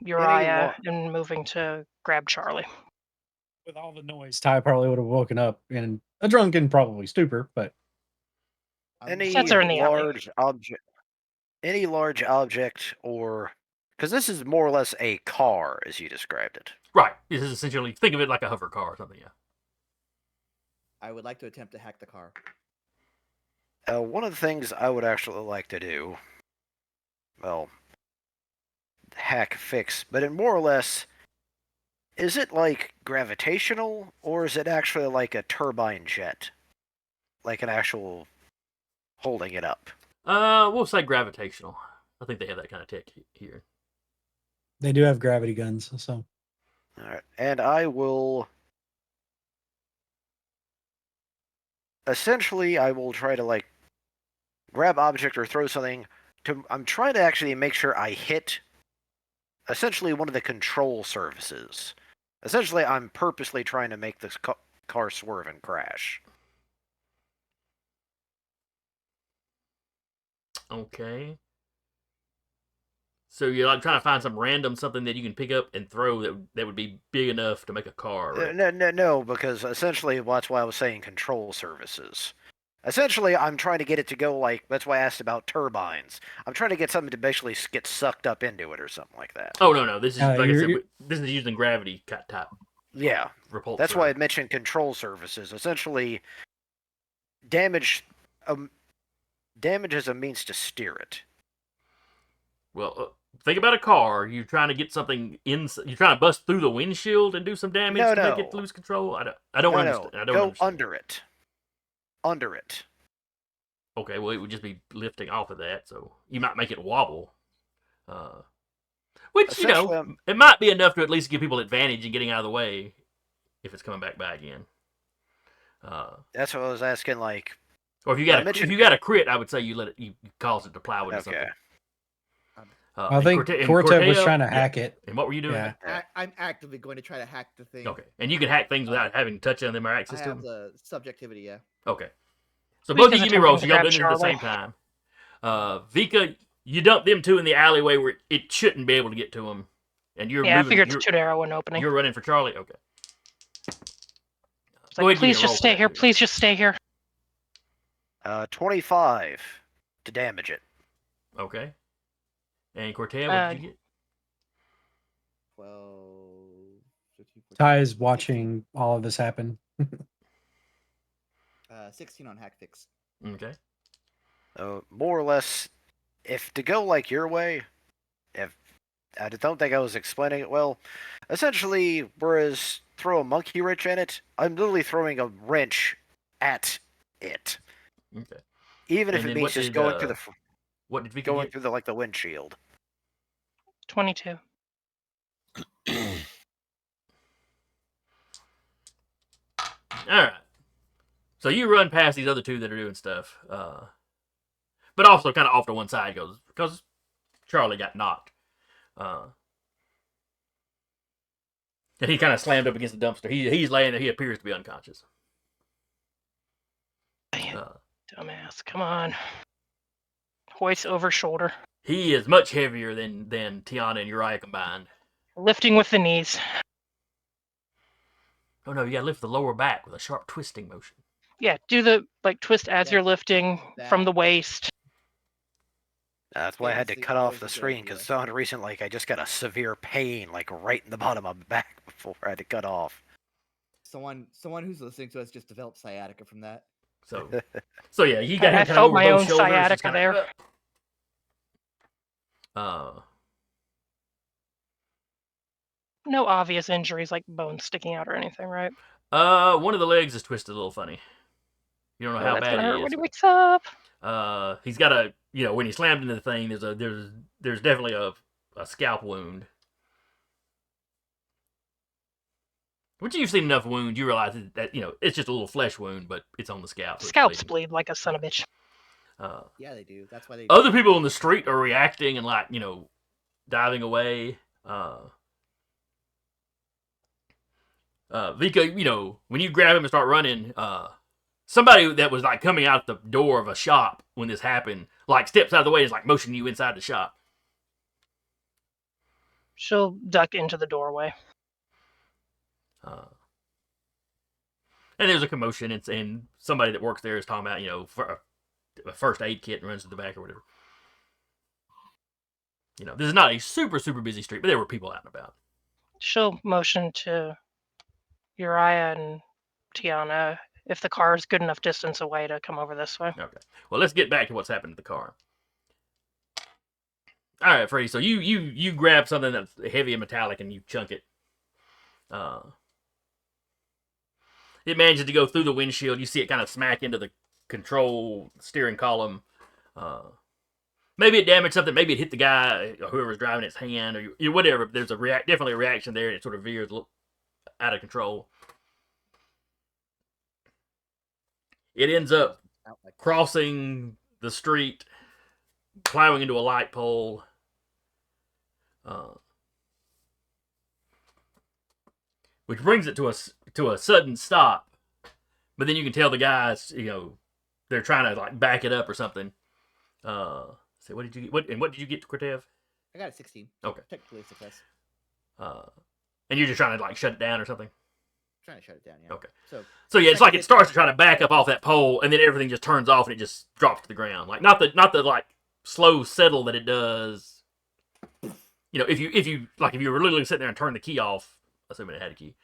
Uriah and moving to grab Charlie. With all the noise, Ty probably would have woken up in a drunken, probably stupor, but... Any Sets her in the large object or... Because this is more or less a car, as you described it. Right. This is essentially, think of it like a hover car or something, yeah. I would like to attempt to hack the car. One of the things I would actually like to do, well, hack, fix, but it more or less, is it like gravitational, or is it actually like a turbine jet? Like an actual holding it up? We'll say gravitational. I think they have that kind of tech here. They do have gravity guns, so... Alright, and I will... Essentially, I will try to, like, grab object or throw something. I'm trying to actually make sure I hit, essentially, one of the control surfaces. Essentially, I'm purposely trying to make this car swerve and crash. Okay. So you're like trying to find some random something that you can pick up and throw that would be big enough to make a car, right? No, because essentially that's why I was saying control surfaces. Essentially, I'm trying to get it to go like, that's why I asked about turbines. I'm trying to get something to basically get sucked up into it or something like that. Oh, no. This is, like I said, this is using gravity type. Yeah. Repulsor. That's why I mentioned control surfaces. Essentially, damage as a means to steer it. Well, think about a car. You're trying to get something in. You're trying to bust through the windshield and do some damage No, to make it no. lose control. I don't No, understand. no. I don't Go understand. under it. Under it. Okay, well, it would just be lifting off of that, so you might make it wobble. Which, you Essentially, know, it might be enough to at least give people advantage in getting out of the way if it's coming back by again. That's what I was asking. Like, Or if you I got if mentioned- you got a crit, I would say you let it you cause it to plow into okay. something. I and think and Cortez was Corteo- trying to yeah. hack it. And what were you doing? Yeah. I'm actively going to try to hack the thing. Okay, and you can hack things without having to touch on them or I access to have them. the subjectivity, yeah. Okay, so both of Vika's you give me rolls. So attempting y'all to doing it at the grab same time. Vika, you dump them two in the alleyway where it shouldn't be able to get to them, and you're Yeah, I moving. figured the too narrow an opening. You're running for Charlie. Okay. It's Go like, ahead and give me please a roll just for stay that, here. too. Please just stay here. 25 to damage it. Okay. And Cortez, what did you get? 12, 13, 14, Ty is watching all of this happen. 16 on hack fix. Okay. More or less, if to go like your way, if I don't think I was explaining it well. Essentially, whereas throw a monkey wrench in it, I'm literally throwing a wrench at it. Okay. Even if And it then means what just did, going through the What did Vika going get? through the windshield. 22. All right. So you run past these other two that are doing stuff, but also kind of off to one side goes because Charlie got knocked, and he kind of slammed up against the dumpster. He's laying there. He appears to be unconscious. Dumbass. Come on. Hoist over shoulder. He is much heavier than Tiana and Uriah combined. Lifting with the knees. Oh no, you gotta lift the lower back with a sharp twisting motion. Yeah, do the twist as Yeah, you're lifting from that. the waist. That's why I had to Famously cut off always the a good screen idea. because some reason I just got a severe pain right in the bottom of my back before I had to cut off. Someone who's listening to us just developed sciatica from that. So yeah, you got I him kind of felt over my both own shoulders. just sciatica kinda, there. No obvious injuries like bones sticking out or anything, right? One of the legs is twisted a little funny. You don't know how That's bad gonna hurt it when he is. wakes up. He's got a when he slammed into the thing, there's definitely a scalp wound. Once you've seen enough wounds, you realize that it's just a little flesh wound, but it's on the scalp. So it's Scalps bleeding. bleed like a son of a bitch. Yeah, they do. That's why they. Other people in the street are reacting and diving away. Vika, when you grab him and start running, somebody that was coming out the door of a shop when this happened, steps out of the way and is motioning you inside the shop. She'll duck into the doorway. And there's a commotion, and somebody that works there is talking about, for a first aid kit and runs to the back or whatever. This is not a super, super busy street, but there were people out and about. She'll motion to Uriah and Tiana if the car is good enough distance away to come over this way. Okay. Well, let's get back to what's happened to the car. All right, Freddy. So you grab something that's heavy and metallic and you chunk it. It manages to go through the windshield. You see it kind of smack into the control steering column. Maybe it damaged something. Maybe it hit the guy or whoever's driving its hand or whatever. There's definitely a reaction there, and it sort of veers a little out of control. It ends up crossing the street, plowing into a light pole. Which brings it to a sudden stop. But then you can tell the guys, they're trying to back it up or something. So what did you get? What did you get, Cortez? I got a 16. Okay. Technically a success. And you're just trying to shut it down or something? Trying to shut it down, yeah. Okay. So yeah, it's it starts to try to back up off that pole, and then everything just turns off and it just drops to the ground. Not the slow settle that it does. If you were literally sitting there and turned the key off, assuming it had a key,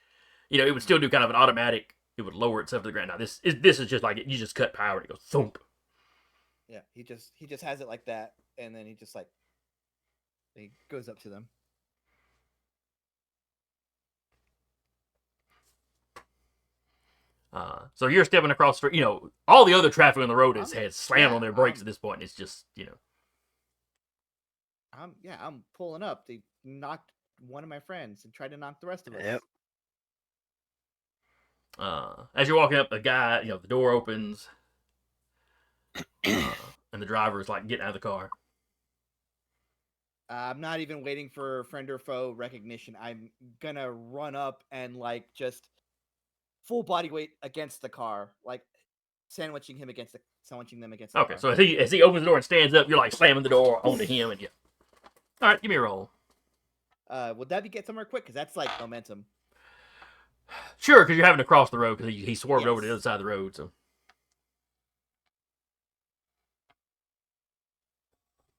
it would still do kind of an automatic. It would lower itself to the ground. Now this is just you just cut power and it goes thump. Yeah, he just has it like that, and then he just He goes up to them. So you're stepping across the street. You know, all the other traffic on the road has slammed yeah, on their brakes I'm- at this point. It's just, you know. I'm pulling up. They knocked one of my friends and tried to knock the rest of us. Yep. As you're walking up, the guy, you know, the door opens, and the driver is like getting out of the car. I'm not even waiting for friend or foe recognition. I'm gonna run up and like just full body weight against the car, like sandwiching them against the Okay, car. so as he opens the door and stands up, you're like slamming the door onto him, and yeah. All right, give me a roll. Would that be get somewhere quick? Because that's like momentum. Sure, because you're having to cross the road because he swerved over to the Yes. other side of the road. So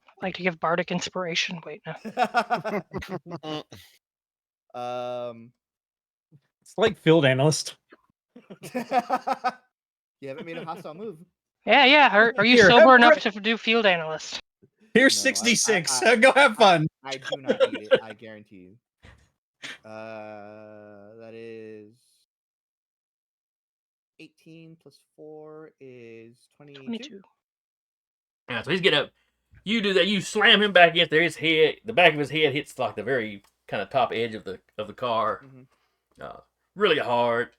I'd like to give bardic inspiration. Wait, no. It's like field analyst. You haven't made a hostile move. Yeah. Are you Here, sober have enough to do field analyst? Here's No, 66. I- Go have fun. I do not need it. I guarantee you. That is 18 plus 4 is 22. 22. yeah, so he's getting up. You do that. You slam him back against there. His head, the back of his head hits like the very kind of top edge of the car, Mhm. really hard.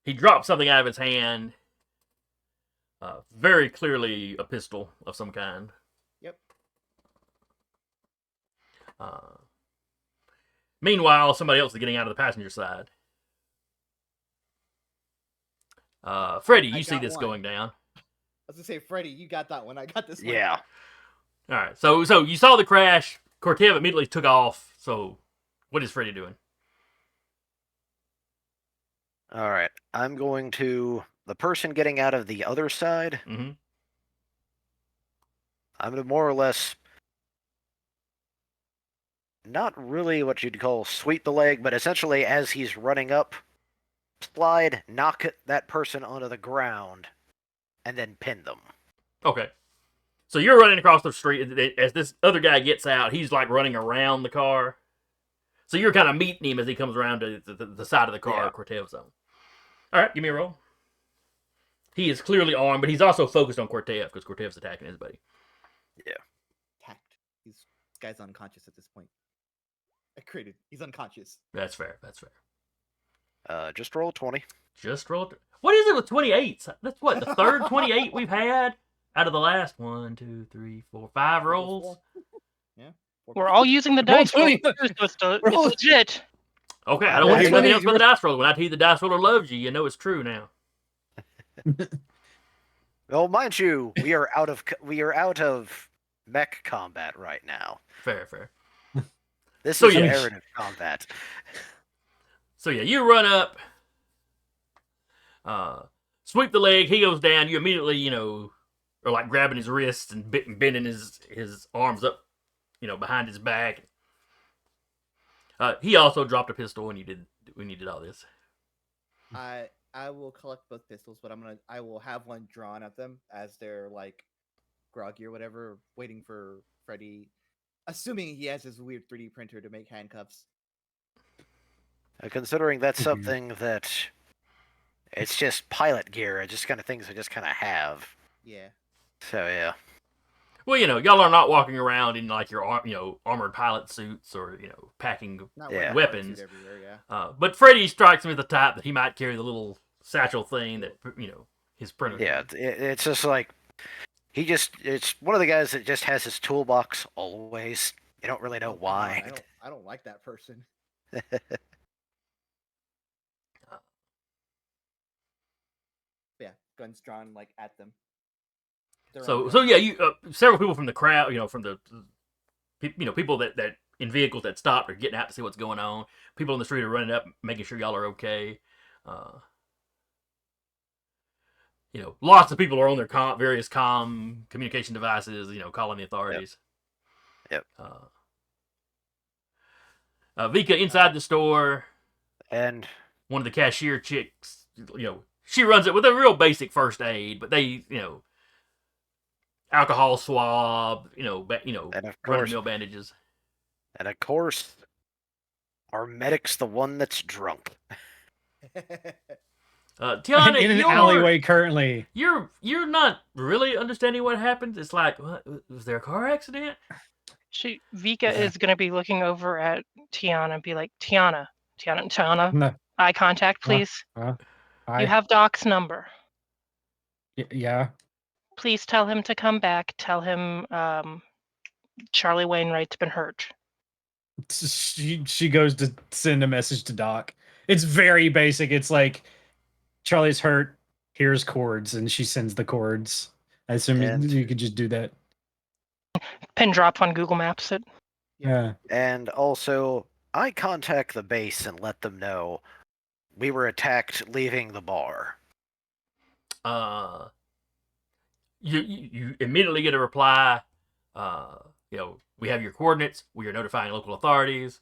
He drops something out of his hand. Very clearly a pistol of some kind. Yep. Meanwhile, somebody else is getting out of the passenger side. Freddy, I you see got this one. going down. I was gonna say, Freddy, you got that one. I got this one. Yeah. All right, so you saw the crash. Cortev immediately took off. So, what is Freddy doing? All right. I'm going to the person getting out of the other side. Mm-hmm. I'm going to more or less not really what you'd call sweep the leg, but essentially as he's running up, slide, knock that person onto the ground, and then pin them. Okay. So you're running across the street as this other guy gets out. He's like running around the car. So you're kind of meeting him as he comes around to the side of the car, Yeah. Cortev's on. All right, give me a roll. He is clearly armed, but he's also focused on Cortev because Cortev's attacking his buddy. Tact. This guy's unconscious at this point. He's unconscious. That's fair. That's fair. Just roll 20. Just roll. What is it with 28s? That's what, the third 28 we've had out of the last 1, 2, 3, 4, 5 rolls? Yeah. We're all using the Roll dice roll, 20. too, so it's Roll- legit. Okay, I don't want to hear Roll nothing else 20. but the dice roller. When I tell you the dice roller loves you, you know it's true now. Well, mind you, we are out of mech combat right now. Fair. This So is yeah. narrative combat. So yeah, you run up, sweep the leg, he goes down, you immediately, you know, are like grabbing his wrists and bending his arms up, you know, behind his back. He also dropped a pistol when you did all this. I will collect both pistols, but I will have one drawn at them as they're like groggy or whatever, waiting for Freddy. Assuming he has his weird 3D printer to make handcuffs. Considering that's something that it's just pilot gear, it's just kind of things I just kind of have. Yeah. So yeah. Well, you know, y'all are not walking around in like your armored pilot suits or, you know, packing Not Yeah. wearing a hard weapons. suit everywhere, yeah. But Freddy strikes me as the type that he might carry the little satchel thing that, you know, his printer. Yeah, it's just like it's one of the guys that just has his toolbox always. You don't really know Oh, God, why. I don't like that person. Yeah, guns drawn like at them. Their own So gun. yeah, you several people from the crowd, you know, from the people that in vehicles that stopped are getting out to see what's going on. People on the street are running up, making sure y'all are okay. You know, lots of people are on their various communication devices, you know, calling the authorities. Yep. Vika inside the store, And one of the cashier chicks, you know, she runs it with a real basic first aid, but they, you know, alcohol swab, And of run of course, mill bandages. Our medic's the one that's drunk. Tiana, in an alleyway currently. You're not really understanding what happened. It's like, what, was there a car accident? Vika is going to be looking over at Tiana and be like, Tiana, No. eye contact, please. You have Doc's number. Yeah. Please tell him to come back. Tell him Charlie Wainwright's been hurt. She goes to send a message to Doc. It's very basic. It's like, Charlie's hurt. Here's cords, and she sends the cords. I assume you could just do that. Pin drop on Google Maps it. Yeah. And also, I contact the base and let them know we were attacked leaving the bar. You immediately get a reply. We have your coordinates. We are notifying local authorities.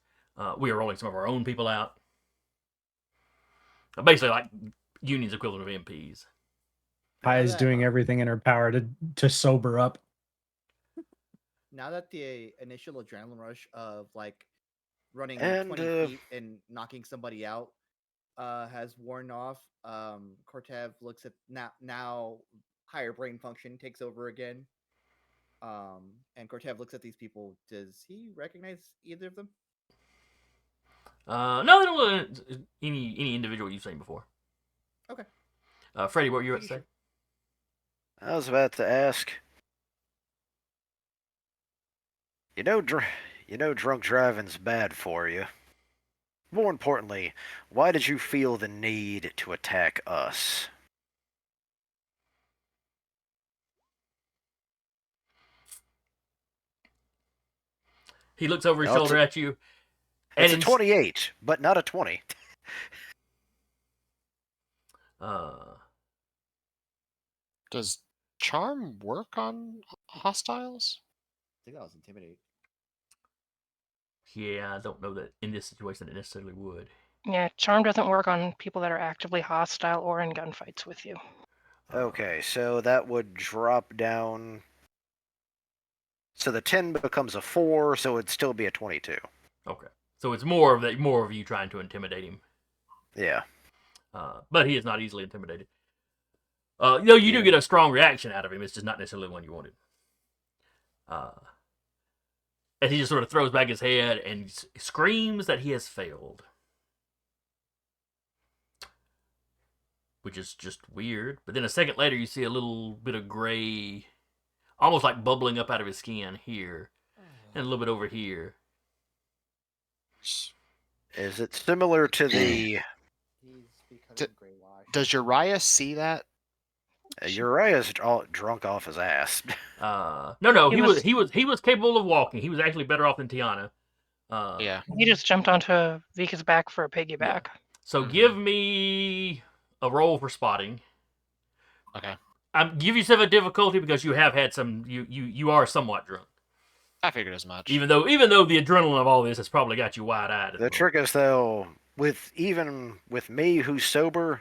We are rolling some of our own people out. Basically, like Union's equivalent of MPs. Pi is doing everything in her power to sober up. Now that the initial adrenaline rush of like running And, 20 feet and knocking somebody out has worn off, Cortev looks at now higher brain function takes over again. And Cortev looks at these people. Does he recognize either of them? No, they don't look at any individual you've seen before. Okay. Freddie, what were you about to say? I was about to ask. You know, drunk driving's bad for you. More importantly, why did you feel the need to attack us? He looks over his shoulder at you. It's a 28, but not a 20. Does charm work on hostiles? I think that was intimidate. Yeah, I don't know that in this situation it necessarily would. Yeah, charm doesn't work on people that are actively hostile or in gunfights with you. Okay, so that would drop down. So the 10 becomes a 4, so it'd still be a 22. Okay, so it's more of you trying to intimidate him. Yeah. But he is not easily intimidated. You do get a strong reaction out of him. It's just not necessarily the one you wanted. And he just sort of throws back his head and screams that he has failed. Which is just weird. But then a second later, you see a little bit of gray, almost like bubbling up out of his skin here, and a little bit over here. Is it similar to the... Does Uriah see that? Uriah's all drunk off his ass. No. He was capable of walking. He was actually better off than Tiana. Yeah. He just jumped onto Vika's back for a piggyback. Yeah. So give me a roll for spotting. Okay. Give yourself a difficulty because you have had some. You are somewhat drunk. I figured as much. Even though the adrenaline of all this has probably got you wide-eyed. The trick is though, with me who's sober,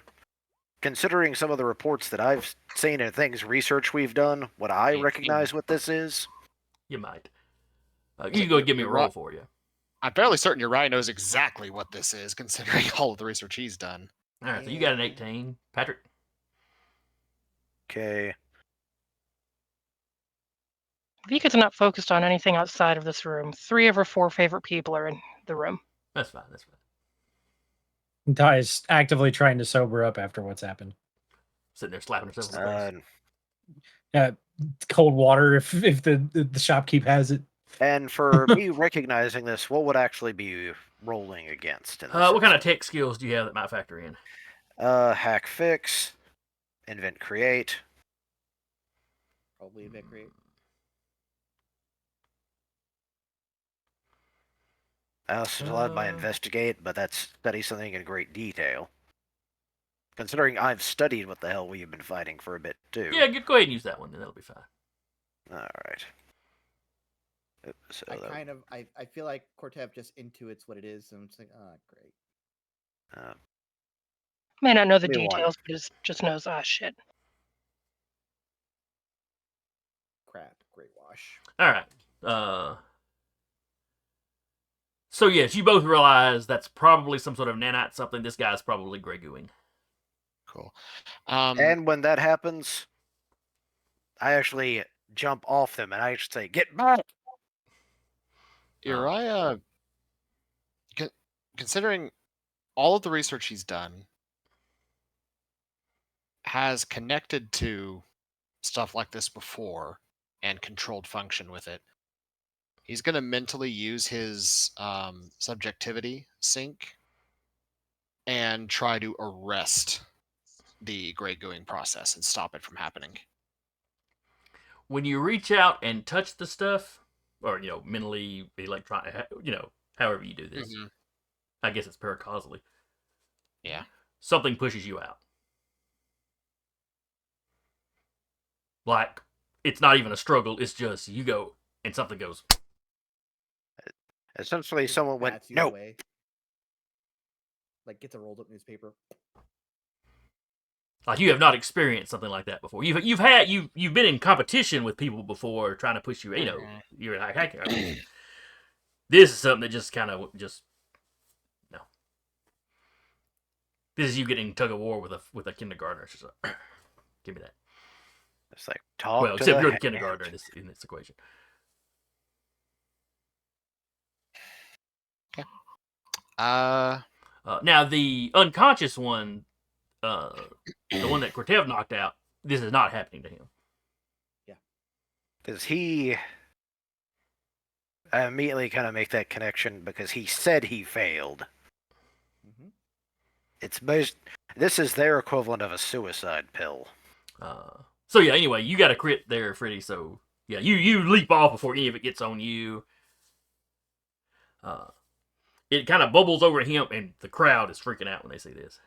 considering some of the reports that I've seen and research we've done, would I recognize what this is? You might. You can go give me a roll for you. I'm fairly certain Uriah knows exactly what this is, considering all of the research he's done. All right, so you got an 18. Patrick? Okay. Vika's not focused on anything outside of this room. 3 of her 4 favorite people are in the room. That's fine. Ty is actively trying to sober up after what's happened. Sitting there slapping herself in the face. Cold water if the shopkeep has it. And for me recognizing this, what would actually be rolling against? What kind of tech skills do you have that might factor in? Hack fix, invent create. Probably invent create. I also allowed by investigate, but that's study something in great detail. Considering I've studied what the hell we've been fighting for a bit too. Yeah, go ahead and use that one, then that'll be fine. All right. So I feel like Cortev just intuits what it is, and it's like, great. May not know the details, but just knows, shit. Crap. wash. All right. So yes, you both realize that's probably some sort of nanite something. This guy's probably Grey Gooing. Cool. And when that happens, I actually jump off them and I just say, "Get back!" Uriah, considering all of the research he's done, has connected to stuff like this before and controlled function with it. He's going to mentally use his subjectivity sync and try to arrest the Grey Gooing process and stop it from happening. When you reach out and touch the stuff, or mentally, electronic, however you do this, Mm-hmm. I guess it's paracausally. Yeah. Something pushes you out. Like, it's not even a struggle. It's just you go and something goes. Essentially, Just someone went, bats you "No." away. Like gets a rolled up newspaper. Like, you have not experienced something like that before. You've been in competition with people before trying to push you. You're like hacking. This is something that just kind of no. This is you getting tug of war with a kindergartner. She's like, give me that. It's like, talk Well, to except the you're the hand. kindergartner in this equation. Now the unconscious one, the one that Cortev knocked out, this is not happening to him. Because I immediately kind of make that connection because he said he failed. Mm-hmm. This is their equivalent of a suicide pill. So yeah, anyway, you got a crit there, Freddy. So yeah, you leap off before any of it gets on you. It kind of bubbles over him, and the crowd is freaking out when they see this.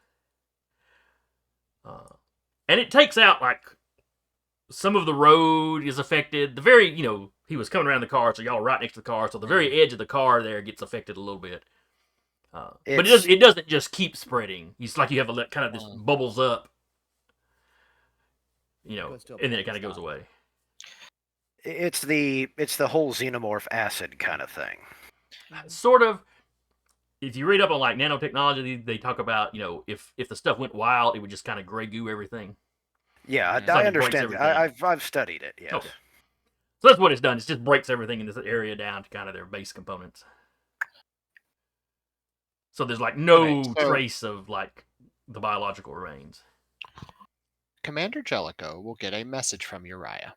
And it takes out, like, some of the road is affected. The very, he was coming around the car, so y'all right next to the car, so the very edge of the car there gets affected a little bit. But it doesn't just keep spreading. It's like you have kind of this bubbles up, and then it kind of goes away. It's the whole xenomorph acid kind of thing. Sort of. If you read up on like nanotechnology, they talk about if the stuff went wild, it would just kind of Grey Goo everything. Yeah, It's I like it breaks understand. everything. I've studied it. Yes. Okay. So that's what it's done. It just breaks everything in this area down to kind of their base components. So there's like no trace of like the biological remains. Commander Jellicoe will get a message from Uriah.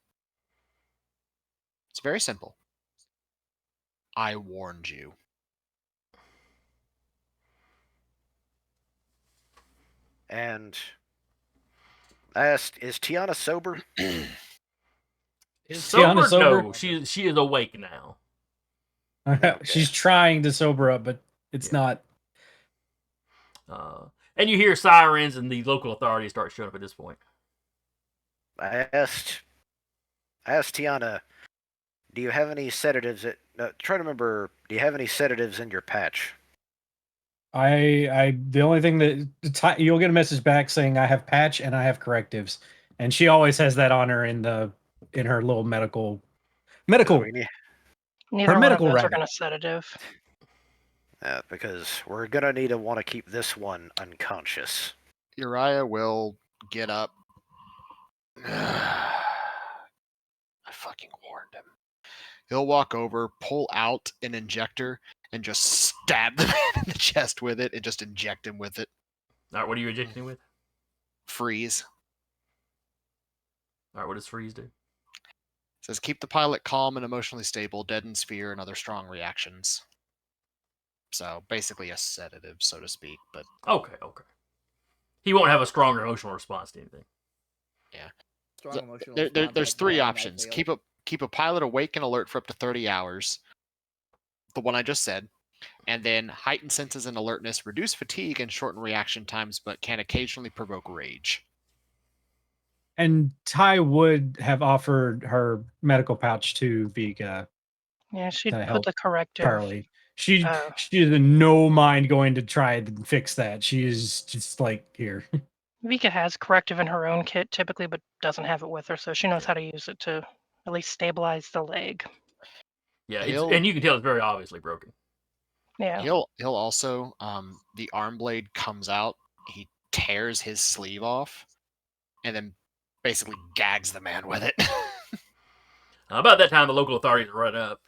It's very simple. I warned you. And I asked, is Tiana sober? Is Sober? Tiana sober? No, she is awake now. Okay. She's trying to sober up, but it's not. And you hear sirens, and the local authorities start showing up at this point. I asked Tiana, do you have any sedatives? Try to remember. Do you have any sedatives in your patch? The only thing that you'll get a message back saying I have patch and I have correctives, and she always has that on her in her little medical. Neither Her one medical of those are rabbit. going to sedative. Because we're gonna need to want to keep this one unconscious. Uriah will get up. I fucking warned him. He'll walk over, pull out an injector, and just stab the man in the chest with it and just inject him with it. All right, what are you injecting with? Freeze. All right, what does freeze do? Says keep the pilot calm and emotionally stable, deadens fear and other strong reactions. So basically a sedative, so to speak. But Okay. He won't have a stronger emotional response to anything. yeah. Strong emotional There's response, like three the one I options. failed. Keep a pilot awake and alert for up to 30 hours. The one I just said. And then heighten senses and alertness, reduce fatigue and shorten reaction times, but can occasionally provoke rage. And Ty would have offered her medical pouch to Vika Yeah, she'd to put help the corrective. Charlie. She Oh. has no mind going to try and fix that. She is just like, here. Vika has corrective in her own kit typically, but doesn't have it with her, so she knows how to use it to At least stabilize the leg. Yeah, He'll- and you can tell it's very obviously broken. Yeah. He'll also the arm blade comes out. He tears his sleeve off, and then basically gags the man with it. About that time, the local authorities run up,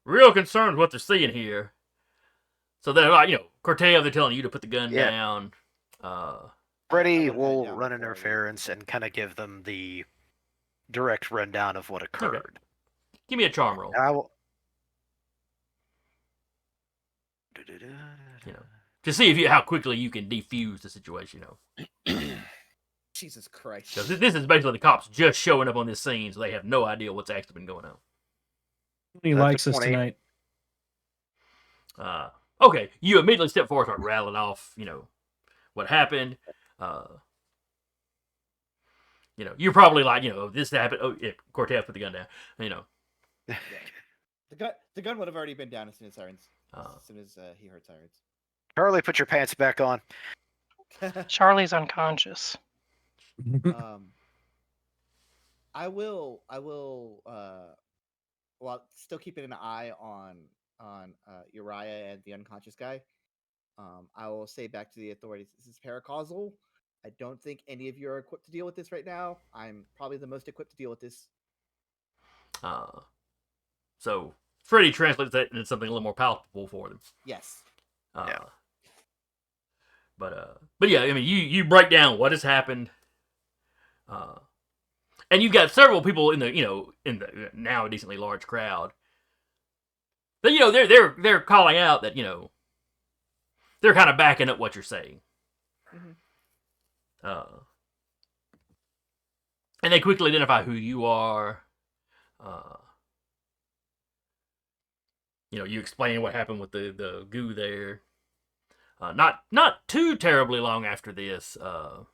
real concerned with what they're seeing here. So they're like, Corteo, they're telling you to put the gun Yeah. down. Freddy I would've had will down run before I interference and kind of give them the direct rundown of what occurred. Give me a charm roll. And I will. To see how quickly you can defuse the situation. Jesus Christ. So this is basically the cops just showing up on this scene, so they have no idea what's actually been going on. He That's a likes us 20. tonight. Okay, you immediately step forward, start rattling off, what happened. You're probably like, this happened. Oh, yeah, Cortez put the gun down. The gun would have already been down as soon as sirens. Uh. As soon as he heard sirens. Charlie, put your pants back on. Charlie's unconscious. I will while still keeping an eye on Uriah and the unconscious guy. I will say back to the authorities, this is paracausal. I don't think any of you are equipped to deal with this right now. I'm probably the most equipped to deal with this. So Freddy translates that into something a little more palatable for them. Yes. Yeah. But yeah, I mean, you break down what has happened, and you've got several people in the now a decently large crowd. But they're calling out that they're kind of backing up what you're saying. Mm-hmm. And they quickly identify who you are. You explain what happened with the goo there. Not too terribly long after this, the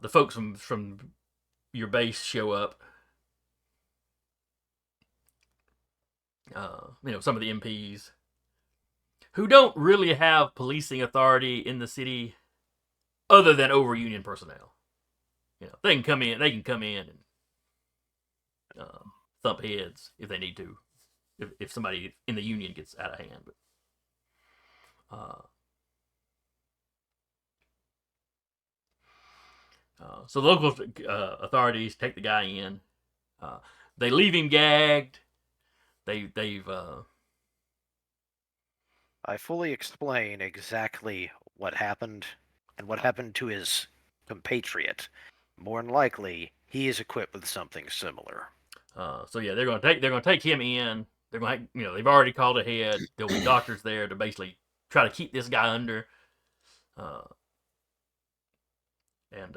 folks from your base show up. Some of the MPs who don't really have policing authority in the city, other than over union personnel. They can come in. They can come in and thump heads if they need to, if somebody in the union gets out of hand. But so the local authorities take the guy in. They leave him gagged. They've. I fully explain exactly what happened and what happened to his compatriot. More than likely, he is equipped with something similar. So yeah, they're gonna take him in. They're gonna, they've already called ahead. There'll be doctors there to basically try to keep this guy under. And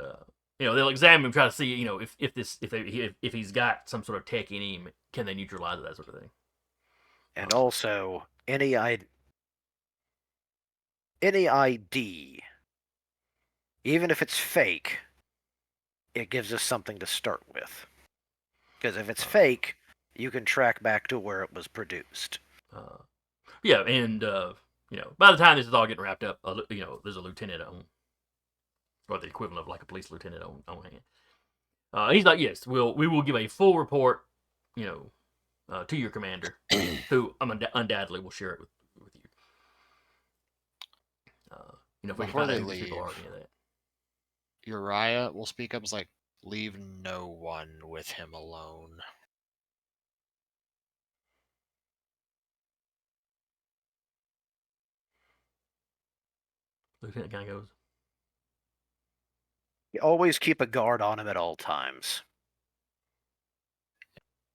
they'll examine him, try to see, if he's got some sort of tech in him, can they neutralize it, that sort of thing. And also, any ID, even if it's fake, it gives us something to start with. Because if it's fake, you can track back to where it was produced. Yeah, and by the time this is all getting wrapped up, there's a lieutenant on, or the equivalent of like a police lieutenant on hand. He's like, yes, we will give a full report, to your commander, who undoubtedly will share it with you. If we can Before find out they who these people are, leave, any of that. Uriah will speak up. Is like, leave no one with him alone. Lieutenant kind of goes, You always keep a guard on him at all times.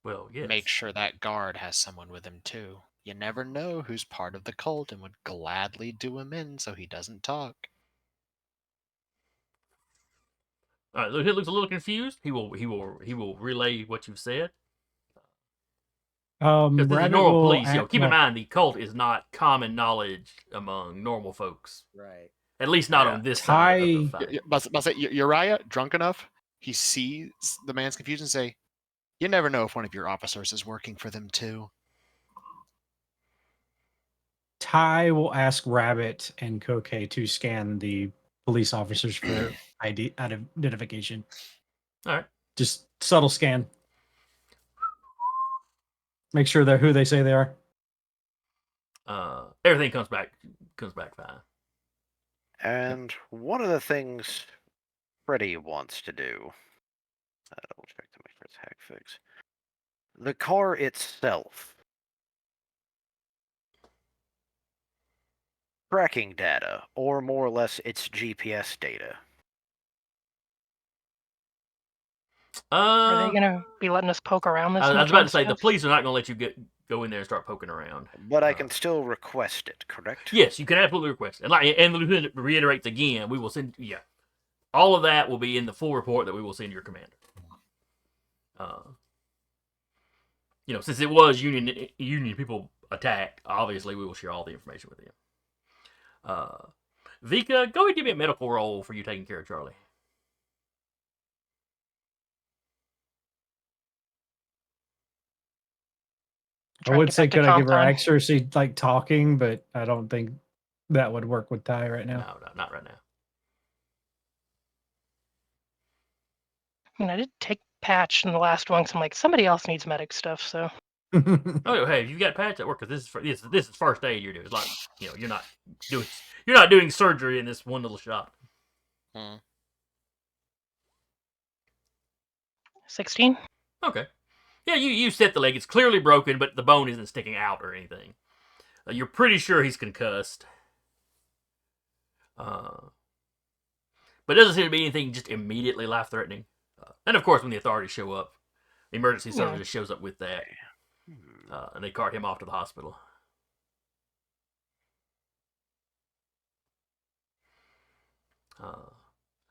well, yes. Make sure that guard has someone with him too. You never know who's part of the cult and would gladly do him in so he doesn't talk. All right, Lieutenant looks a little confused. He will relay what you've said. Because this is Rabbit normal will police. act- Keep in well, mind, the cult is not common knowledge among normal folks. Right. At least not Yeah. on this side of the Ty- fight. But say Uriah, drunk enough, he sees the man's confusion and say, you never know if one of your officers is working for them too. Ty will ask Rabbit and Koke to scan the police officers for identification. All right. Just subtle scan. Make sure they're who they say they are. Everything comes back fine. And one of the things Freddy wants to do. Double check to make sure it's hack fix. The car itself. Tracking data, or more or less its GPS data. Are they gonna be letting us poke around this? I was much about on to say the stuff? police are not going to let you go in there and start poking around. But I can still request it, correct? Yes, you can absolutely request it. And the lieutenant reiterates again, we will send. Yeah, all of that will be in the full report that we will send your commander. Since it was Union people attacked, obviously we will share all the information with them. Vika, go ahead and give me a medical roll for you taking care of Charlie. I would say, could I give her time. accuracy like talking, but I don't think that would work with Ty right now. No, not right now. I mean, I did take patch in the last one, because I'm like, somebody else needs medic stuff, so. Oh, hey, you got patch at work because this is first aid you're doing. It's like you're not doing surgery in this one little shot. 16. Okay. Yeah, you set the leg. It's clearly broken, but the bone isn't sticking out or anything. You're pretty sure he's concussed. But it doesn't seem to be anything just immediately life-threatening. And of course, when the authorities show up, the emergency service shows up with that. And they cart him off to the hospital.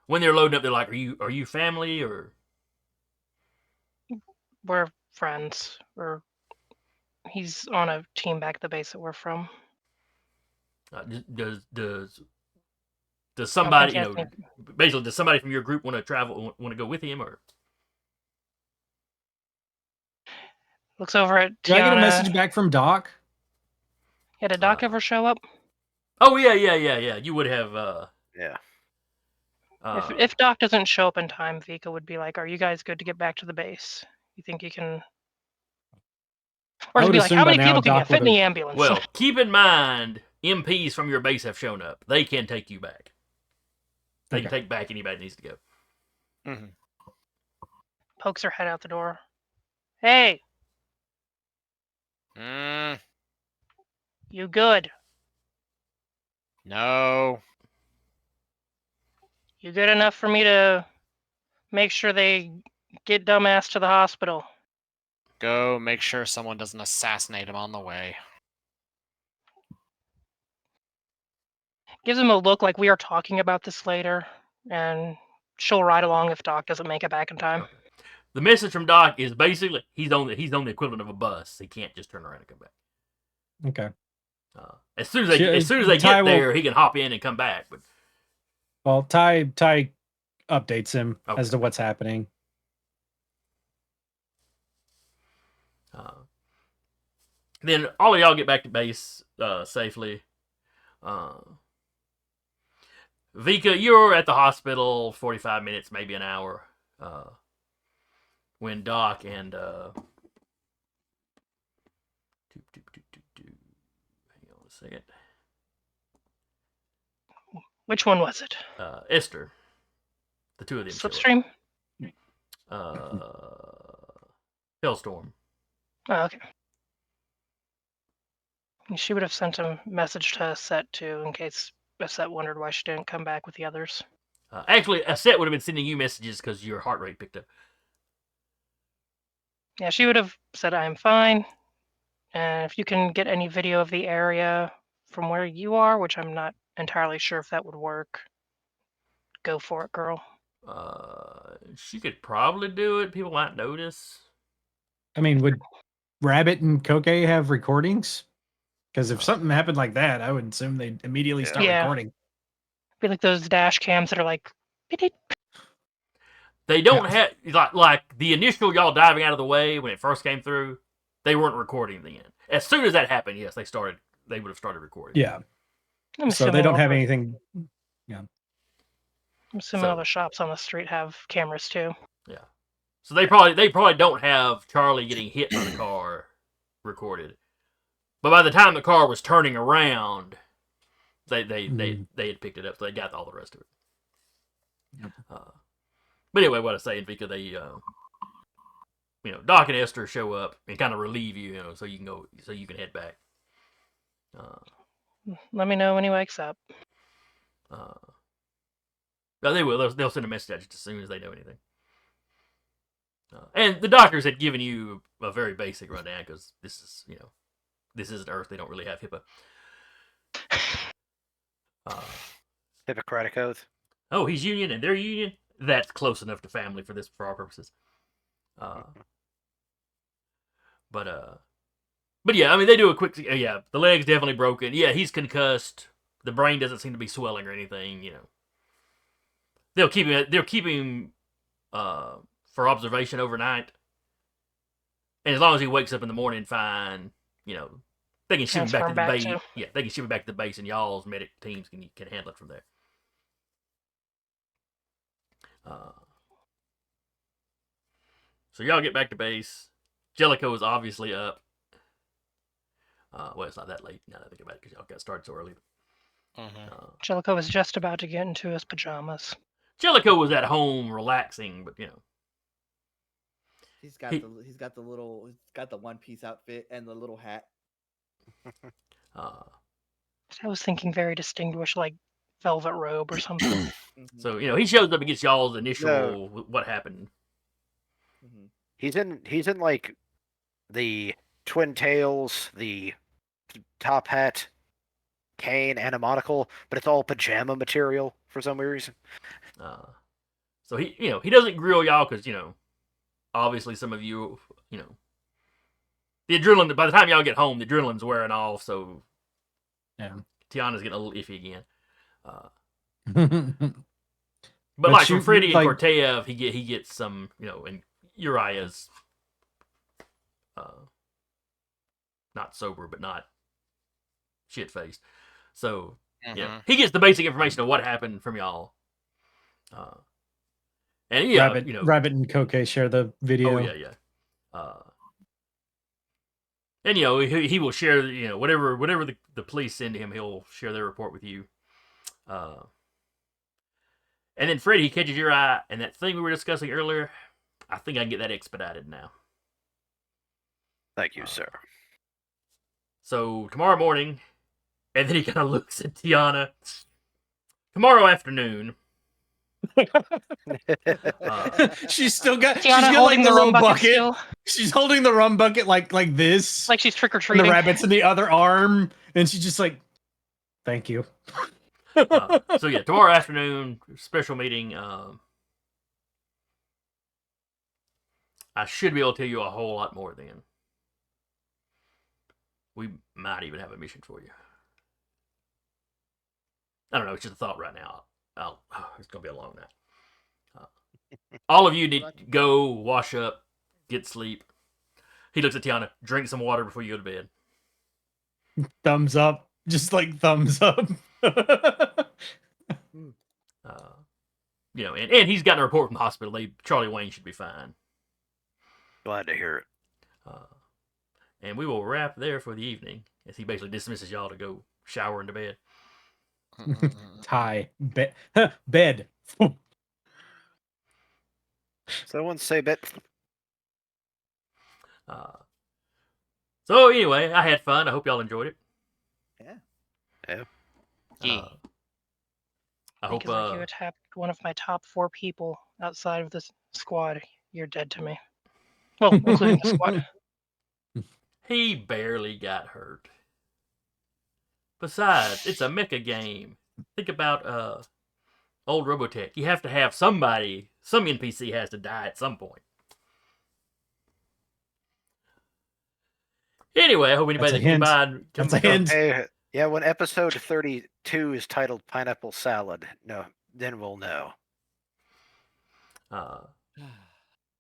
When they're loading up, they're like, "Are you family or?" We're friends. He's on a team back at the base that we're from. Does somebody basically does somebody from your group want to go with him or? Looks over at Tiana. Did I get a message back from Doc? Yeah, did Doc ever show up? Oh yeah. You would have. Yeah. If Doc doesn't show up in time, Vika would be like, "Are you guys good to get back to the base? You think you can?" Or just be like, "How many people can get fit in the ambulance?" Well, keep in mind, MPs from your base have shown up. They can take you back. They can take back anybody that needs to go. Mm-hmm. Pokes her head out the door. Hey. You good? No. You good enough for me to make sure they get dumbass to the hospital? Go make sure someone doesn't assassinate him on the way. Gives him a look like we are talking about this later, and she'll ride along if Doc doesn't make it back in time. Okay. The message from Doc is basically he's on the equivalent of a bus. He can't just turn around and come back. Okay. As soon as they get there, he can hop in and come back. But well, Ty updates him as to what's happening. Then all of y'all get back to base safely. Vika, you're at the hospital 45 minutes, maybe an hour. When Doc and hang on a second. Which one was it? Esther. The two of them. Slipstream? Hellstorm. Oh, okay. She would have sent a message to Set too, in case Set wondered why she didn't come back with the others. Actually, Set would have been sending you messages because your heart rate picked up. Yeah, she would have said, "I'm fine. And if you can get any video of the area from where you are," which I'm not entirely sure if that would work, go for it, girl. She could probably do it. People might notice. I mean, would Rabbit and Koke have recordings? Because if something happened like that, I would assume they'd immediately start recording. Be like those dash cams that are like... They don't have... Like the initial y'all diving out of the way when it first came through, they weren't recording then. As soon as that happened, yes, they would have started recording. Yeah. So they don't have anything... Yeah. I'm assuming all the shops on the street have cameras too. Yeah. So they probably don't have Charlie getting hit by the car recorded. But by the time the car was turning around, they had picked it up, so they got all the rest of it. Yep. But anyway, what I say, Vika, they Doc and Esther show up and kind of relieve you, so you can head back. Let me know when he wakes up. No, they will. They'll send a message out as soon as they know anything. And the doctors had given you a very basic rundown because this isn't Earth. They don't really have HIPAA. Hippocratic Oath. Oh, he's union and they're union. That's close enough to family for our purposes. But yeah, I mean they do a quick. Yeah, the leg's definitely broken. Yeah, he's concussed. The brain doesn't seem to be swelling or anything. They'll keep him for observation overnight, and as long as he wakes up in the morning fine, they can ship him back to the base. Yeah, they can ship him back to the base, and y'all's medic teams can handle it from there. So y'all get back to base. Jellicoe is obviously up. Well, it's not that late now that I think about it because y'all got started so early. Jellicoe was just about to get into his pajamas. Jellicoe was at home relaxing, but he's got the one piece outfit and the little hat. I was thinking very distinguished, like velvet robe or something. So he shows up and gets y'all's initial what happened. He's in like the twin tails, the top hat, cane, and a monocle, but it's all pajama material for some reason. So he doesn't grill y'all because obviously some of you the adrenaline. By the time y'all get home, the adrenaline's wearing off. So yeah, Tiana's getting a little iffy again. But But like you- from Freddy like- and Kortev, he gets some and Uriah's not sober, but not shit faced. So he gets the basic information of what happened from y'all. And yeah, Rabbit and Koke share the video. Oh yeah. And he will share whatever the police send to him, he'll share their report with you. And then Freddy catches your eye, and that thing we were discussing earlier, I think I can get that expedited now. Thank you, sir. So tomorrow morning, and then he kind of looks at Tiana. Tomorrow afternoon. She's still got. Tiana she's got holding like the little rum bucket still? She's holding the rum bucket like this. Like she's trick or and the treating. rabbit's in the other arm, and she's just like, "Thank you." So yeah, tomorrow afternoon, special meeting. I should be able to tell you a whole lot more then. We might even have a mission for you. I don't know. It's just a thought right now. It's gonna be a long night. All of you need to go wash up, get sleep. He looks at Tiana. Drink some water before you go to bed. Thumbs up, just like thumbs up. And he's gotten a report from the hospital. Charlie Wayne should be fine. Glad to hear it. And we will wrap there for the evening as he basically dismisses y'all to go shower into bed. Tie bed. Someone say bet. So anyway, I had fun. I hope y'all enjoyed it. Yeah. I hope Because you attacked one of my top 4 people outside of this squad. You're dead to me. Well, including the squad. he barely got hurt. Besides, it's a mecha game. Think about old Robotech. You have to have somebody, some NPC has to die at some point. Anyway, I hope anybody That's a that hint. combined. That's a hint. Hey, yeah, when episode 32 is titled Pineapple Salad, then we'll know. But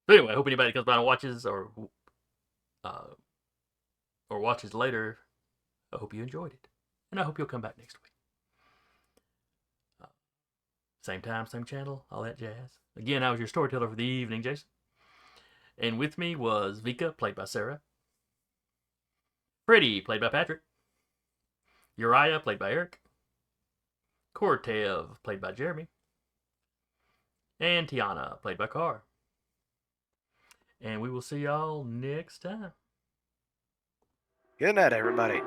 anyway, I hope anybody comes by and watches or watches later. I hope you enjoyed it, and I hope you'll come back next week. Same time, same channel, all that jazz. Again, I was your storyteller for the evening, Jason. And with me was Vika, played by Sarah. Freddie, played by Patrick. Uriah, played by Eric. Cortev, played by Jeremy. And Tiana, played by Carr. And we will see y'all next time. Good night, everybody.